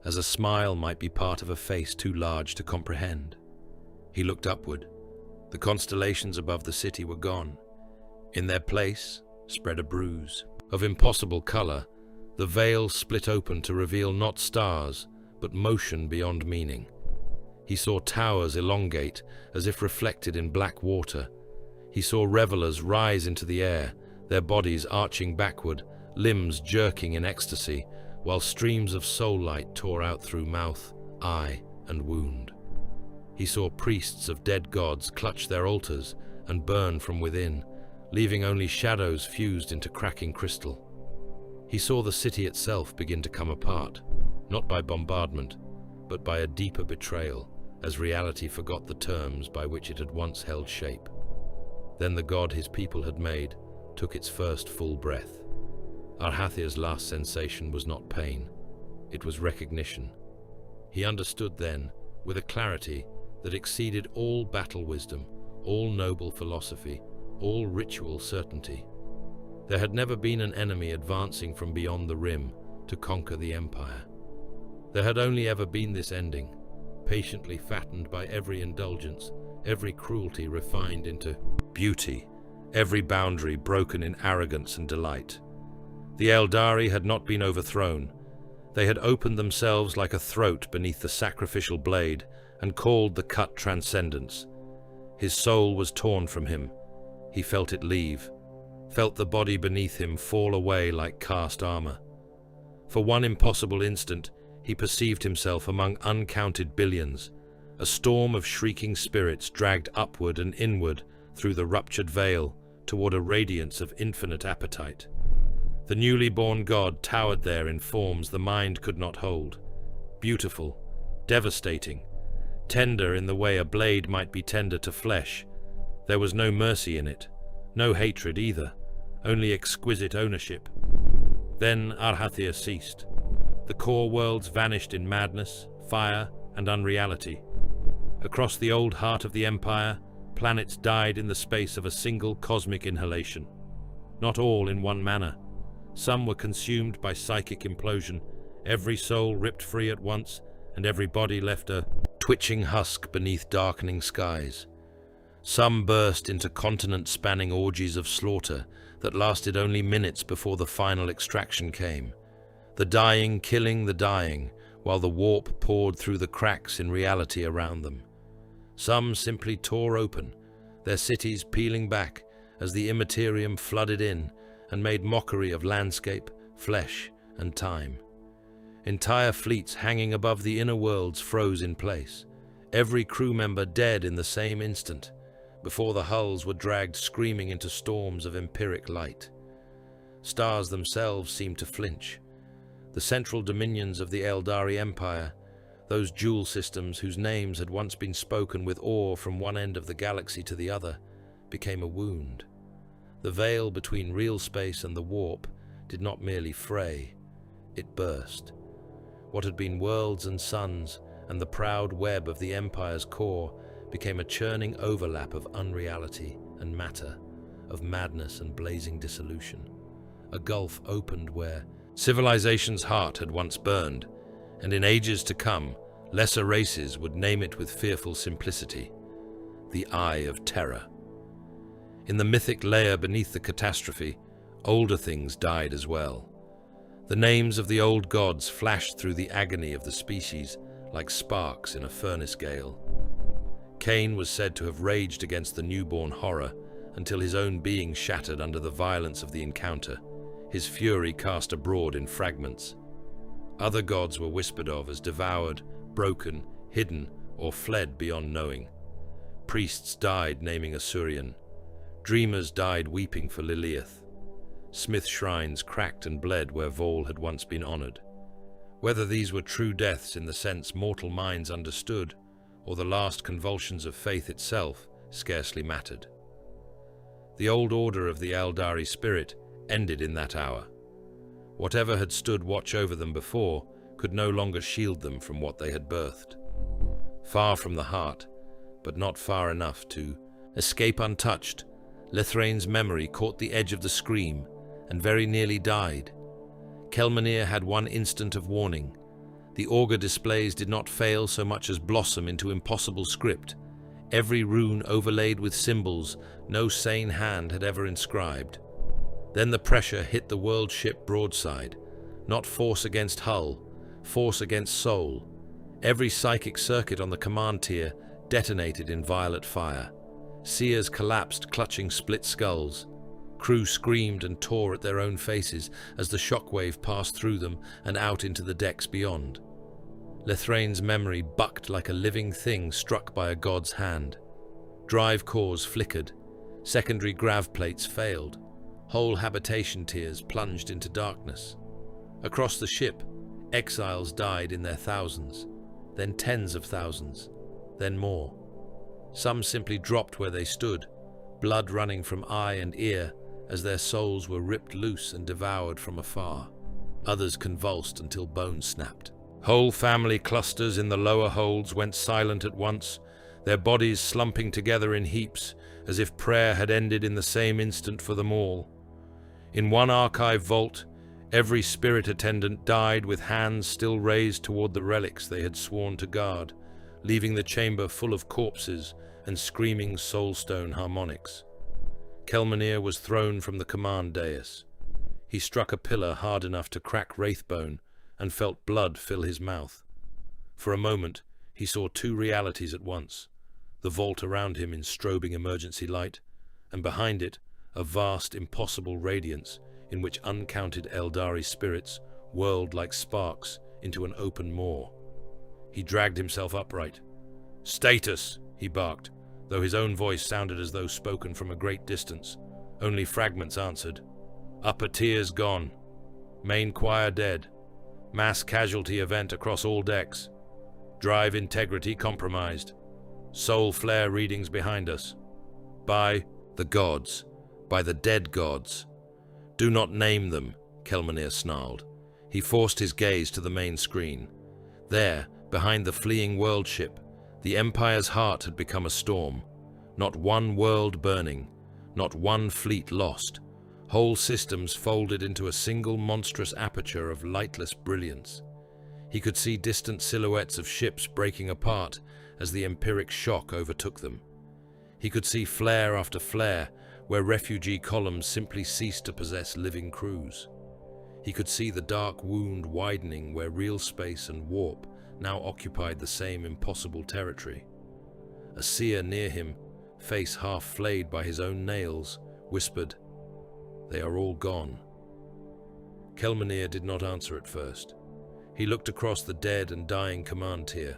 as a smile might be part of a face too large to comprehend. He looked upward. The constellations above the city were gone. In their place spread a bruise. Of impossible color, the veil split open to reveal not stars, but motion beyond meaning. He saw towers elongate, as if reflected in black water. He saw revelers rise into the air, their bodies arching backward, limbs jerking in ecstasy, while streams of soul light tore out through mouth, eye, and wound. He saw priests of dead gods clutch their altars and burn from within, leaving only shadows fused into cracking crystal. He saw the city itself begin to come apart, not by bombardment, but by a deeper betrayal, as reality forgot the terms by which it had once held shape. Then the god his people had made took its first full breath. Arhathir's last sensation was not pain, it was recognition. He understood then, with a clarity that exceeded all battle wisdom, all noble philosophy, all ritual certainty. There had never been an enemy advancing from beyond the rim to conquer the empire. There had only ever been this ending, patiently fattened by every indulgence, every cruelty refined into beauty, every boundary broken in arrogance and delight. The Aeldari had not been overthrown. They had opened themselves like a throat beneath the sacrificial blade and called the cut transcendence. His soul was torn from him. He felt it leave, felt the body beneath him fall away like cast armor. For one impossible instant, he perceived himself among uncounted billions. A storm of shrieking spirits dragged upward and inward through the ruptured veil toward a radiance of infinite appetite. The newly born god towered there in forms the mind could not hold. Beautiful, devastating, tender in the way a blade might be tender to flesh. There was no mercy in it, no hatred either, only exquisite ownership. Then Arhathir ceased. The core worlds vanished in madness, fire, and unreality. Across the old heart of the Empire, planets died in the space of a single cosmic inhalation. Not all in one manner. Some were consumed by psychic implosion, every soul ripped free at once, and every body left a twitching husk beneath darkening skies. Some burst into continent-spanning orgies of slaughter that lasted only minutes before the final extraction came. The dying killing the dying, while the warp poured through the cracks in reality around them. Some simply tore open, their cities peeling back as the immaterium flooded in and made mockery of landscape, flesh, and time. Entire fleets hanging above the inner worlds froze in place, every crew member dead in the same instant, before the hulls were dragged screaming into storms of empiric light. Stars themselves seemed to flinch. The central dominions of the Aeldari Empire, those jewel systems whose names had once been spoken with awe from one end of the galaxy to the other, became a wound. The veil between real space and the warp did not merely fray, it burst. What had been worlds and suns and the proud web of the Empire's core became a churning overlap of unreality and matter, of madness and blazing dissolution. A gulf opened where civilization's heart had once burned, and in ages to come, lesser races would name it with fearful simplicity: the Eye of Terror. In the mythic layer beneath the catastrophe, older things died as well. The names of the old gods flashed through the agony of the species like sparks in a furnace gale. Cain was said to have raged against the newborn horror until his own being shattered under the violence of the encounter, his fury cast abroad in fragments. Other gods were whispered of as devoured, broken, hidden, or fled beyond knowing. Priests died naming Asurion. Dreamers died weeping for Lilith. Smith shrines cracked and bled where Vol had once been honored. Whether these were true deaths in the sense mortal minds understood, or the last convulsions of faith itself, scarcely mattered. The old order of the Aeldari spirit ended in that hour. Whatever had stood watch over them before could no longer shield them from what they had birthed. Far from the heart, but not far enough to escape untouched, Lithrain's memory caught the edge of the scream and very nearly died. Kelmanir had one instant of warning. The augur displays did not fail so much as blossom into impossible script, every rune overlaid with symbols no sane hand had ever inscribed. Then the pressure hit the world ship broadside, not force against hull, force against soul. Every psychic circuit on the command tier detonated in violet fire. Seers collapsed, clutching split skulls. Crew screamed and tore at their own faces as the shockwave passed through them and out into the decks beyond. Lithrain's memory bucked like a living thing struck by a god's hand. Drive cores flickered. Secondary grav plates failed. Whole habitation tiers plunged into darkness. Across the ship, exiles died in their thousands, then tens of thousands, then more. Some simply dropped where they stood, blood running from eye and ear as their souls were ripped loose and devoured from afar. Others convulsed until bones snapped. Whole family clusters in the lower holds went silent at once, their bodies slumping together in heaps, as if prayer had ended in the same instant for them all. In one archive vault, every spirit attendant died with hands still raised toward the relics they had sworn to guard, leaving the chamber full of corpses and screaming soulstone harmonics. Kelmanir was thrown from the command dais. He struck a pillar hard enough to crack Wraithbone and felt blood fill his mouth. For a moment, he saw two realities at once, the vault around him in strobing emergency light, and behind it, a vast, impossible radiance in which uncounted Aeldari spirits whirled like sparks into an open maw. He dragged himself upright. "Status!" he barked, though his own voice sounded as though spoken from a great distance. Only fragments answered. "Upper tiers gone. Main choir dead. Mass casualty event across all decks. Drive integrity compromised. Soul flare readings behind us. By the gods. By the dead gods." "Do not name them," Kelmanir snarled. He forced his gaze to the main screen. There, behind the fleeing world ship, the Empire's heart had become a storm. Not one world burning, not one fleet lost. Whole systems folded into a single monstrous aperture of lightless brilliance. He could see distant silhouettes of ships breaking apart as the empiric shock overtook them. He could see flare after flare where refugee columns simply ceased to possess living crews. He could see the dark wound widening where real space and warp now occupied the same impossible territory. A seer near him, face half flayed by his own nails, whispered, "They are all gone." Kelmanir did not answer at first. He looked across the dead and dying command tier,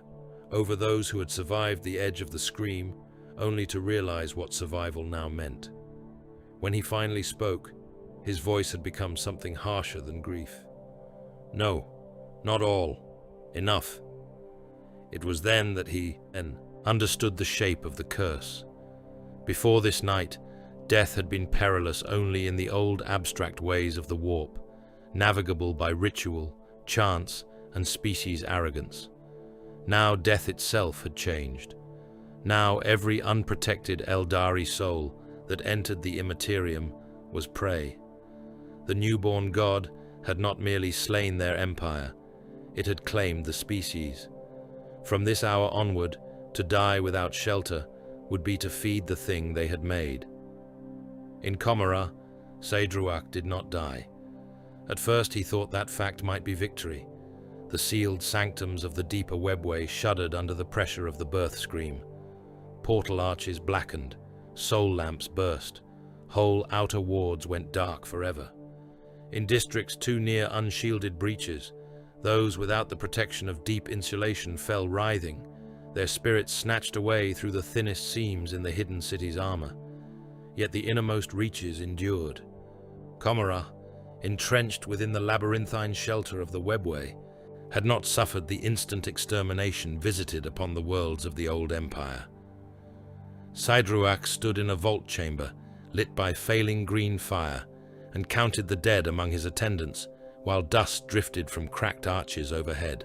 over those who had survived the edge of the scream, only to realize what survival now meant. When he finally spoke, his voice had become something harsher than grief. "No, not all. Enough." It was then that he understood the shape of the curse. Before this night, death had been perilous only in the old abstract ways of the warp, navigable by ritual, chance, and species arrogance. Now death itself had changed. Now every unprotected Aeldari soul, that entered the immaterium was prey. The newborn god had not merely slain their empire, it had claimed the species. From this hour onward, to die without shelter would be to feed the thing they had made. In Comora, Saedruak did not die. At first he thought that fact might be victory. The sealed sanctums of the deeper webway shuddered under the pressure of the birth scream. Portal arches blackened, soul lamps burst, whole outer wards went dark forever. In districts too near unshielded breaches, those without the protection of deep insulation fell writhing, their spirits snatched away through the thinnest seams in the hidden city's armor. Yet the innermost reaches endured. Comora, entrenched within the labyrinthine shelter of the webway, had not suffered the instant extermination visited upon the worlds of the old empire. Saedruak stood in a vault chamber, lit by failing green fire, and counted the dead among his attendants, while dust drifted from cracked arches overhead.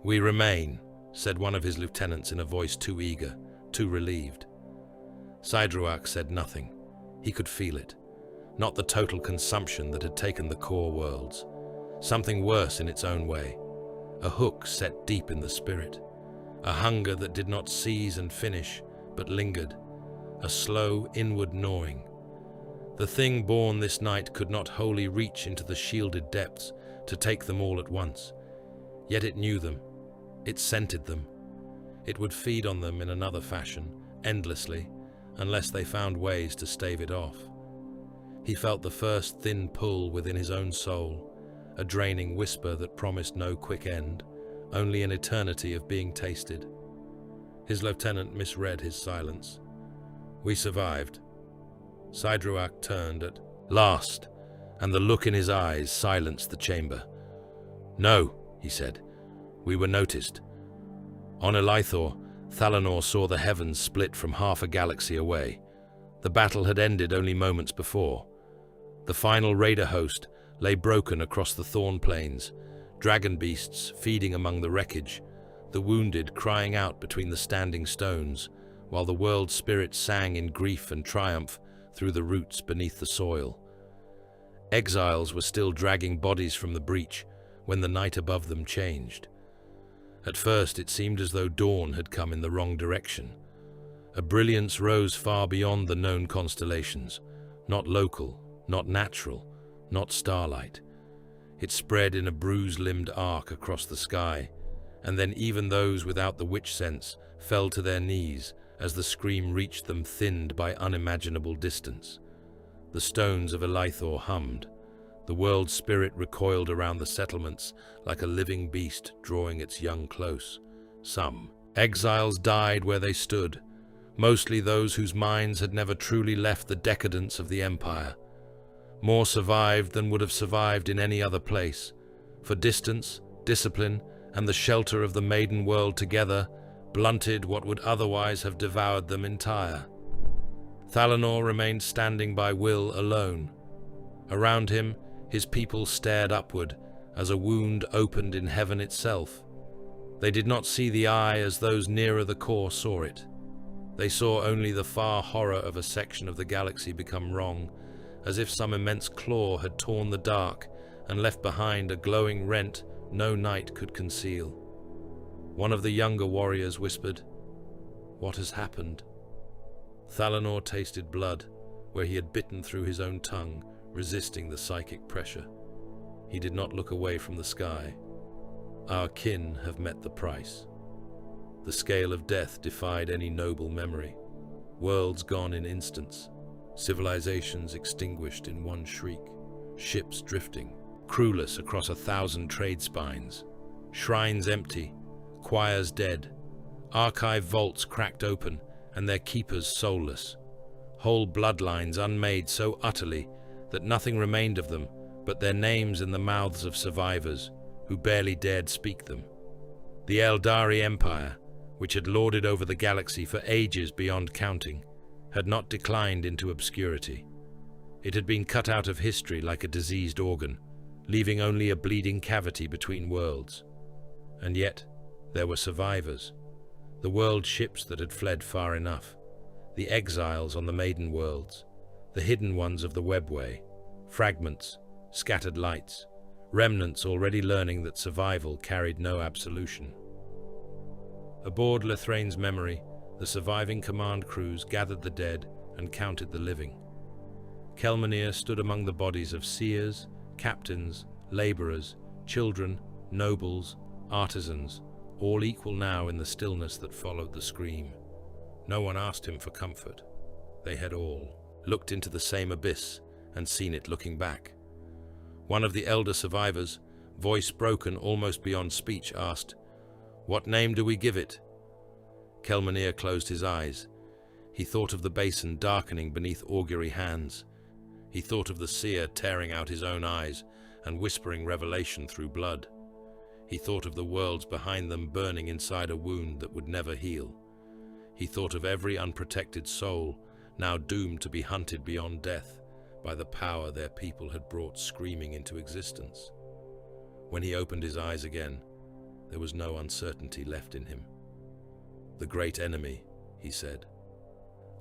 "We remain," said one of his lieutenants in a voice too eager, too relieved. Saedruak said nothing. He could feel it. Not the total consumption that had taken the core worlds. Something worse in its own way. A hook set deep in the spirit. A hunger that did not seize and finish, but lingered. A slow, inward gnawing. The thing born this night could not wholly reach into the shielded depths to take them all at once. Yet it knew them. It scented them. It would feed on them in another fashion, endlessly, unless they found ways to stave it off. He felt the first thin pull within his own soul, a draining whisper that promised no quick end, only an eternity of being tasted. His lieutenant misread his silence. "We survived." Saedruak turned at last, and the look in his eyes silenced the chamber. "No," he said. "We were noticed." On Elaithor, Thalanor saw the heavens split from half a galaxy away. The battle had ended only moments before. The final raider host lay broken across the thorn plains, dragon beasts feeding among the wreckage, the wounded crying out between the standing stones, while the world spirit sang in grief and triumph through the roots beneath the soil. Exiles were still dragging bodies from the breach when the night above them changed. At first it seemed as though dawn had come in the wrong direction. A brilliance rose far beyond the known constellations, not local, not natural, not starlight. It spread in a bruise-limbed arc across the sky, and then even those without the witch sense fell to their knees as the scream reached them thinned by unimaginable distance. The stones of Elaithor hummed. The world spirit recoiled around the settlements like a living beast drawing its young close. Some exiles died where they stood, mostly those whose minds had never truly left the decadence of the empire. More survived than would have survived in any other place, for distance, discipline, and the shelter of the maiden world together blunted what would otherwise have devoured them entire. Thalanor remained standing by will alone. Around him, his people stared upward as a wound opened in heaven itself. They did not see the eye as those nearer the core saw it. They saw only the far horror of a section of the galaxy become wrong, as if some immense claw had torn the dark and left behind a glowing rent no night could conceal. One of the younger warriors whispered, "What has happened?" Thalanor tasted blood, where he had bitten through his own tongue, resisting the psychic pressure. He did not look away from the sky. Our kin have met the price. The scale of death defied any noble memory. Worlds gone in instants, civilizations extinguished in one shriek, ships drifting, crewless across 1,000 trade spines, shrines empty, choirs dead, archive vaults cracked open and their keepers soulless, whole bloodlines unmade so utterly that nothing remained of them but their names in the mouths of survivors who barely dared speak them. The Aeldari Empire, which had lorded over the galaxy for ages beyond counting, had not declined into obscurity. It had been cut out of history like a diseased organ, leaving only a bleeding cavity between worlds. And yet, there were survivors. The world ships that had fled far enough. the exiles on the maiden worlds, the hidden ones of the webway, fragments, scattered lights, remnants already learning that survival carried no absolution. Aboard Lethrane's memory, the surviving command crews gathered the dead and counted the living. Kelmanir stood among the bodies of seers, captains, laborers, children, nobles, artisans, all equal now in the stillness that followed the scream. No one asked him for comfort. They had all looked into the same abyss and seen it looking back. One of the elder survivors, voice broken almost beyond speech, asked, "What name do we give it?" Kelmanir closed his eyes. He thought of the basin darkening beneath augury hands. He thought of the seer tearing out his own eyes and whispering revelation through blood. He thought of the worlds behind them burning inside a wound that would never heal. He thought of every unprotected soul now doomed to be hunted beyond death by the power their people had brought screaming into existence. When he opened his eyes again, there was no uncertainty left in him. "The great enemy," he said.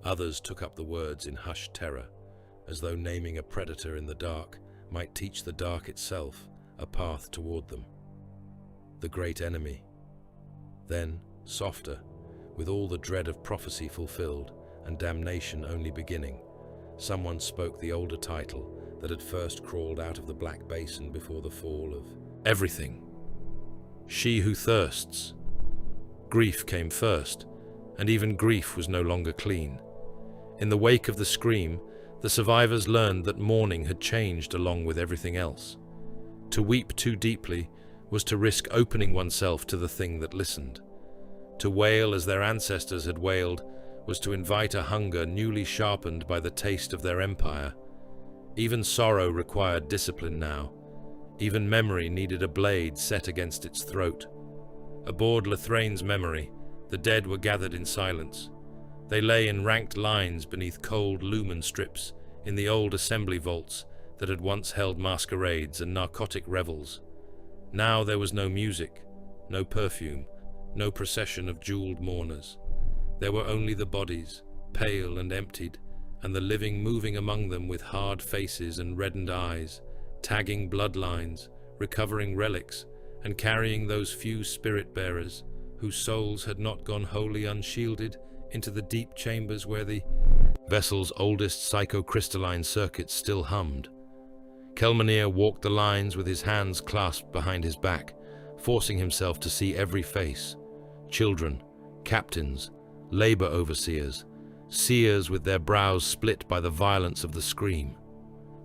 Others took up the words in hushed terror, as though naming a predator in the dark might teach the dark itself a path toward them. The great enemy. Then, softer, with all the dread of prophecy fulfilled and damnation only beginning, someone spoke the older title that had first crawled out of the black basin before the fall of everything. She who thirsts. Grief came first, and even grief was no longer clean. In the wake of the scream, the survivors learned that mourning had changed along with everything else. To weep too deeply was to risk opening oneself to the thing that listened. To wail as their ancestors had wailed was to invite a hunger newly sharpened by the taste of their empire. Even sorrow required discipline now. Even memory needed a blade set against its throat. Aboard Lethrane's memory, the dead were gathered in silence. They lay in ranked lines beneath cold lumen strips in the old assembly vaults that had once held masquerades and narcotic revels. Now there was no music, no perfume, no procession of jeweled mourners. There were only the bodies, pale and emptied, and the living moving among them with hard faces and reddened eyes, tagging bloodlines, recovering relics, and carrying those few spirit-bearers whose souls had not gone wholly unshielded into the deep chambers where the vessel's oldest psychocrystalline circuits still hummed. Kelmanir walked the lines with his hands clasped behind his back, forcing himself to see every face. Children, captains, labor overseers, seers with their brows split by the violence of the scream.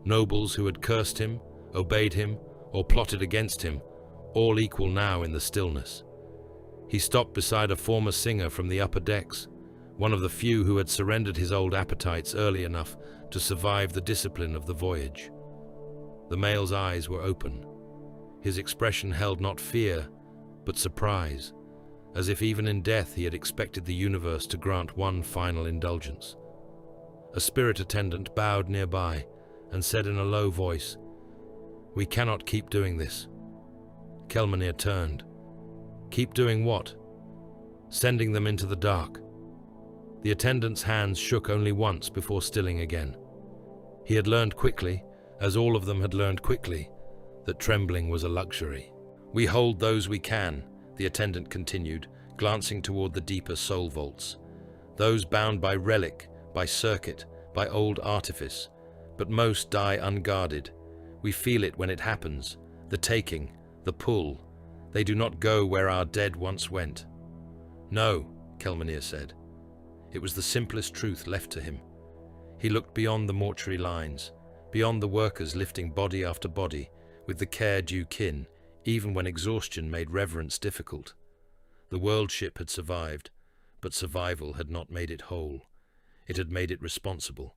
Nobles who had cursed him, obeyed him, or plotted against him, all equal now in the stillness. He stopped beside a former singer from the upper decks, one of the few who had surrendered his old appetites early enough to survive the discipline of the voyage. The male's eyes were open. His expression held not fear, but surprise, as if even in death he had expected the universe to grant one final indulgence. A spirit attendant bowed nearby and said in a low voice, "We cannot keep doing this." Kelmanir turned. "Keep doing what?" "Sending them into the dark." The attendant's hands shook only once before stilling again. He had learned quickly, as all of them had learned quickly, that trembling was a luxury. "We hold those we can," the attendant continued, glancing toward the deeper soul vaults. "Those bound by relic, by circuit, by old artifice, but most die unguarded. We feel it when it happens, the taking, the pull. They do not go where our dead once went." "No," Kelmanir said. It was the simplest truth left to him. He looked beyond the mortuary lines, beyond the workers lifting body after body, with the care due kin, even when exhaustion made reverence difficult. The world ship had survived, but survival had not made it whole. It had made it responsible.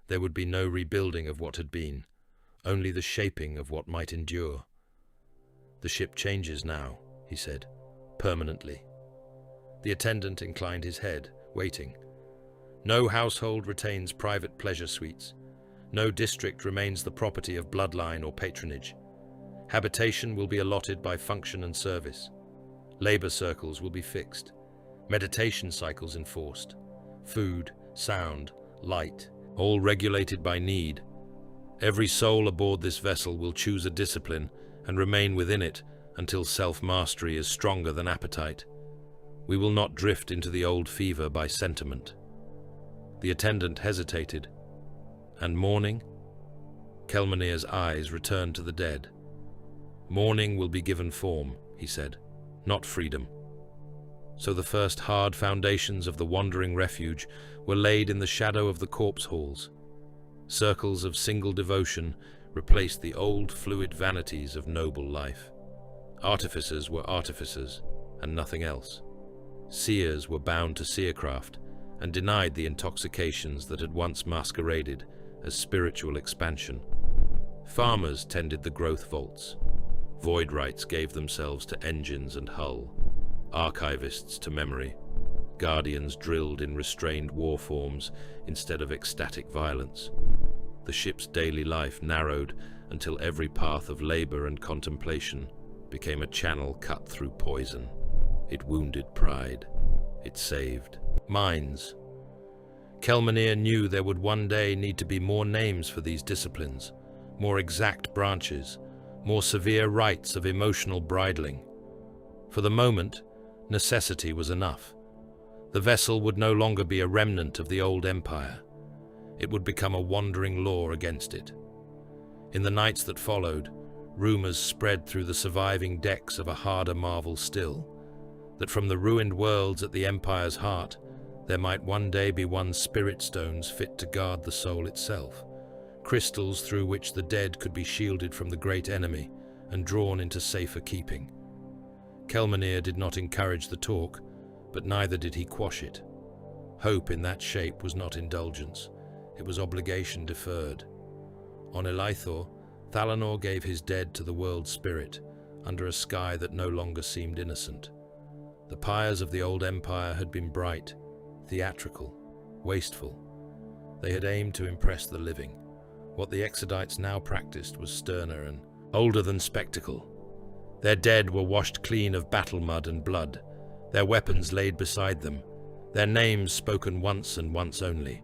There would be no rebuilding of what had been, only the shaping of what might endure. "The ship changes now," he said, "permanently." The attendant inclined his head, waiting. "No household retains private pleasure suites. No district remains the property of bloodline or patronage. Habitation will be allotted by function and service. Labor circles will be fixed. Meditation cycles enforced. Food, sound, light, all regulated by need. Every soul aboard this vessel will choose a discipline and remain within it until self-mastery is stronger than appetite. We will not drift into the old fever by sentiment. The attendant hesitated. And mourning? Kelmanir's eyes returned to the dead. Mourning will be given form, he said, not freedom. So the first hard foundations of the wandering refuge were laid in the shadow of the corpse halls. Circles of single devotion replaced the old fluid vanities of noble life. Artificers were artificers, and nothing else. Seers were bound to seercraft, and denied the intoxications that had once masqueraded as spiritual expansion. Farmers tended the growth vaults. Void rites gave themselves to engines and hull. Archivists to memory. Guardians drilled in restrained war forms instead of ecstatic violence. The ship's daily life narrowed until every path of labor and contemplation became a channel cut through poison. It wounded pride. It saved minds. Kelmanir knew there would one day need to be more names for these disciplines, more exact branches, more severe rites of emotional bridling. For the moment, necessity was enough. The vessel would no longer be a remnant of the old empire. It would become a wandering law against it. In the nights that followed, rumors spread through the surviving decks of a harder marvel still, that from the ruined worlds at the empire's heart, there might one day be won spirit stones fit to guard the soul itself, crystals through which the dead could be shielded from the great enemy and drawn into safer keeping. Kelmanir did not encourage the talk, but neither did he quash it. Hope in that shape was not indulgence, it was obligation deferred. On Elaithor, Thalanor gave his dead to the world spirit, under a sky that no longer seemed innocent. The pyres of the old empire had been bright, theatrical, wasteful. They had aimed to impress the living. What the Exodites now practiced was sterner and older than spectacle. Their dead were washed clean of battle mud and blood, their weapons laid beside them, their names spoken once and once only.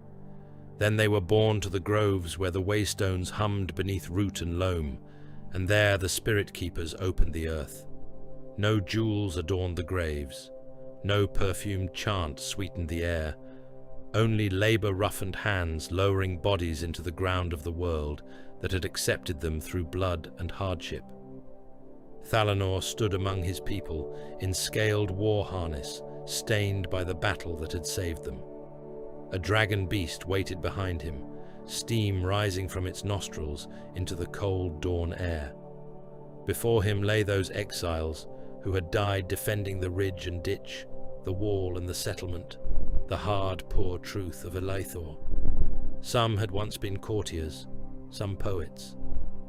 Then they were borne to the groves where the waystones hummed beneath root and loam, and there the spirit keepers opened the earth. No jewels adorned the graves, no perfumed chant sweetened the air, only labor-roughened hands lowering bodies into the ground of the world that had accepted them through blood and hardship. Thalanor stood among his people in scaled war harness, stained by the battle that had saved them. A dragon beast waited behind him, steam rising from its nostrils into the cold dawn air. Before him lay those exiles who had died defending the ridge and ditch, the wall and the settlement, the hard, poor truth of Elaithor. Some had once been courtiers, some poets,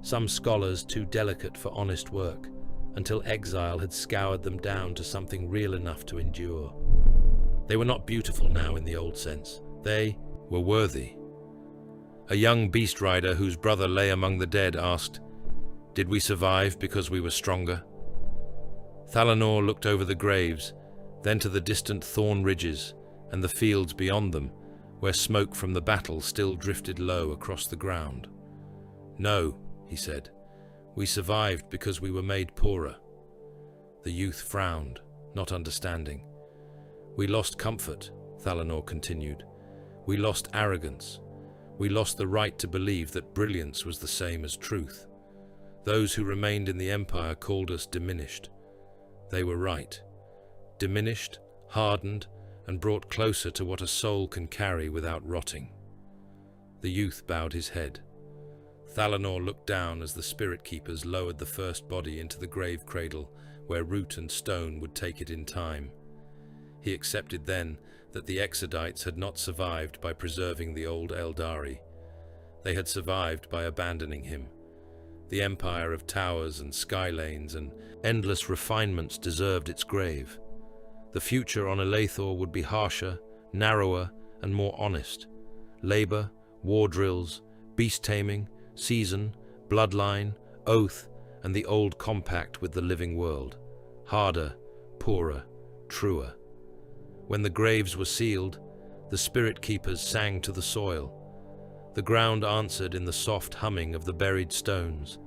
some scholars too delicate for honest work, until exile had scoured them down to something real enough to endure. They were not beautiful now in the old sense. They were worthy. A young beast rider whose brother lay among the dead asked, "Did we survive because we were stronger?" Thalanor looked over the graves, then to the distant thorn ridges and the fields beyond them, where smoke from the battle still drifted low across the ground. "No," he said, "we survived because we were made poorer." The youth frowned, not understanding. "We lost comfort," Thalanor continued. "We lost arrogance. We lost the right to believe that brilliance was the same as truth. Those who remained in the Empire called us diminished. They were right. Diminished, hardened, and brought closer to what a soul can carry without rotting." The youth bowed his head. Thalanor looked down as the spirit keepers lowered the first body into the grave cradle, where root and stone would take it in time. He accepted then that the Exodites had not survived by preserving the old Aeldari. They had survived by abandoning him. The empire of towers and skylanes and endless refinements deserved its grave. The future on Elaithor would be harsher, narrower, and more honest. Labor, war drills, beast taming, season, bloodline, oath, and the old compact with the living world. Harder, poorer, truer. When the graves were sealed, The spirit keepers sang to the soil. The ground answered in the soft humming of the buried stones,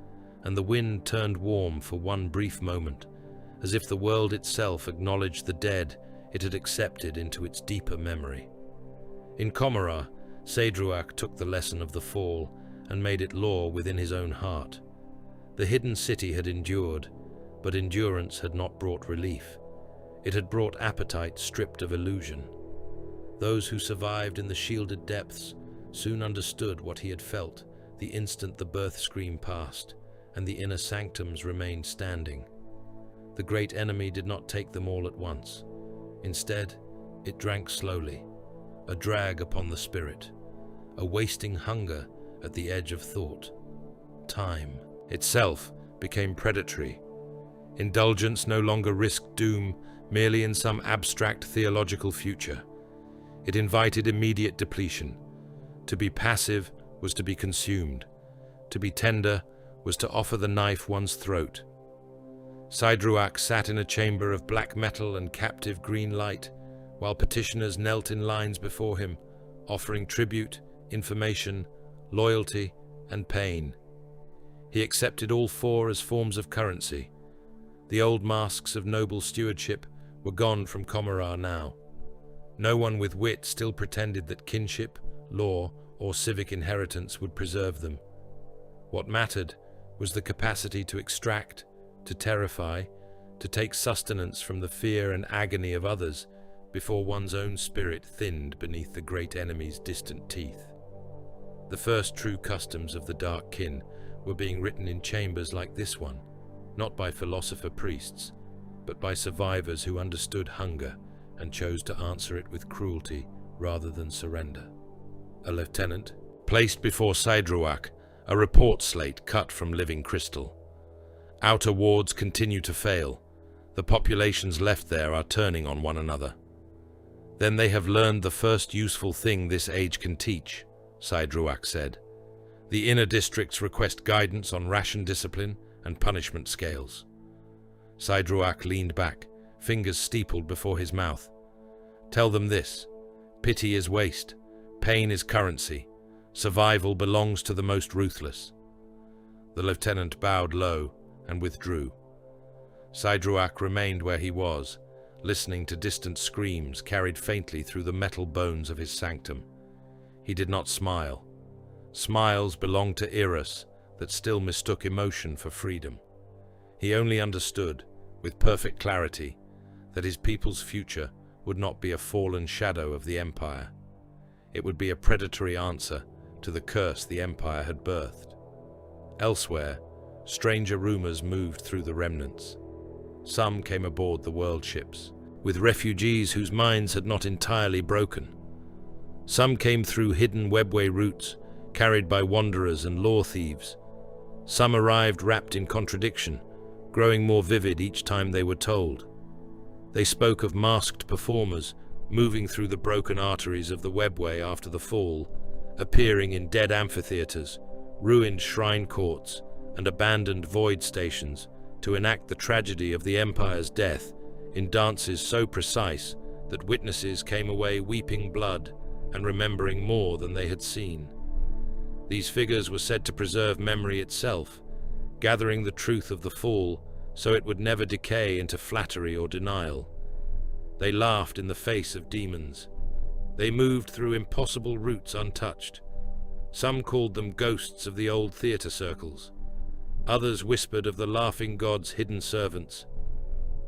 and the wind turned warm for one brief moment, as if the world itself acknowledged the dead it had accepted into its deeper memory. In Commorragh, Saedruach took the lesson of the fall and made it law within his own heart. The hidden city had endured, but endurance had not brought relief. It had brought appetite stripped of illusion. Those who survived in the shielded depths soon understood what he had felt the instant the birth scream passed and the inner sanctums remained standing. The great enemy did not take them all at once. Instead, it drank slowly, a drag upon the spirit, a wasting hunger at the edge of thought. Time itself became predatory. Indulgence no longer risked doom merely in some abstract theological future. It invited immediate depletion. To be passive was to be consumed. To be tender was to offer the knife one's throat. Saedruach sat in a chamber of black metal and captive green light, while petitioners knelt in lines before him, offering tribute, information, loyalty, and pain. He accepted all four as forms of currency. The old masks of noble stewardship were gone from Commorragh now. No one with wit still pretended that kinship, law, or civic inheritance would preserve them. What mattered was the capacity to extract, to terrify, to take sustenance from the fear and agony of others before one's own spirit thinned beneath the great enemy's distant teeth. The first true customs of the Dark Kin were being written in chambers like this one, not by philosopher priests, but by survivors who understood hunger and chose to answer it with cruelty rather than surrender. A lieutenant placed before Saedruach a report slate cut from living crystal. Outer wards continue to fail. The populations left there are turning on one another. Then they have learned the first useful thing this age can teach, Saedruach said. The inner districts request guidance on ration discipline and punishment scales. Saedruach leaned back, fingers steepled before his mouth. Tell them this: pity is waste, pain is currency, survival belongs to the most ruthless. The lieutenant bowed low and withdrew. Saedruach remained where he was, listening to distant screams carried faintly through the metal bones of his sanctum. He did not smile. Smiles belonged to eras that still mistook emotion for freedom. He only understood, with perfect clarity, that his people's future would not be a fallen shadow of the Empire. It would be a predatory answer to the curse the Empire had birthed. Elsewhere, stranger rumors moved through the remnants. Some came aboard the world ships, with refugees whose minds had not entirely broken. Some came through hidden webway routes, carried by wanderers and law thieves. Some arrived wrapped in contradiction, growing more vivid each time they were told. They spoke of masked performers moving through the broken arteries of the webway after the fall, appearing in dead amphitheaters, ruined shrine courts, and abandoned void stations to enact the tragedy of the Empire's death in dances so precise that witnesses came away weeping blood and remembering more than they had seen. These figures were said to preserve memory itself, gathering the truth of the fall so it would never decay into flattery or denial. They laughed in the face of demons. They moved through impossible routes untouched. Some called them ghosts of the old theatre circles. Others whispered of the laughing god's hidden servants.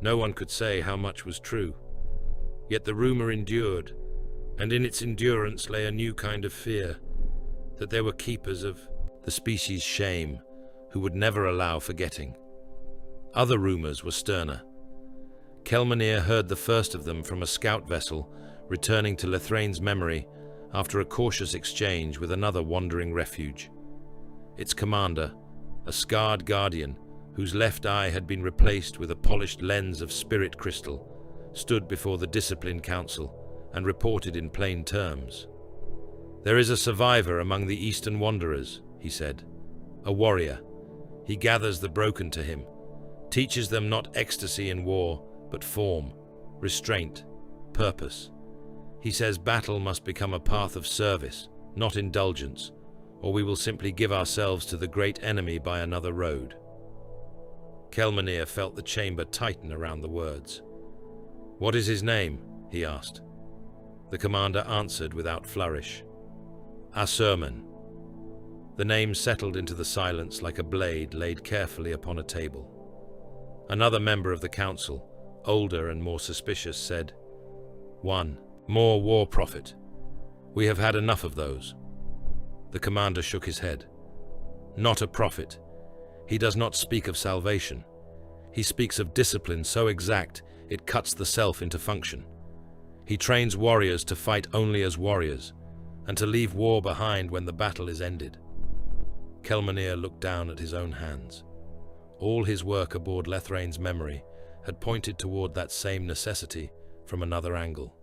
No one could say how much was true. Yet the rumor endured, and in its endurance lay a new kind of fear, that there were keepers of the species' shame who would never allow forgetting. Other rumors were sterner. Kelmanir heard the first of them from a scout vessel returning to Lethrain's memory after a cautious exchange with another wandering refuge. Its commander, a scarred guardian whose left eye had been replaced with a polished lens of spirit crystal, stood before the Discipline Council and reported in plain terms. "There is a survivor among the Eastern Wanderers," he said. "A warrior. He gathers the broken to him, teaches them not ecstasy in war, but form, restraint, purpose. He says battle must become a path of service, not indulgence, or we will simply give ourselves to the great enemy by another road. Kelmanir felt the chamber tighten around the words. "What is his name?" he asked. The commander answered without flourish. "Asurman." The name settled into the silence like a blade laid carefully upon a table. Another member of the council, older and more suspicious, said, "1. More war prophet. We have had enough of those." The commander shook his head. "Not a prophet. He does not speak of salvation. He speaks of discipline so exact it cuts the self into function. He trains warriors to fight only as warriors, and to leave war behind when the battle is ended." Kelmanir looked down at his own hands. All his work aboard Lethrain's memory had pointed toward that same necessity from another angle.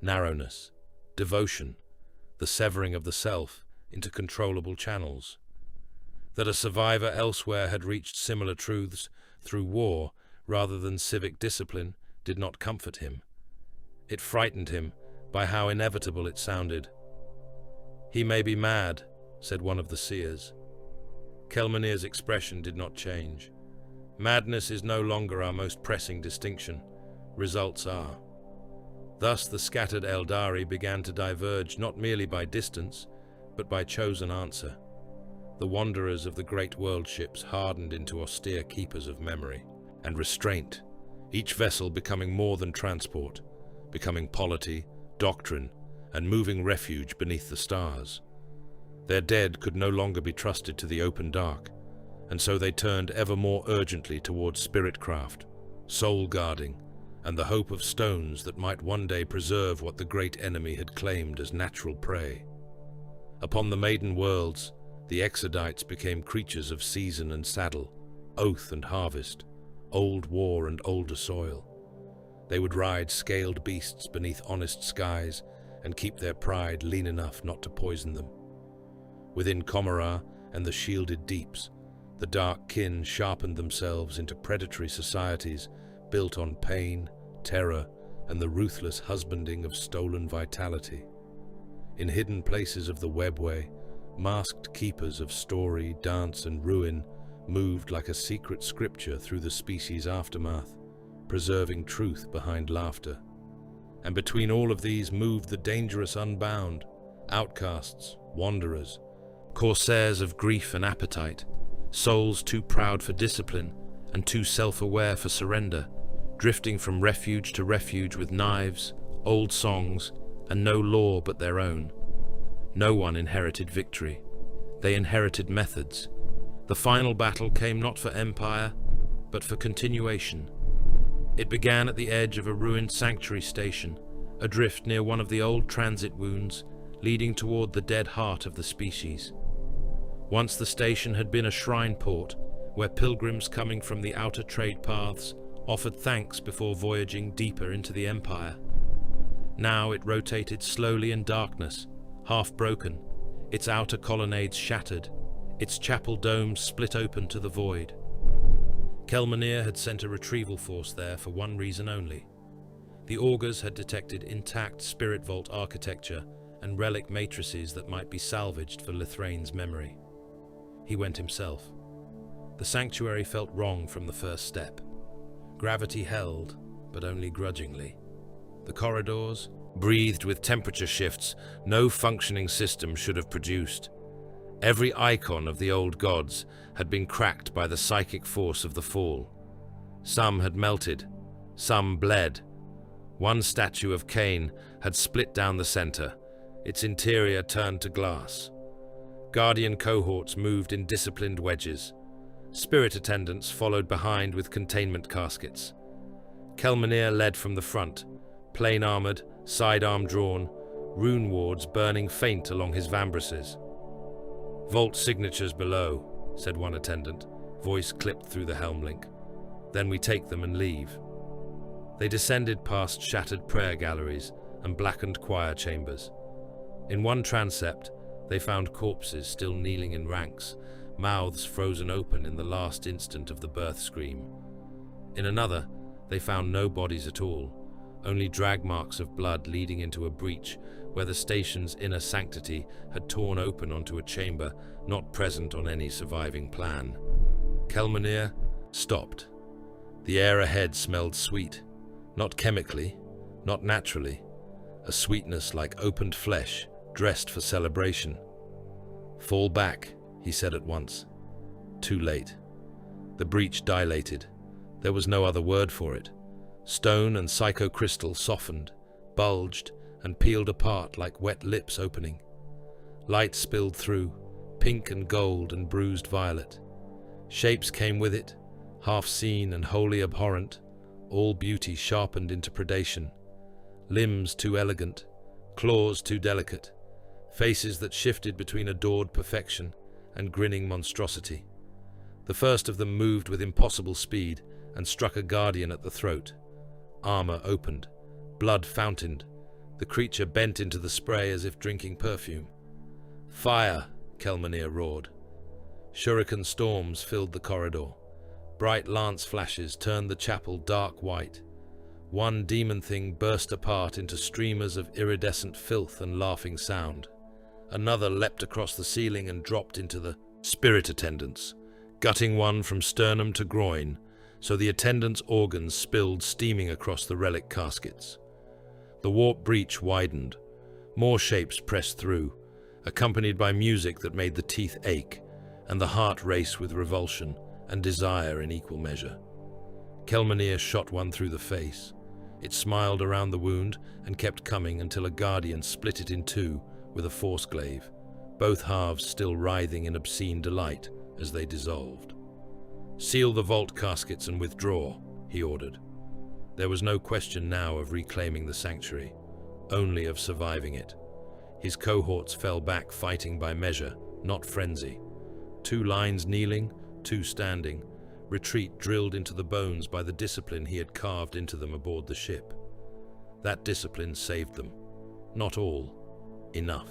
Narrowness, devotion, the severing of the self into controllable channels. That a survivor elsewhere had reached similar truths through war rather than civic discipline did not comfort him. It frightened him by how inevitable it sounded. "He may be mad," said one of the seers. Kelmanir's expression did not change. "Madness is no longer our most pressing distinction. Results are." Thus the scattered Aeldari began to diverge not merely by distance, but by chosen answer. The wanderers of the great world ships hardened into austere keepers of memory and restraint, each vessel becoming more than transport, becoming polity, doctrine, and moving refuge beneath the stars. Their dead could no longer be trusted to the open dark, and so they turned ever more urgently towards spiritcraft, soul guarding, and the hope of stones that might one day preserve what the great enemy had claimed as natural prey. Upon the maiden worlds, the Exodites became creatures of season and saddle, oath and harvest, old war and older soil. They would ride scaled beasts beneath honest skies and keep their pride lean enough not to poison them. Within Comorra and the shielded deeps, the dark kin sharpened themselves into predatory societies built on pain, terror, and the ruthless husbanding of stolen vitality. In hidden places of the webway, masked keepers of story, dance, and ruin moved like a secret scripture through the species' aftermath, preserving truth behind laughter. And between all of these moved the dangerous unbound, outcasts, wanderers, corsairs of grief and appetite, souls too proud for discipline and too self-aware for surrender, drifting from refuge to refuge with knives, old songs, and no law but their own. No one inherited victory. They inherited methods. The final battle came not for empire, but for continuation. It began at the edge of a ruined sanctuary station, adrift near one of the old transit wounds, leading toward the dead heart of the species. Once the station had been a shrine port, where pilgrims coming from the outer trade paths offered thanks before voyaging deeper into the empire. Now it rotated slowly in darkness, half broken, its outer colonnades shattered, its chapel domes split open to the void. Kelmanir had sent a retrieval force there for one reason only. The augurs had detected intact spirit vault architecture and relic matrices that might be salvaged for Lethrain's memory. He went himself. The sanctuary felt wrong from the first step. Gravity held, but only grudgingly. The corridors, breathed with temperature shifts no functioning system should have produced. Every icon of the old gods had been cracked by the psychic force of the fall. Some had melted, some bled. One statue of Cain had split down the center, its interior turned to glass. Guardian cohorts moved in disciplined wedges. Spirit attendants followed behind with containment caskets. Kelmanir led from the front, plain-armored, sidearm drawn, rune wards burning faint along his vambraces. "Vault signatures below," said one attendant, voice clipped through the helm link. "Then we take them and leave." They descended past shattered prayer galleries and blackened choir chambers. In one transept, they found corpses still kneeling in ranks, mouths frozen open in the last instant of the birth scream. In another, they found no bodies at all, only drag marks of blood leading into a breach where the station's inner sanctity had torn open onto a chamber not present on any surviving plan. Kelmanir stopped. The air ahead smelled sweet, not chemically, not naturally, a sweetness like opened flesh, dressed for celebration. "Fall back," he said at once. Too late. The breach dilated. There was no other word for it. Stone and psychocrystal softened, bulged, and peeled apart like wet lips opening. Light spilled through, pink and gold and bruised violet. Shapes came with it, half seen and wholly abhorrent, all beauty sharpened into predation. Limbs too elegant, claws too delicate, faces that shifted between adored perfection and grinning monstrosity. The first of them moved with impossible speed and struck a guardian at the throat. Armor opened, blood fountained. The creature bent into the spray as if drinking perfume. "Fire!" Kelmanir roared. Shuriken storms filled the corridor. Bright lance flashes turned the chapel dark white. One demon thing burst apart into streamers of iridescent filth and laughing sound. Another leapt across the ceiling and dropped into the spirit attendants, gutting one from sternum to groin, so the attendants' organs spilled steaming across the relic caskets. The warp breach widened. More shapes pressed through, accompanied by music that made the teeth ache and the heart race with revulsion and desire in equal measure. Kelmanir shot one through the face. It smiled around the wound and kept coming until a guardian split it in two with a force glaive, both halves still writhing in obscene delight as they dissolved. "Seal the vault caskets and withdraw," he ordered. There was no question now of reclaiming the sanctuary, only of surviving it. His cohorts fell back fighting by measure, not frenzy. 2 lines kneeling, 2 standing, retreat drilled into the bones by the discipline he had carved into them aboard the ship. That discipline saved them. Not all. Enough.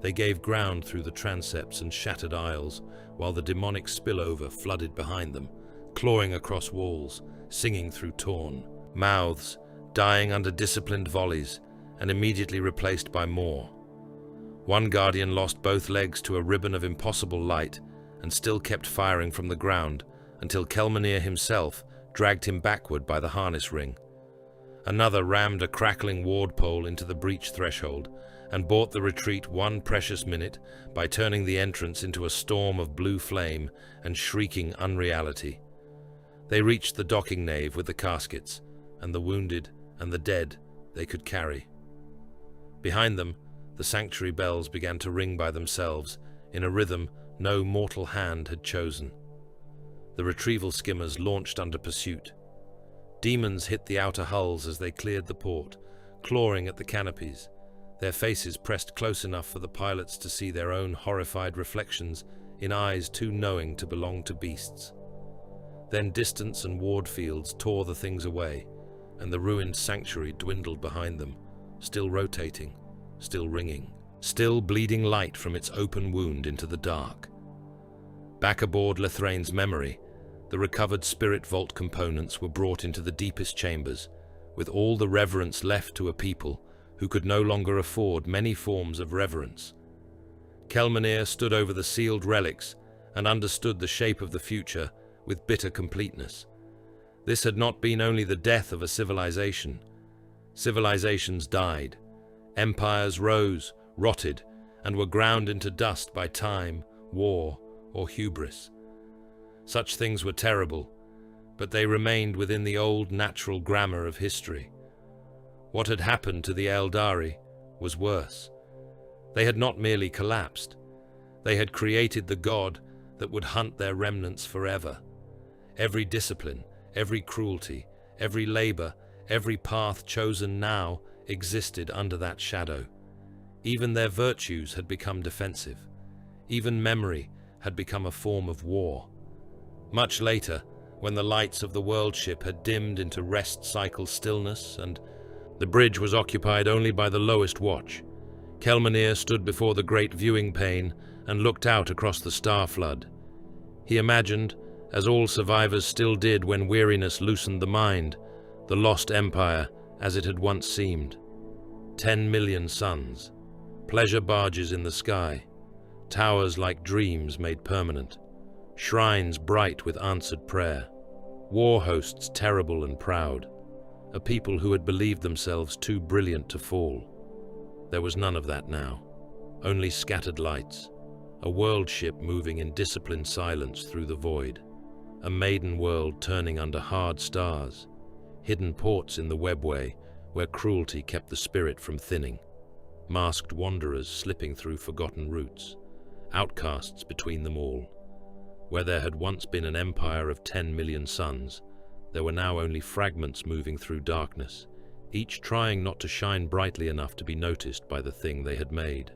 They gave ground through the transepts and shattered aisles, while the demonic spillover flooded behind them, clawing across walls, singing through torn mouths, dying under disciplined volleys, and immediately replaced by more. One guardian lost both legs to a ribbon of impossible light and still kept firing from the ground until Kelmanir himself dragged him backward by the harness ring. Another rammed a crackling ward pole into the breach threshold and bought the retreat one precious minute by turning the entrance into a storm of blue flame and shrieking unreality. They reached the docking nave with the caskets, and the wounded and the dead they could carry. Behind them, the sanctuary bells began to ring by themselves, in a rhythm no mortal hand had chosen. The retrieval skimmers launched under pursuit. Demons hit the outer hulls as they cleared the port, clawing at the canopies, their faces pressed close enough for the pilots to see their own horrified reflections in eyes too knowing to belong to beasts. Then distance and ward fields tore the things away, and the ruined sanctuary dwindled behind them, still rotating, still ringing, still bleeding light from its open wound into the dark. Back aboard Lethrane's memory, the recovered spirit vault components were brought into the deepest chambers, with all the reverence left to a people who could no longer afford many forms of reverence. Kelmanir stood over the sealed relics and understood the shape of the future with bitter completeness. This had not been only the death of a civilization. Civilizations died. Empires rose, rotted, and were ground into dust by time, war, or hubris. Such things were terrible, but they remained within the old natural grammar of history. What had happened to the Aeldari was worse. They had not merely collapsed. They had created the god that would hunt their remnants forever. Every discipline, every cruelty, every labor, every path chosen now existed under that shadow. Even their virtues had become defensive. Even memory had become a form of war. Much later, when the lights of the world ship had dimmed into rest cycle stillness and the bridge was occupied only by the lowest watch, Kelmanir stood before the great viewing pane and looked out across the star flood. He imagined, as all survivors still did when weariness loosened the mind, the lost empire as it had once seemed. 10 million suns, pleasure barges in the sky, towers like dreams made permanent, shrines bright with answered prayer, war hosts terrible and proud, a people who had believed themselves too brilliant to fall. There was none of that now, only scattered lights, a world ship moving in disciplined silence through the void, a maiden world turning under hard stars, hidden ports in the webway where cruelty kept the spirit from thinning, masked wanderers slipping through forgotten routes, outcasts between them all. Where there had once been an empire of 10 million suns, there were now only fragments moving through darkness, each trying not to shine brightly enough to be noticed by the thing they had made.